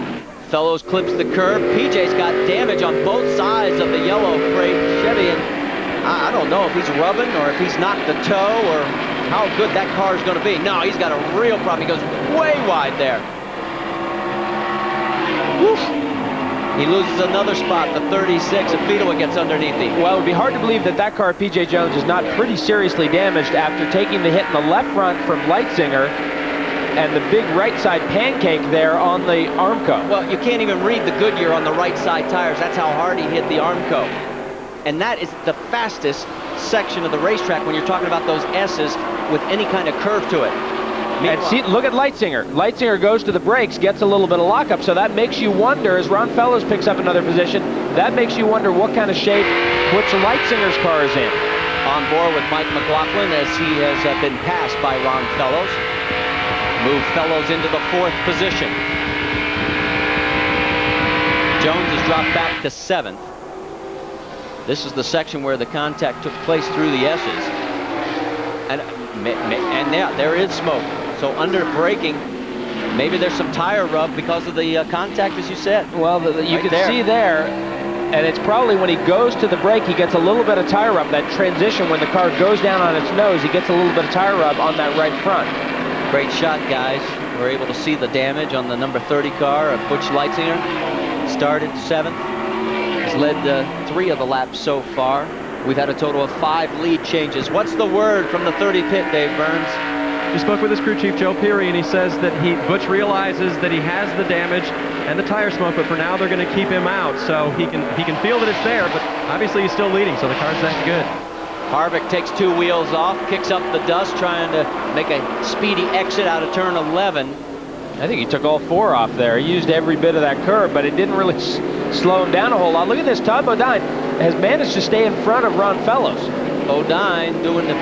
Fellows clips the curb. PJ's got damage on both sides of the yellow freight Chevy. And I don't know if he's rubbing or if he's knocked the toe or how good that car is going to be. No, he's got a real problem. He goes way wide there. Woof. He loses another spot, the 36, and Fiedler gets underneath him. Well, it would be hard to believe that car, P.J. Jones, is not pretty seriously damaged after taking the hit in the left front from Leitzinger and the big right side pancake there on the Armco. Well, you can't even read the Goodyear on the right side tires. That's how hard he hit the Armco. And that is the fastest section of the racetrack when you're talking about those S's with any kind of curve to it. And see, look at Leitzinger. Leitzinger goes to the brakes, gets a little bit of lockup, so that makes you wonder, as Ron Fellows picks up another position, that makes you wonder what kind of shape Butch Leitzinger's car is in. On board with Mike McLaughlin as he has been passed by Ron Fellows. Move Fellows into the 4th position. Jones has dropped back to 7th. This is the section where the contact took place through the S's. And yeah, there is smoke. So under braking, maybe there's some tire rub because of the contact, as you said. Well, you can see there, and it's probably when he goes to the brake, he gets a little bit of tire rub. That transition, when the car goes down on its nose, he gets a little bit of tire rub on that right front. Great shot, guys. We're able to see the damage on the number 30 car of Busch Leitzinger. Started 7th. Has led 3 of the laps so far. We've had a total of 5 lead changes. What's the word from the 30 pit, Dave Burns? He spoke with his crew chief, Joe Peary, and he says that Butch realizes that he has the damage and the tire smoke, but for now they're going to keep him out, so he can feel that it's there, but obviously he's still leading, so the car's that good. Harvick takes 2 wheels off, kicks up the dust, trying to make a speedy exit out of turn 11. I think he took all 4 off there. He used every bit of that curve, but it didn't really slow him down a whole lot. Look at this. Todd Bodine has managed to stay in front of Ron Fellows. Bodine doing as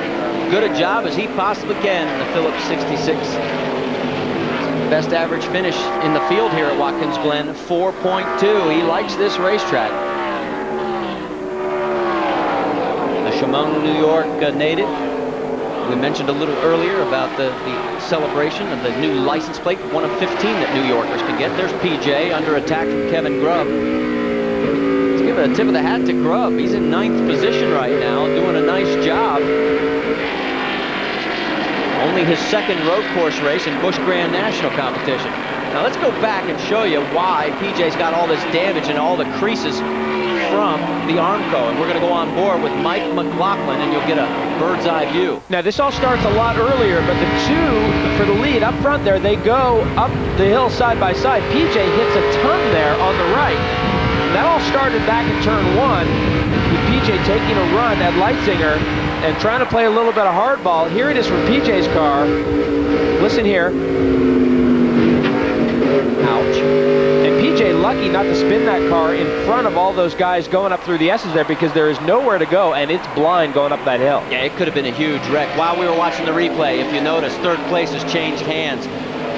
good a job as he possibly can in the Phillips 66. Best average finish in the field here at Watkins Glen, 4.2. He likes this racetrack. A Shimon, New York native. We mentioned a little earlier about the celebration of the new license plate, one of 15 that New Yorkers can get. There's PJ under attack from Kevin Grubb. Let's give a tip of the hat to Grubb. He's in 9th position right now, doing a nice job. Only his 2nd road course race in Busch Grand National competition. Now let's go back and show you why PJ's got all this damage and all the creases from the Armco. And we're going to go on board with Mike McLaughlin, and you'll get a bird's eye view. Now this all starts a lot earlier, but the 2 for the lead up front there, they go up the hill side by side. PJ hits a ton there on the right. That all started back in turn 1 with PJ taking a run at Leitzinger and trying to play a little bit of hardball. Here it is from PJ's car. Listen here. Ouch. And PJ lucky not to spin that car in front of all those guys going up through the S's there, because there is nowhere to go and it's blind going up that hill. Yeah, it could have been a huge wreck. While we were watching the replay, if you notice, 3rd place has changed hands.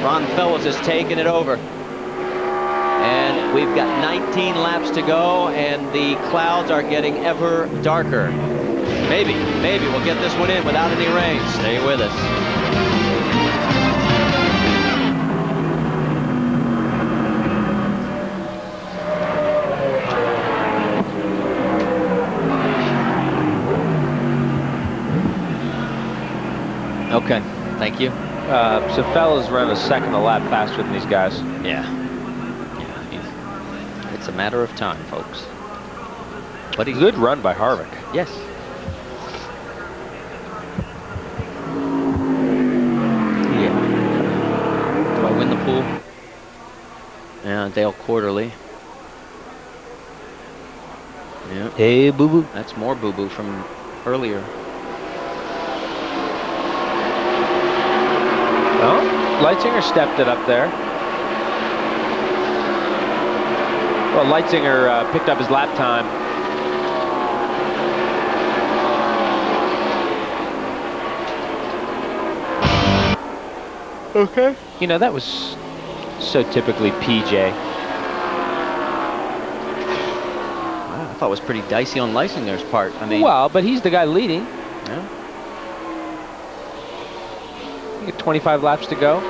Ron Fellows has taken it over. And we've got 19 laps to go, and the clouds are getting ever darker. Maybe we'll get this one in without any rain. Stay with us. Okay, thank you. So Fellows run a 2nd a lap faster than these guys. Yeah. It's a matter of time, folks. But he's good run by Harvick. Yes. Yeah. Do I win the pool? Yeah, Dale Quarterly. Yeah. Hey, boo-boo. That's more boo-boo from earlier. Well, Leitzinger stepped it up there. Well, Leitzinger picked up his lap time. Okay. You know, that was so typically PJ. I thought it was pretty dicey on Leitzinger's part. I mean, well, but he's the guy leading. Yeah. You get 25 laps to go.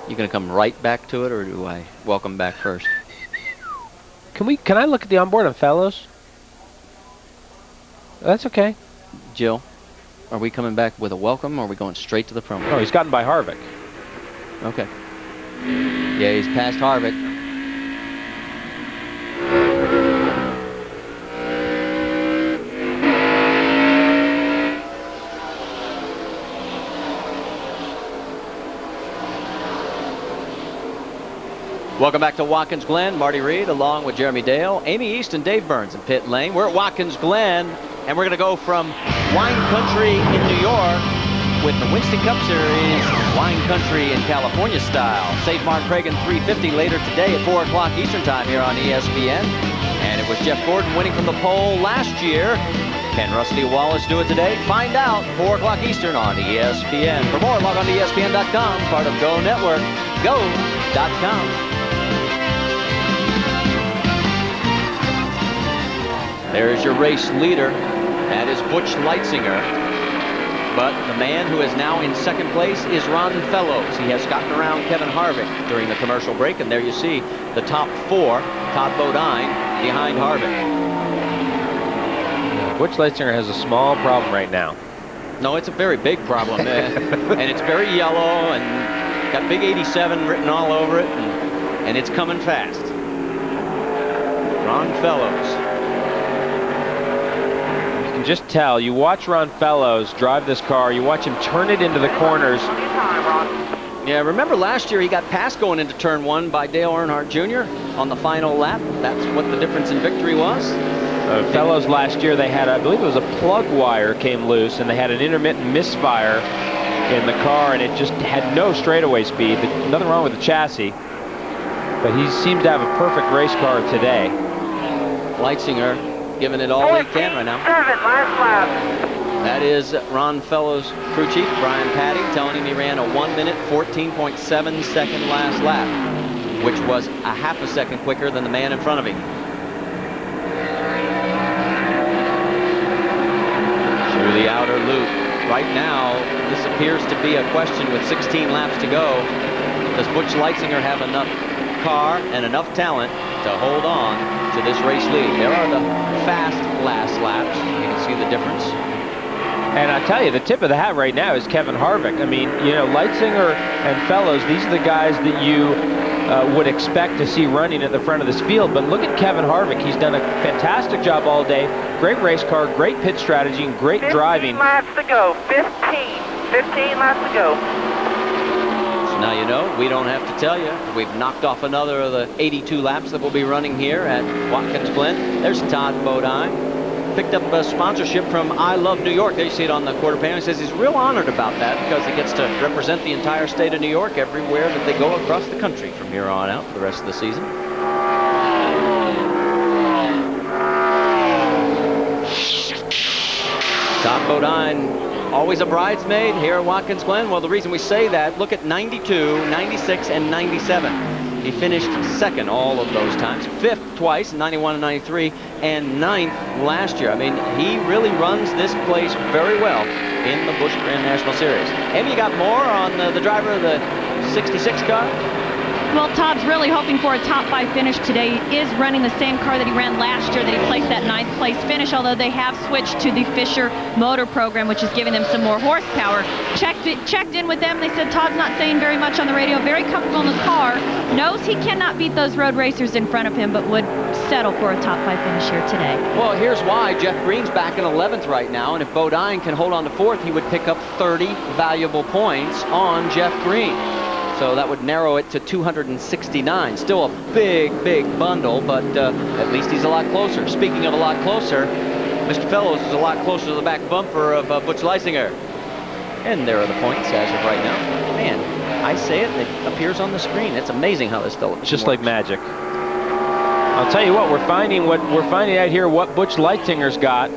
You gonna come right back to it, or do I welcome back first? Can I look at the onboard on Fellows? That's okay. Jill, are we coming back with a welcome, or are we going straight to the promo? Oh, he's gotten by Harvick. Okay. Yeah, he's past Harvick. Welcome back to Watkins Glen. Marty Reed along with Jeremy Dale, Amy East, and Dave Burns in pit lane. We're at Watkins Glen, and we're going to go from wine country in New York with the Winston Cup Series wine country in California style. Save Mark Cragen 350 later today at 4 o'clock Eastern time here on ESPN. And it was Jeff Gordon winning from the pole last year. Can Rusty Wallace do it today? Find out 4 o'clock Eastern on ESPN. For more, log on to ESPN.com, part of Go Network, go.com. There's your race leader. That is Butch Leitzinger. But the man who is now in second place is Ron Fellows. He has gotten around Kevin Harvick during the commercial break, and there you see the top 4. Todd Bodine behind Harvick. Butch Leitzinger has a small problem right now. No, it's a very big problem, and it's very yellow and got big 87 written all over it, and it's coming fast. Ron Fellows. You can just tell. You watch Ron Fellows drive this car. You watch him turn it into the corners. Yeah, remember last year he got passed going into turn 1 by Dale Earnhardt Jr. on the final lap. That's what the difference in victory was. Fellows last year, they had, I believe it was a plug wire came loose, and they had an intermittent misfire in the car, and it just had no straightaway speed. Nothing wrong with the chassis, but he seems to have a perfect race car today. Leitzinger giving it all he can right now. Last lap. That is Ron Fellows' crew chief, Brian Patty, telling him he ran a 1-minute, 14.7 second last lap, which was a half a second quicker than the man in front of him. Through the outer loop. Right now, this appears to be a question with 16 laps to go. Does Butch Leitzinger have enough car and enough talent to hold on to this race lead? There are the fast last laps. You can see the difference. And I tell you, the tip of the hat right now is Kevin Harvick. I mean, you know, Leitzinger and Fellows, these are the guys that you would expect to see running at the front of this field. But look at Kevin Harvick. He's done a fantastic job all day. Great race car, great pit strategy, and great driving. 15 laps to go. 15 laps to go. So now you know, we don't have to tell you. We've knocked off another of the 82 laps that we'll be running here at Watkins Glen. There's Todd Bodine. Picked up a sponsorship from I Love New York. There you see it on the quarter panel. He says he's real honored about that because he gets to represent the entire state of New York everywhere that they go across the country from here on out for the rest of the season. Todd Bodine, always a bridesmaid here at Watkins Glen. Well, the reason we say that, look at 92, 96, and 97. He finished second all of those times, 5th twice, 91 and 93, and 9th last year. I mean, he really runs this place very well in the Busch Grand National Series. Amy, you got more on the driver of the 66 car? Well, Todd's really hoping for a top 5 finish today. He is running the same car that he ran last year that he placed that 9th place finish, although they have switched to the Fisher motor program, which is giving them some more horsepower. Checked in with them. They said Todd's not saying very much on the radio, very comfortable in the car, knows he cannot beat those road racers in front of him, but would settle for a top 5 finish here today. Well, here's why. Jeff Green's back in 11th right now, and if Bodine can hold on to 4th, he would pick up 30 valuable points on Jeff Green. So that would narrow it to 269. Still a big, big bundle, but at least he's a lot closer. Speaking of a lot closer, Mr. Fellows is a lot closer to the back bumper of Butch Leitzinger. And there are the points as of right now. Man, I say it, it appears on the screen. It's amazing how this still just like magic. I'll tell you what, we're finding out here what Butch Leitzinger's got,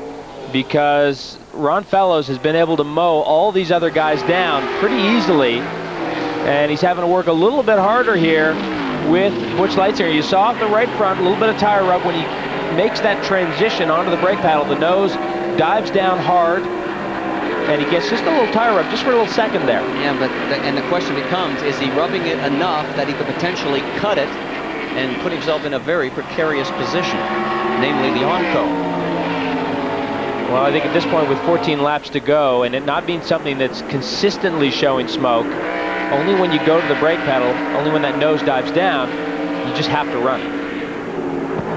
because Ron Fellows has been able to mow all these other guys down pretty easily. And he's having to work a little bit harder here with Butch Leitzinger. You saw off the right front, a little bit of tire rub when he makes that transition onto the brake pedal. The nose dives down hard, and he gets just a little tire rub, just for a little second there. Yeah, but the question becomes, is he rubbing it enough that he could potentially cut it and put himself in a very precarious position, namely the Onco? Well, I think at this point, with 14 laps to go, and it not being something that's consistently showing smoke, only when you go to the brake pedal, only when that nose dives down, you just have to run.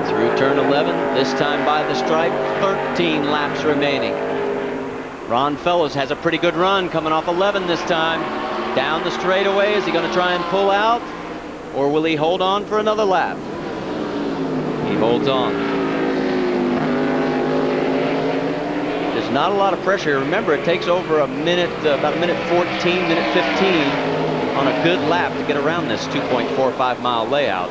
Through turn 11, this time by the stripe, 13 laps remaining. Ron Fellows has a pretty good run coming off 11 this time. Down the straightaway, is he going to try and pull out? Or will he hold on for another lap? He holds on. There's not a lot of pressure. Remember, it takes over a minute, about a minute 14, minute 15 on a good lap to get around this 2.45 mile layout.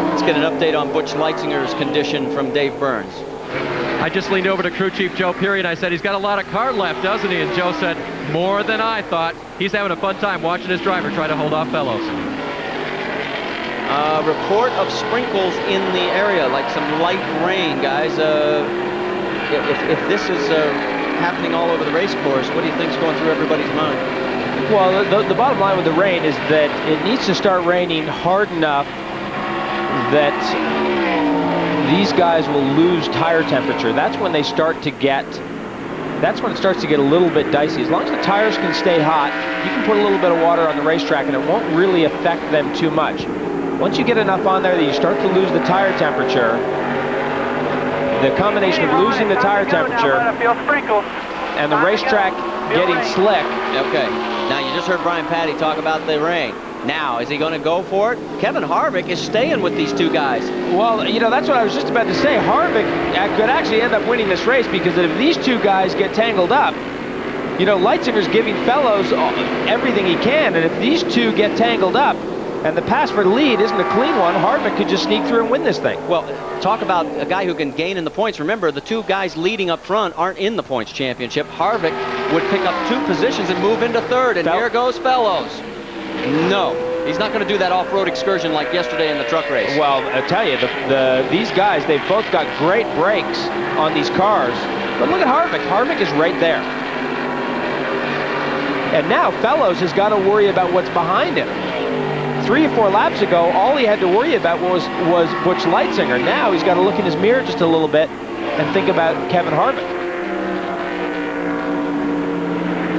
Let's get an update on Butch Leitzinger's condition from Dave Burns. I just leaned over to crew chief Joe Peary and I said, he's got a lot of car left, doesn't he? And Joe said, more than I thought. He's having a fun time watching his driver try to hold off Fellows. report of sprinkles in the area, like some light rain, guys. If this is happening all over the race course, what do you think's going through everybody's mind? Well, the bottom line with the rain is that it needs to start raining hard enough that these guys will lose tire temperature. That's when they start to get, that's when it starts to get a little bit dicey. As long as the tires can stay hot, you can put a little bit of water on the racetrack and it won't really affect them too much. Once you get enough on there that you start to lose the tire temperature, the combination of losing the tire temperature and the racetrack getting slick. Okay, now you just heard Brian Patty talk about the rain. Now, is he going to go for it? Kevin Harvick is staying with these two guys. Well, you know, that's what I was just about to say. Harvick could actually end up winning this race because if these two guys get tangled up, you know, Leitzinger's giving Fellows everything he can, and if these two get tangled up and the pass for the lead isn't a clean one, Harvick could just sneak through and win this thing. Well, talk about a guy who can gain in the points. Remember, the two guys leading up front aren't in the points championship. Harvick would pick up 2 positions and move into 3rd, and here goes Fellows. No, he's not going to do that off-road excursion like yesterday in the truck race. Well, I tell you, these guys, they've both got great brakes on these cars. But look at Harvick. Harvick is right there. And now Fellows has got to worry about what's behind him. 3 or 4 laps ago, all he had to worry about was Butch Leitzinger. Now he's got to look in his mirror just a little bit and think about Kevin Harvick.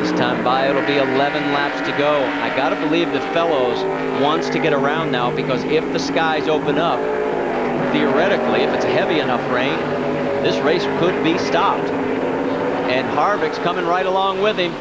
This time by, it'll be 11 laps to go. I got to believe that Fellows wants to get around now, because if the skies open up, theoretically, if it's heavy enough rain, this race could be stopped. And Harvick's coming right along with him.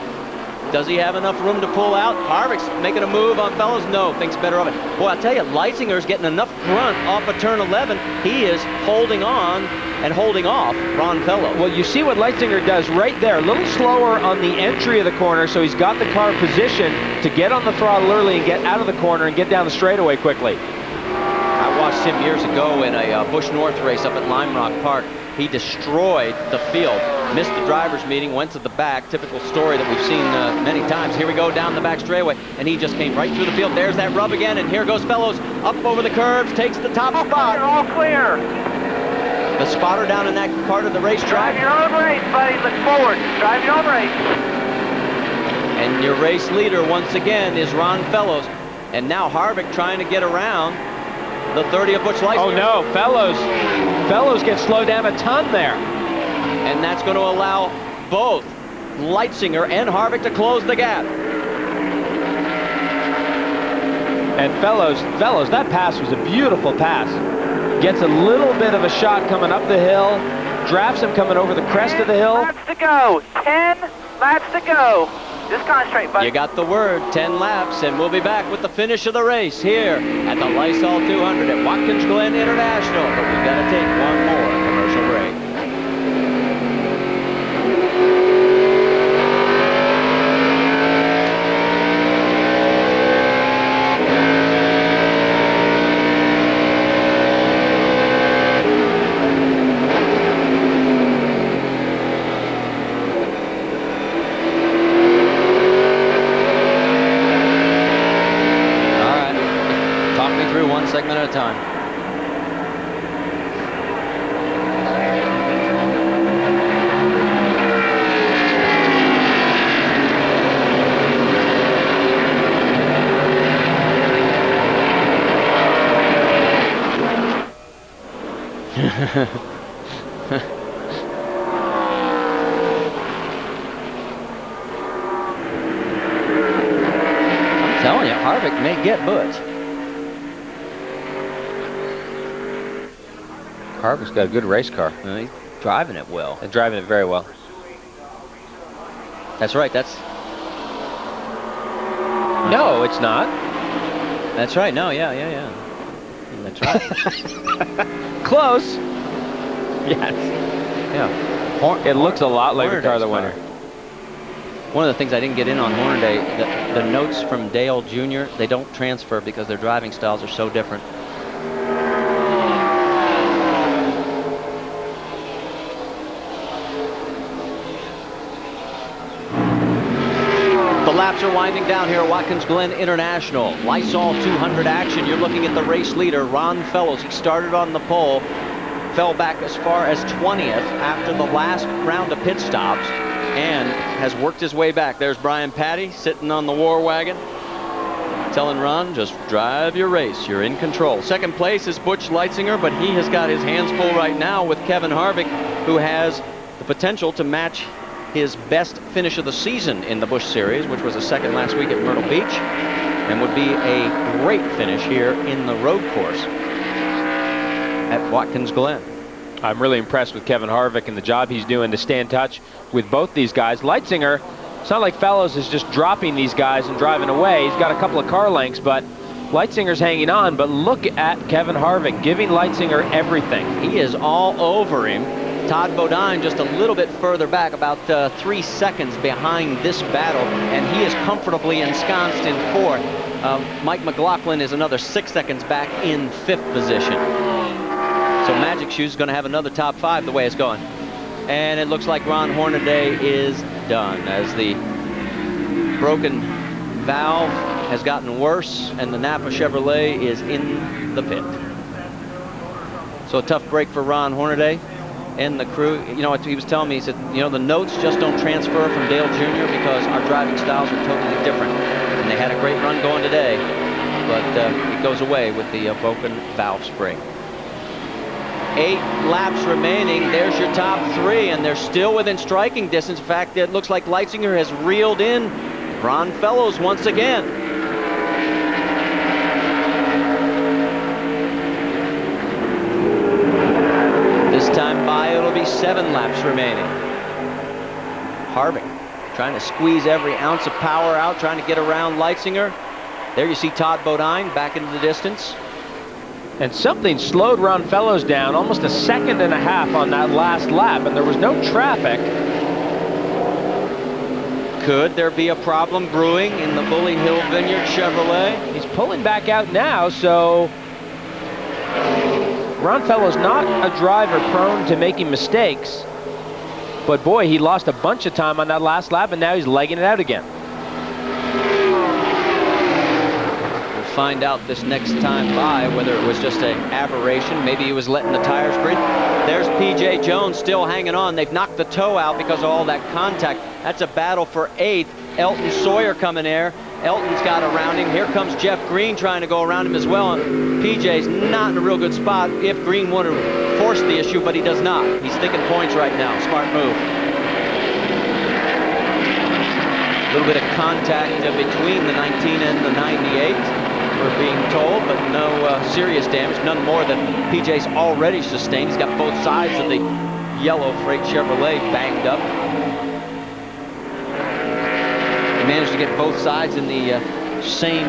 Does he have enough room to pull out? Harvick's making a move on Fellows. No, thinks better of it. Boy, I'll tell you, Leitzinger's getting enough grunt off of turn 11. He is holding on and holding off Ron Fellows. Well, you see what Leitzinger does right there. A little slower on the entry of the corner, so he's got the car positioned to get on the throttle early and get out of the corner and get down the straightaway quickly. I watched him years ago in a Busch North race up at Lime Rock Park. He destroyed the field, missed the driver's meeting, went to the back. Typical story that we've seen many times. Here we go down the back straightaway, and he just came right through the field. There's that rub again, and here goes Fellows up over the curves, takes the top spot. All clear. The spotter down in that part of the racetrack. Drive your own race, buddy. Look forward. Drive your own race. And your race leader once again is Ron Fellows. And now Harvick trying to get around the 30 of Butch Leitzinger. Oh no, Fellows gets slowed down a ton there. And that's going to allow both Leitzinger and Harvick to close the gap. And Fellows, that pass was a beautiful pass. Gets a little bit of a shot coming up the hill, drafts him coming over the crest of the hill. 10 laps to go. 10 laps to go. Just concentrate, buddy. You got the word, 10 laps, and we'll be back with the finish of the race here at the Lysol 200 at Watkins Glen International. But we've got to take one more commercial break. Segment at a time. I'm telling you, Harvick may get Butch. Harvick's got a good race car. He's driving it well. And driving it very well. That's right. That's... No, it's not. That's right. No, yeah. That's right. Close. Yes. Yeah. It looks a lot like the car that won. One of the things I didn't get in on Hornaday, the notes from Dale Jr., they don't transfer because their driving styles are so different. laps are winding down here at Watkins Glen International. Lysol 200 action. You're looking at the race leader, Ron Fellows. He started on the pole, fell back as far as 20th after the last round of pit stops, and has worked his way back. There's Brian Patty sitting on the war wagon, telling Ron, just drive your race. You're in control. Second place is Butch Leitzinger, but he has got his hands full right now with Kevin Harvick, who has the potential to match his best finish of the season in the Busch Series, which was a second last week at Myrtle Beach, and would be a great finish here in the road course at Watkins Glen. I'm really impressed with Kevin Harvick and the job he's doing to stay in touch with both these guys. Leitzinger, it's not like Fellows is just dropping these guys and driving away. He's got a couple of car lengths, but Leitzinger's hanging on. But look at Kevin Harvick giving Leitzinger everything. He is all over him. Todd Bodine just a little bit further back, about 3 seconds behind this battle, and he is comfortably ensconced in fourth. Mike McLaughlin is another 6 seconds back in fifth position. So Magic Shoes is going to have another top five the way it's going. And it looks like Ron Hornaday is done as the broken valve has gotten worse and the Napa Chevrolet is in the pit. So a tough break for Ron Hornaday and the crew. You know what he was telling me? He said, you know, the notes just don't transfer from Dale Jr. because our driving styles are totally different. And they had a great run going today, but it goes away with the broken valve spring. 8 laps remaining. There's your top three, and they're still within striking distance. In fact, it looks like Leitzinger has reeled in Ron Fellows once again. This time by, it'll be 7 laps remaining. Harvick trying to squeeze every ounce of power out, trying to get around Leitzinger. There you see Todd Bodine back into the distance. And something slowed Ron Fellows down almost a second and a half on that last lap, and there was no traffic. Could there be a problem brewing in the Bully Hill Vineyard Chevrolet? He's pulling back out now, so Ron Fellows not a driver prone to making mistakes, but boy, he lost a bunch of time on that last lap, and now he's legging it out again. Find out this next time by whether it was just an aberration. Maybe he was letting the tires breathe. There's P.J. Jones still hanging on. They've knocked the toe out because of all that contact. That's a battle for 8th. Elton Sawyer coming there. Elton's got around him. Here comes Jeff Green trying to go around him as well. And P.J.'s not in a real good spot if Green would have forced the issue, but he does not. He's sticking points right now. Smart move. A little bit of contact between the 19 and the 98. We're being told, but no serious damage, none more than PJ's already sustained. He's got both sides of the yellow freight Chevrolet banged up. He managed to get both sides in the same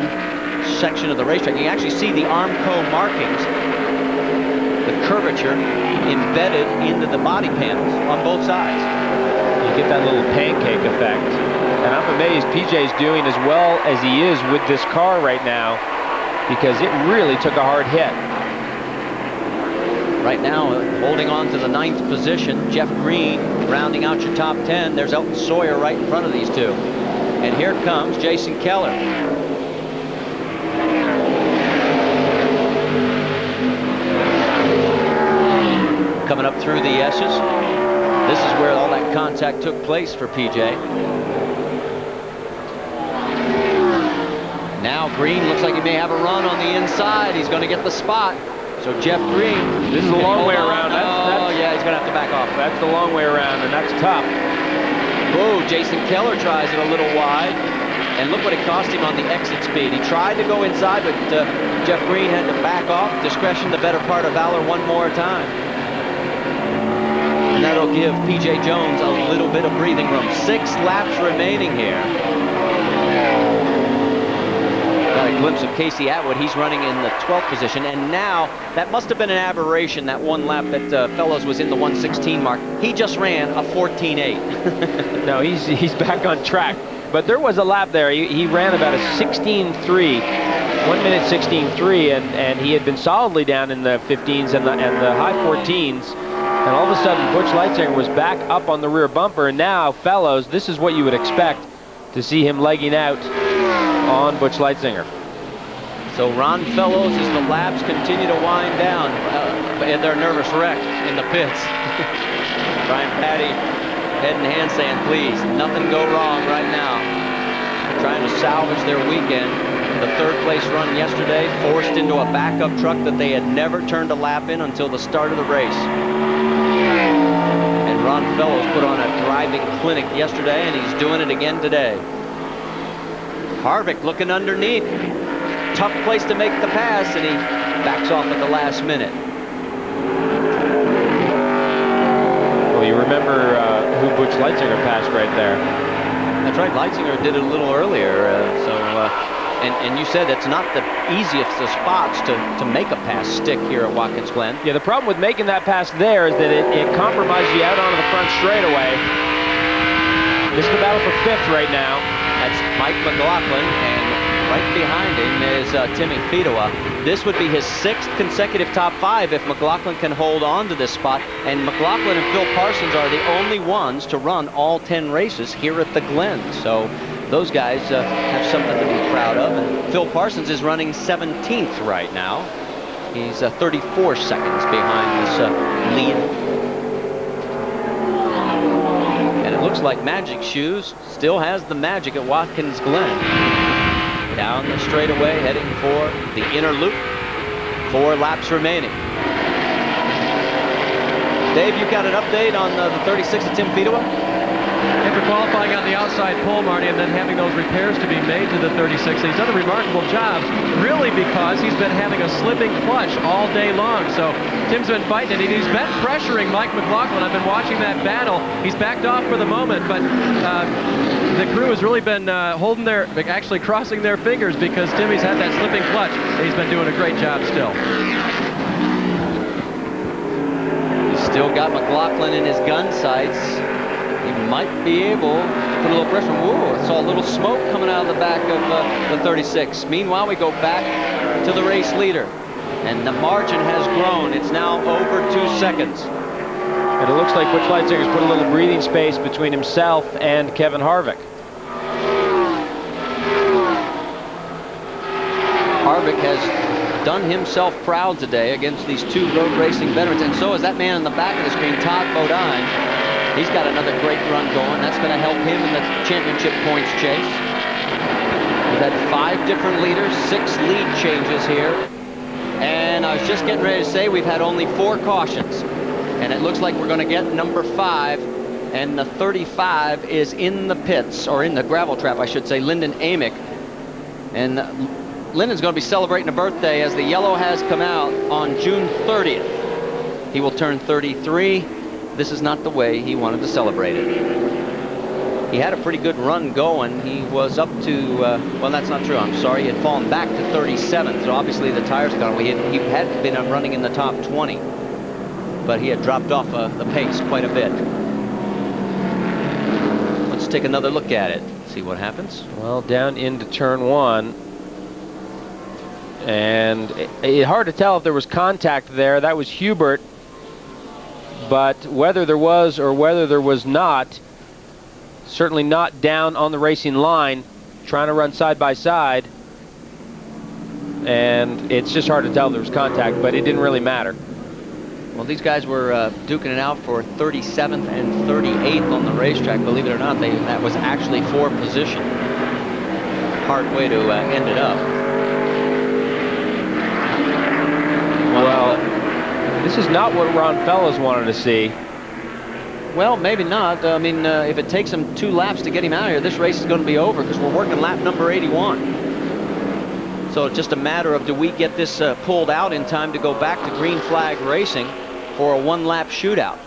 section of the racetrack. You can actually see the Armco markings, the curvature embedded into the body panels on both sides. You get that little pancake effect. And I'm amazed PJ's doing as well as he is with this car right now, because it really took a hard hit. Right now, holding on to the 9th position, Jeff Green rounding out your top 10. There's Elton Sawyer right in front of these two. And here comes Jason Keller. Coming up through the S's. This is where all that contact took place for PJ. Now Green looks like he may have a run on the inside. He's going to get the spot. So Jeff Green. This is a long way around. Yeah, he's going to have to back off. That's the long way around, and that's tough. Whoa, Jason Keller tries it a little wide. And look what it cost him on the exit speed. He tried to go inside, but Jeff Green had to back off. Discretion, the better part of valor, one more time. And that'll give P.J. Jones a little bit of breathing room. 6 laps remaining here. Got a glimpse of Casey Atwood. He's running in the 12th position. And now, that must have been an aberration, that one lap that Fellows was in the 1:16 mark. He just ran a 14.8. No, he's back on track. But there was a lap there. He ran about a 16.3, 1 minute 16.3, and he had been solidly down in the 15s and the high 14s. And all of a sudden, Butch Leitzinger was back up on the rear bumper. And now, Fellows, this is what you would expect to see him legging out on Butch Leitzinger. So Ron Fellows, as the laps continue to wind down, they're nervous wreck in the pits. Brian Patty, head and hand saying, please, nothing go wrong right now. Trying to salvage their weekend. The third place run yesterday, forced into a backup truck that they had never turned a lap in until the start of the race. And Ron Fellows put on a driving clinic yesterday, and he's doing it again today. Harvick looking underneath. Tough place to make the pass, and he backs off at the last minute. Well, you remember who Butch Leitzinger passed right there. That's right, Leitzinger did it a little earlier. And you said it's not the easiest of spots to make a pass stick here at Watkins Glen. Yeah, the problem with making that pass there is that it compromises you out onto the front straightaway. This is the battle for 5th right now. That's Mike McLaughlin, and right behind him is Timmy Fedowa. This would be his 6th consecutive top 5 if McLaughlin can hold on to this spot. And McLaughlin and Phil Parsons are the only ones to run all 10 races here at the Glen. So those guys have something to be proud of. And Phil Parsons is running 17th right now. He's 34 seconds behind this lead. And it looks like Magic Shoes still has the magic at Watkins Glen. Down the straightaway, heading for the inner loop. 4 laps remaining. Dave, you've got an update on the 36 of Tim Fedowa? After qualifying on the outside pole, Marty, and then having those repairs to be made to the 36, he's done a remarkable job, really because he's been having a slipping clutch all day long. So Tim's been fighting it, and he's been pressuring Mike McLaughlin. I've been watching that battle. He's backed off for the moment, but the crew has really been actually crossing their fingers because Timmy's had that slipping clutch, and he's been doing a great job still. He's still got McLaughlin in his gun sights. He might be able to put a little pressure. Whoa, I saw a little smoke coming out of the back of the 36. Meanwhile, we go back to the race leader. And the margin has grown. It's now over 2 seconds. And it looks like Butch Leitzinger's put a little breathing space between himself and Kevin Harvick. Harvick has done himself proud today against these 2 road racing veterans. And so is that man in the back of the screen, Todd Bodine. He's got another great run going. That's going to help him in the championship points chase. We've had 5 different leaders, 6 lead changes here. And I was just getting ready to say we've had only 4 cautions. And it looks like we're going to get number 5. And the 35 is in the pits, or in the gravel trap, I should say, Lyndon Amick. And Lyndon's going to be celebrating a birthday as the yellow has come out on June 30th. He will turn 33. This is not the way he wanted to celebrate it. He had a pretty good run going. He was up to, well, that's not true. I'm sorry. He had fallen back to 37th. So obviously the tires got away. He had been running in the top 20. But he had dropped off the pace quite a bit. Let's take another look at it. See what happens. Well, down into turn 1. And it's hard to tell if there was contact there. That was Hubert. But whether there was or whether there was not, certainly not down on the racing line, trying to run side by side. And it's just hard to tell if there was contact, but it didn't really matter. Well, these guys were duking it out for 37th and 38th on the racetrack. Believe it or not, that was actually for position. Hard way to end it up. Well, this is not what Ron Fellows wanted to see. Well, maybe not. I mean, if it takes him 2 laps to get him out of here, this race is going to be over because we're working lap number 81. So it's just a matter of, do we get this pulled out in time to go back to green flag racing for a 1-lap shootout?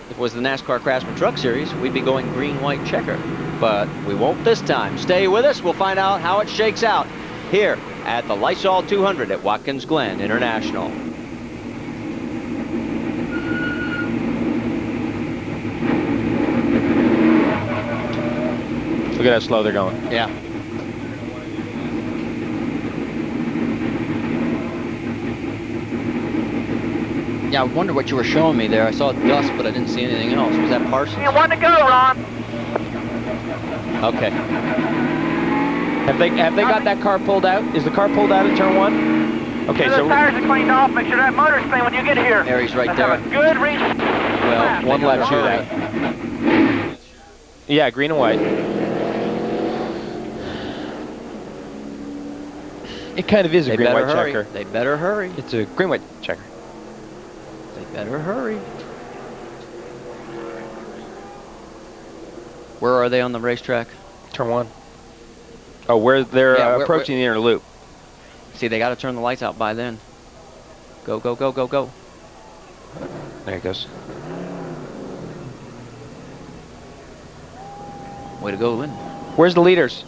If it was the NASCAR Craftsman Truck Series, we'd be going green-white checker. But we won't this time. Stay with us. We'll find out how it shakes out here at the Lysol 200 at Watkins Glen International. Look at how slow they're going. Yeah. Yeah, I wonder what you were showing me there. I saw dust, but I didn't see anything else. Was that Parsons? You want to go, Ron? Okay. Have they got that car pulled out? Is the car pulled out at turn 1? Okay, so the tires are cleaned off. Make sure that motor's clean when you get here. Harry's right Let's there. have a good reach. Well, one lap shootout. Yeah, green and white. It kind of is a green-white checker. They better hurry. It's a green-white checker. They better hurry. Where are they on the racetrack? Turn 1. Oh, where they're approaching the inner loop. See, they got to turn the lights out by then. Go, go, go, go, go. There it goes. Way to go, Lynn. Where's the leaders?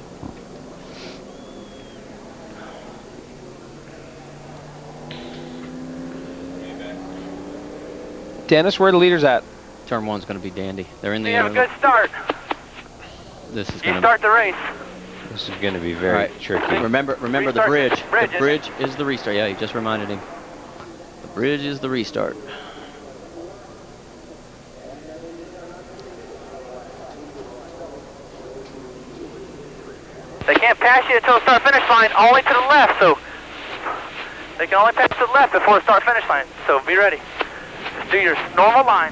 Dennis, where are the leaders at? Turn 1's going to be dandy. They're in the You have a good start. This is You going start the race. This is going to be very tricky. Remember the Restart bridge. the bridge, The bridge is the restart. Yeah, you just reminded him. The bridge is the restart. They can't pass you until the start-finish line, only to the left, so they can only pass to the left before the start-finish line, so be ready. Just do your normal line.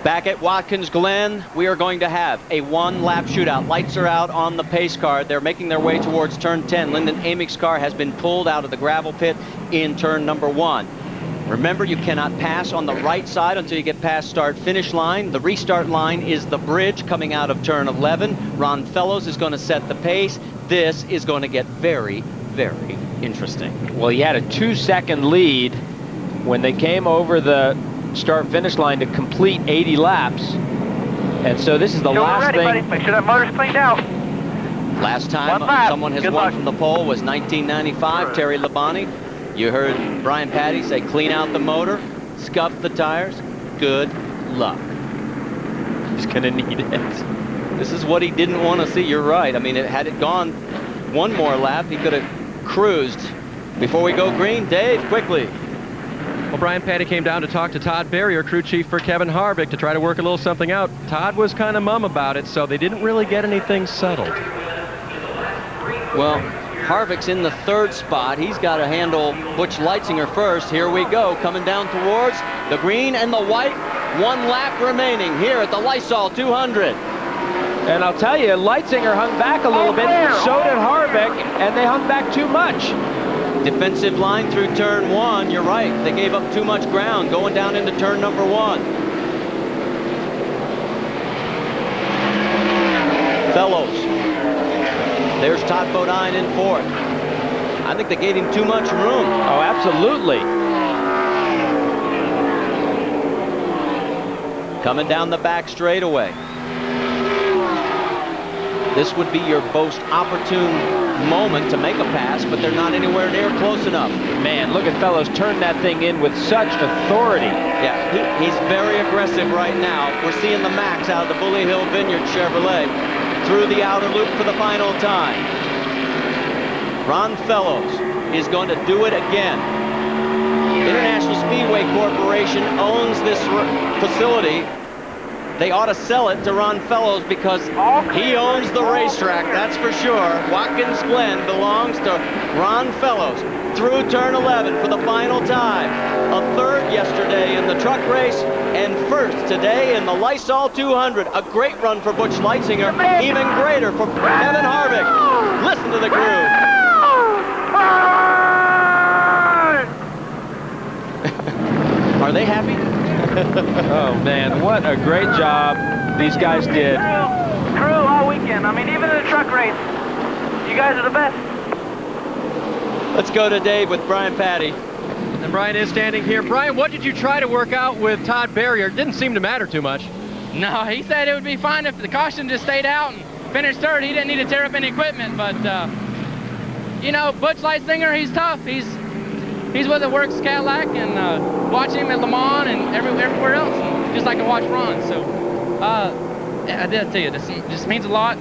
Back at Watkins Glen, we are going to have a one-lap shootout. Lights are out on the pace car. They're making their way towards turn 10. Lyndon Amick's car has been pulled out of the gravel pit in turn number 1. Remember, you cannot pass on the right side until you get past start-finish line. The restart line is the bridge coming out of turn 11. Ron Fellows is going to set the pace. This is going to get very, very interesting. Well, he had a 2-second lead when they came over the start-finish line to complete 80 laps. And so this is the last thing. Buddy. Make sure that motor's cleaned out. Last time someone has won from the pole was 1995, Terry Labonte. You heard Brian Patty say, clean out the motor, scuff the tires, good luck. He's gonna need it. This is what he didn't want to see. You're right. I mean, had it gone one more lap, he could have cruised. Before we go green, Dave, quickly. Well, Brian Patty came down to talk to Todd Barrier, crew chief for Kevin Harvick, to try to work a little something out. Todd was kind of mum about it, so they didn't really get anything settled. Well, Harvick's in the 3rd spot. He's got to handle Butch Leitzinger first. Here we go, coming down towards the green and the white. 1 lap remaining here at the Lysol 200. And I'll tell you, Leitzinger hung back a little bit, so did Harvick, and they hung back too much. Defensive line through turn 1. You're right. They gave up too much ground going down into turn number 1. Fellows. There's Todd Bodine in 4th. I think they gave him too much room. Oh, absolutely. Coming down the back straightaway. This would be your most opportune moment to make a pass, but they're not anywhere near close enough. Man, look at Fellows turn that thing in with such authority. Yeah, he's very aggressive right now. We're seeing the max out of the Bully Hill Vineyard Chevrolet through the outer loop for the final time. Ron Fellows is going to do it again. International Speedway Corporation owns this facility. They ought to sell it to Ron Fellows because he owns the racetrack, that's for sure. Watkins Glen belongs to Ron Fellows through turn 11 for the final time. A 3rd yesterday in the truck race and 1st today in the Lysol 200. A great run for Butch Leitzinger, even greater for Kevin Harvick. Listen to the groove. Are they happy? Oh man, what a great job these guys did. Crew all weekend. I mean, even in the truck race, you guys are the best. Let's go to Dave with Brian Patty. And Brian is standing here. Brian, what did you try to work out with Todd Barrier? It didn't seem to matter too much. No, he said it would be fine if the caution just stayed out and finished 3rd. He didn't need to tear up any equipment, but you know, Butch Leitzinger, he's tough. He's with the Works Cadillac, and watching him at Le Mans and everywhere else, and just like to watch Ron. So, I did tell you, this just means a lot.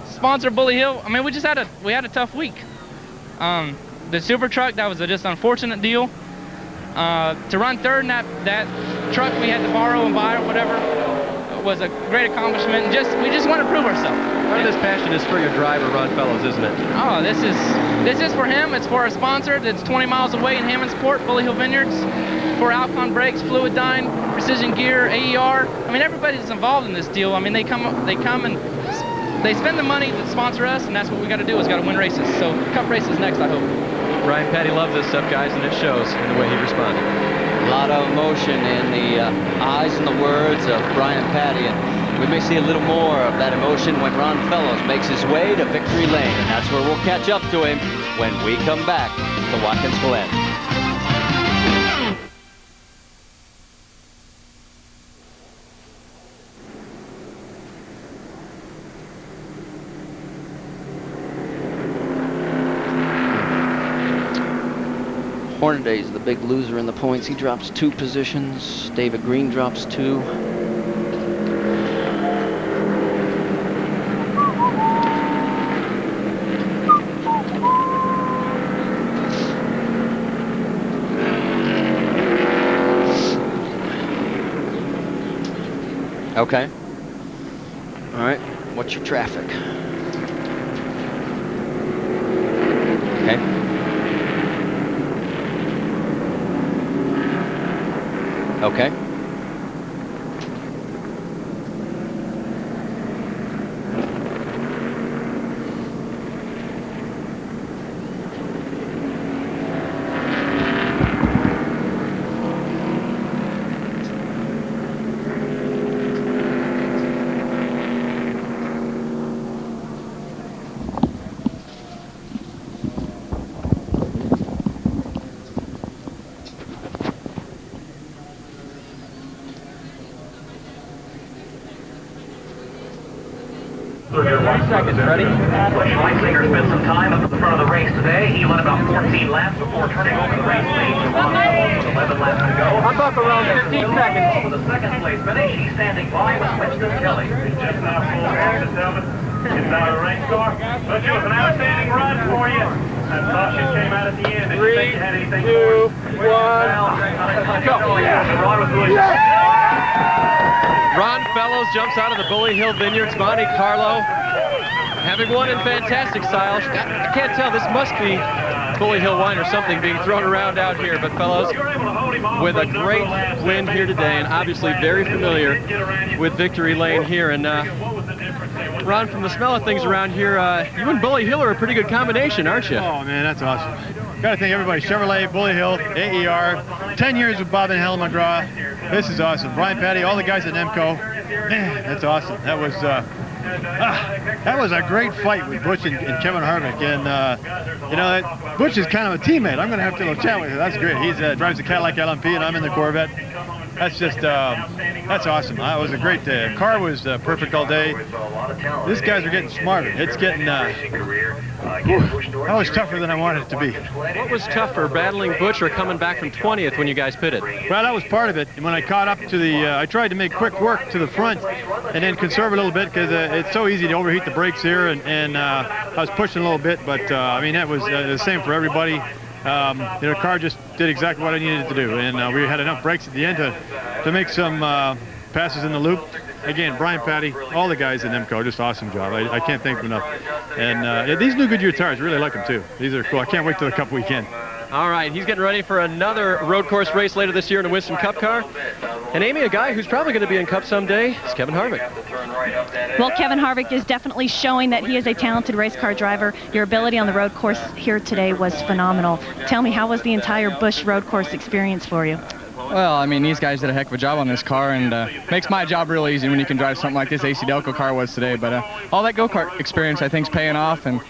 Sponsor Bully Hill. I mean, we had a tough week. The super truck, that was a just unfortunate deal. To run 3rd in that truck we had to borrow and buy or whatever, was a great accomplishment. And we just want to prove ourselves. Part of this passion is for your driver, Ron Fellows, isn't it? Oh, this is for him. It's for our sponsor that's 20 miles away in Hammondsport, Bully Hill Vineyards, for Alcon Brakes, Fluidyne, Precision Gear, AER. I mean, everybody's involved in this deal. I mean, they come and they spend the money to sponsor us, and that's what we got to do, is got to win races. So Cup races next, I hope. Brian Petty loves this stuff, guys, and it shows in the way he responded. A lot of emotion in the eyes and the words of Brian Petty, and we may see a little more of that emotion when Ron Fellows makes his way to victory lane, and that's where we'll catch up to him when we come back to Watkins Glen. Hornaday's the big loser in the points. He drops 2 positions. David Green drops 2. Okay. All right. What's your traffic? Okay. Okay. Seconds, ready? Busch Leisinger spent some time up at the front of the race today. He led about 14 laps before turning over the race lead to Ron Fellows with 11 laps to go. I'm up around 15 seconds. For the second place finish, he's standing by with Winston Kelly. Just now full gas, it's out of the race car. But it was an outstanding run for you. And caution came out at the end. Did you think you had anything for it? 2, 1, go. Ron Fellows jumps out of the Bully Hill Vineyards, Monte Carlo, having won in fantastic style. I can't tell, this must be Bully Hill wine or something being thrown around out here, but Fellows with a great win here today, and obviously very familiar with victory lane here. And Ron, from the smell of things around here, you and Bully Hill are a pretty good combination, aren't you? Oh man, that's awesome. Got to thank everybody, Chevrolet, Bully Hill, AER, 10 years with Bob and Helen McGraw. This is awesome. Brian Petty, all the guys at Nemco. Man, that's awesome. That was a great fight with Busch and Kevin Harvick. And, you know, Busch is kind of a teammate. I'm going to have to chat with him. That's great. He drives the Cadillac LMP, and I'm in the Corvette. That's just, that's awesome. That was a great day. The car was perfect all day. These guys are getting smarter. It's getting, that was tougher than I wanted it to be. What was tougher, battling Busch or coming back from 20th when you guys pitted? Well, that was part of it. And when I caught up to the, I tried to make quick work to the front and then conserve a little bit because it's so easy to overheat the brakes here. And I was pushing a little bit, but I mean, that was the same for everybody. You know, the car just did exactly what I needed it to do, and we had enough brakes at the end to make some passes in the loop. Again, Brian Petty, all the guys in Nemco, just awesome job. I can't thank them enough. And these new Goodyear tires, really like them too. These are cool. I can't wait till the Cup weekend. All right, he's getting ready for another road course race later this year in a Winston Cup car. And Amy, a guy who's probably going to be in Cup someday is Kevin Harvick. Well, Kevin Harvick is definitely showing that he is a talented race car driver. Your ability on the road course here today was phenomenal. Tell me, how was the entire Busch road course experience for you? Well, I mean, these guys did a heck of a job on this car, and makes my job real easy when you can drive something like this AC Delco car was today. But all that go-kart experience, I think, is paying off, and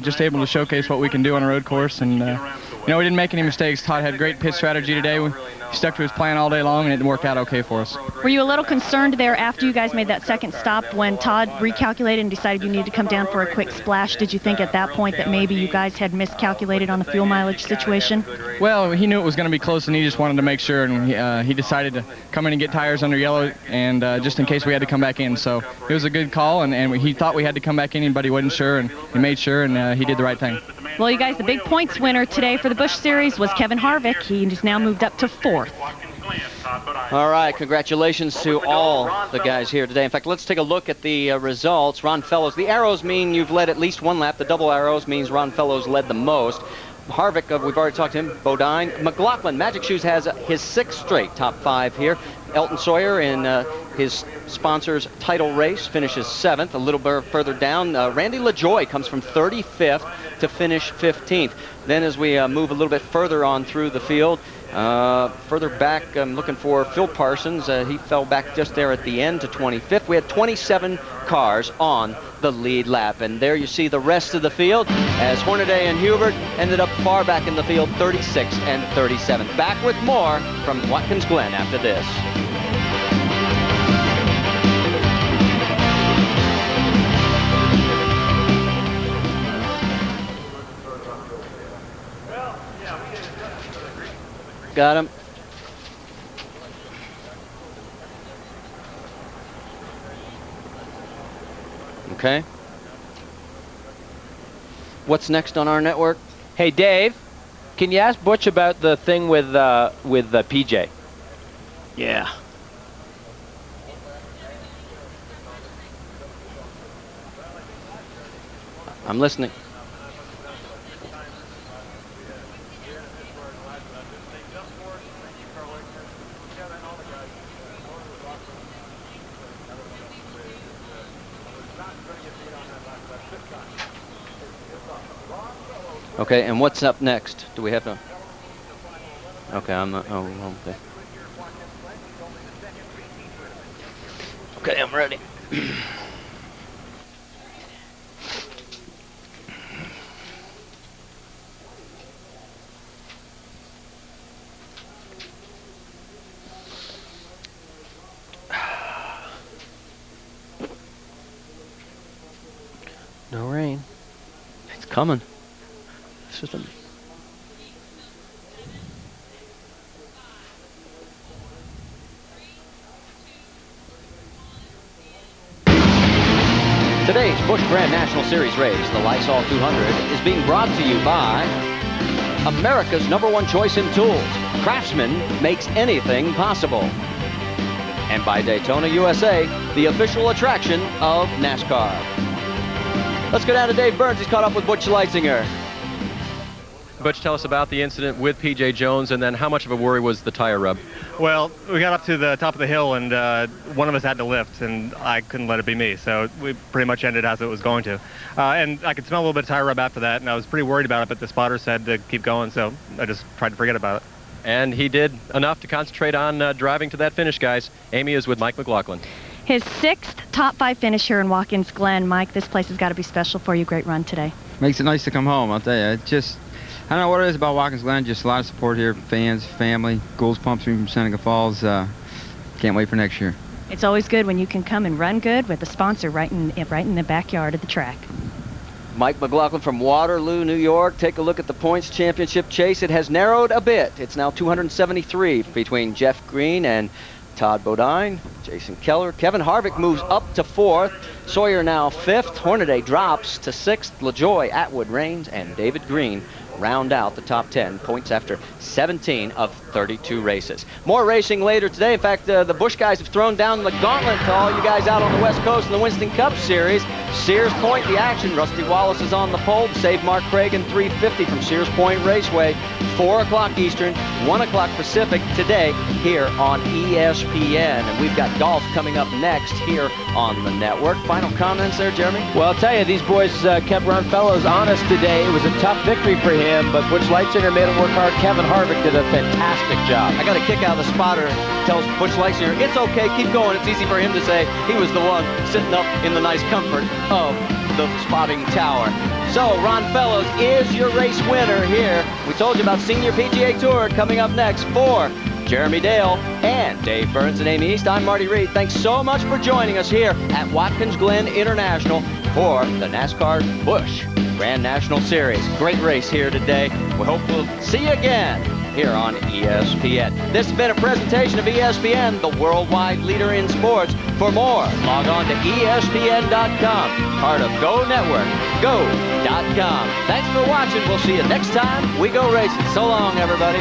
just able to showcase what we can do on a road course. And you know, we didn't make any mistakes. Todd had great pit strategy today. We stuck to his plan all day long, and it worked out okay for us. Were you a little concerned there after you guys made that second stop when Todd recalculated and decided you needed to come down for a quick splash? Did you think at that point that maybe you guys had miscalculated on the fuel mileage situation? Well, he knew it was going to be close, and he just wanted to make sure, and he decided to come in and get tires under yellow, and just in case we had to come back in. So it was a good call, and he thought we had to come back in, but he wasn't sure, and he made sure, and he did the right thing. Well, you guys, the big points winner today for the Busch Series was Kevin Harvick. He has now moved up to 4th. All right, congratulations to all the guys here today. In fact, let's take a look at the results. Ron Fellows, the arrows mean you've led at least one lap. The double arrows means Ron Fellows led the most. Harvick, we've already talked to him. Bodine. McLaughlin, Magic Shoes has his 6th straight top 5 here. Elton Sawyer in his sponsor's title race finishes 7th. A little bit further down, Randy LaJoie comes from 35th to finish 15th. Then as we move a little bit further on through the field, further back, I'm looking for Phil Parsons. He fell back just there at the end to 25th. We had 27 cars on the lead lap. And there you see the rest of the field as Hornaday and Hubert ended up far back in the field, 36th and 37th. Back with more from Watkins Glen after this. Got him. Okay. What's next on our network? Hey, Dave, can you ask Butch about the thing with PJ? Yeah. I'm listening. Okay, and what's up next? Do we have to? Okay, I'm not. Oh, okay. Okay, I'm ready. No rain. It's coming. Today's Busch Grand National Series race, the Lysol 200, is being brought to you by America's #1 choice in tools. Craftsman makes anything possible. And by Daytona USA, the official attraction of NASCAR. Let's go down to Dave Burns. He's caught up with Butch Leitzinger. Butch, tell us about the incident with P.J. Jones, and then how much of a worry was the tire rub? Well, we got up to the top of the hill, and one of us had to lift, and I couldn't let it be me, so we pretty much ended as it was going to. And I could smell a little bit of tire rub after that, and I was pretty worried about it, but the spotter said to keep going, so I just tried to forget about it. And he did enough to concentrate on driving to that finish, guys. Amy is with Mike McLaughlin. His 6th top 5 finish here in Watkins Glen. Mike, this place has got to be special for you. Great run today. Makes it nice to come home, I'll tell you. It just, I don't know what it is about Watkins Glen, just a lot of support here, fans, family. Goals pumps me from Seneca Falls. Can't wait for next year. It's always good when you can come and run good with a sponsor right in the backyard of the track. Mike McLaughlin from Waterloo, New York. Take a look at the points championship chase. It has narrowed a bit. It's now 273 between Jeff Green and Todd Bodine, Jason Keller. Kevin Harvick moves up to 4th. Sawyer now 5th. Hornaday drops to 6th. LaJoie, Atwood, Raines, and David Green round out the top 10 points after 17 of 32 races. More racing later today. In fact, the Busch guys have thrown down the gauntlet to all you guys out on the West Coast in the Winston Cup Series. Sears Point, the action. Rusty Wallace is on the pole to save Mark Craig in 350 from Sears Point Raceway. 4 o'clock Eastern, 1 o'clock Pacific today here on ESPN. And we've got golf coming up next here on the network. Final comments there, Jeremy? Well, I'll tell you, these boys kept Ron Fellows honest today. It was a tough victory for him, but Butch Leitzinger made him work hard. Kevin Harvick did a fantastic job. I got a kick out of the spotter. Tells Butch Leitzinger, it's okay, keep going. It's easy for him to say he was the one sitting up in the nice comfort of the spotting tower. So, Ron Fellows is your race winner here. We told you about Senior PGA Tour coming up next for Jeremy Dale and Dave Burns and Amy East. I'm Marty Reed. Thanks so much for joining us here at Watkins Glen International for the NASCAR Busch Grand National Series. Great race here today. We hope we'll see you again here on ESPN. This has been a presentation of ESPN, the worldwide leader in sports. For more, log on to ESPN.com, part of Go Network, go.com. Thanks for watching. We'll see you next time we go racing. So long, everybody.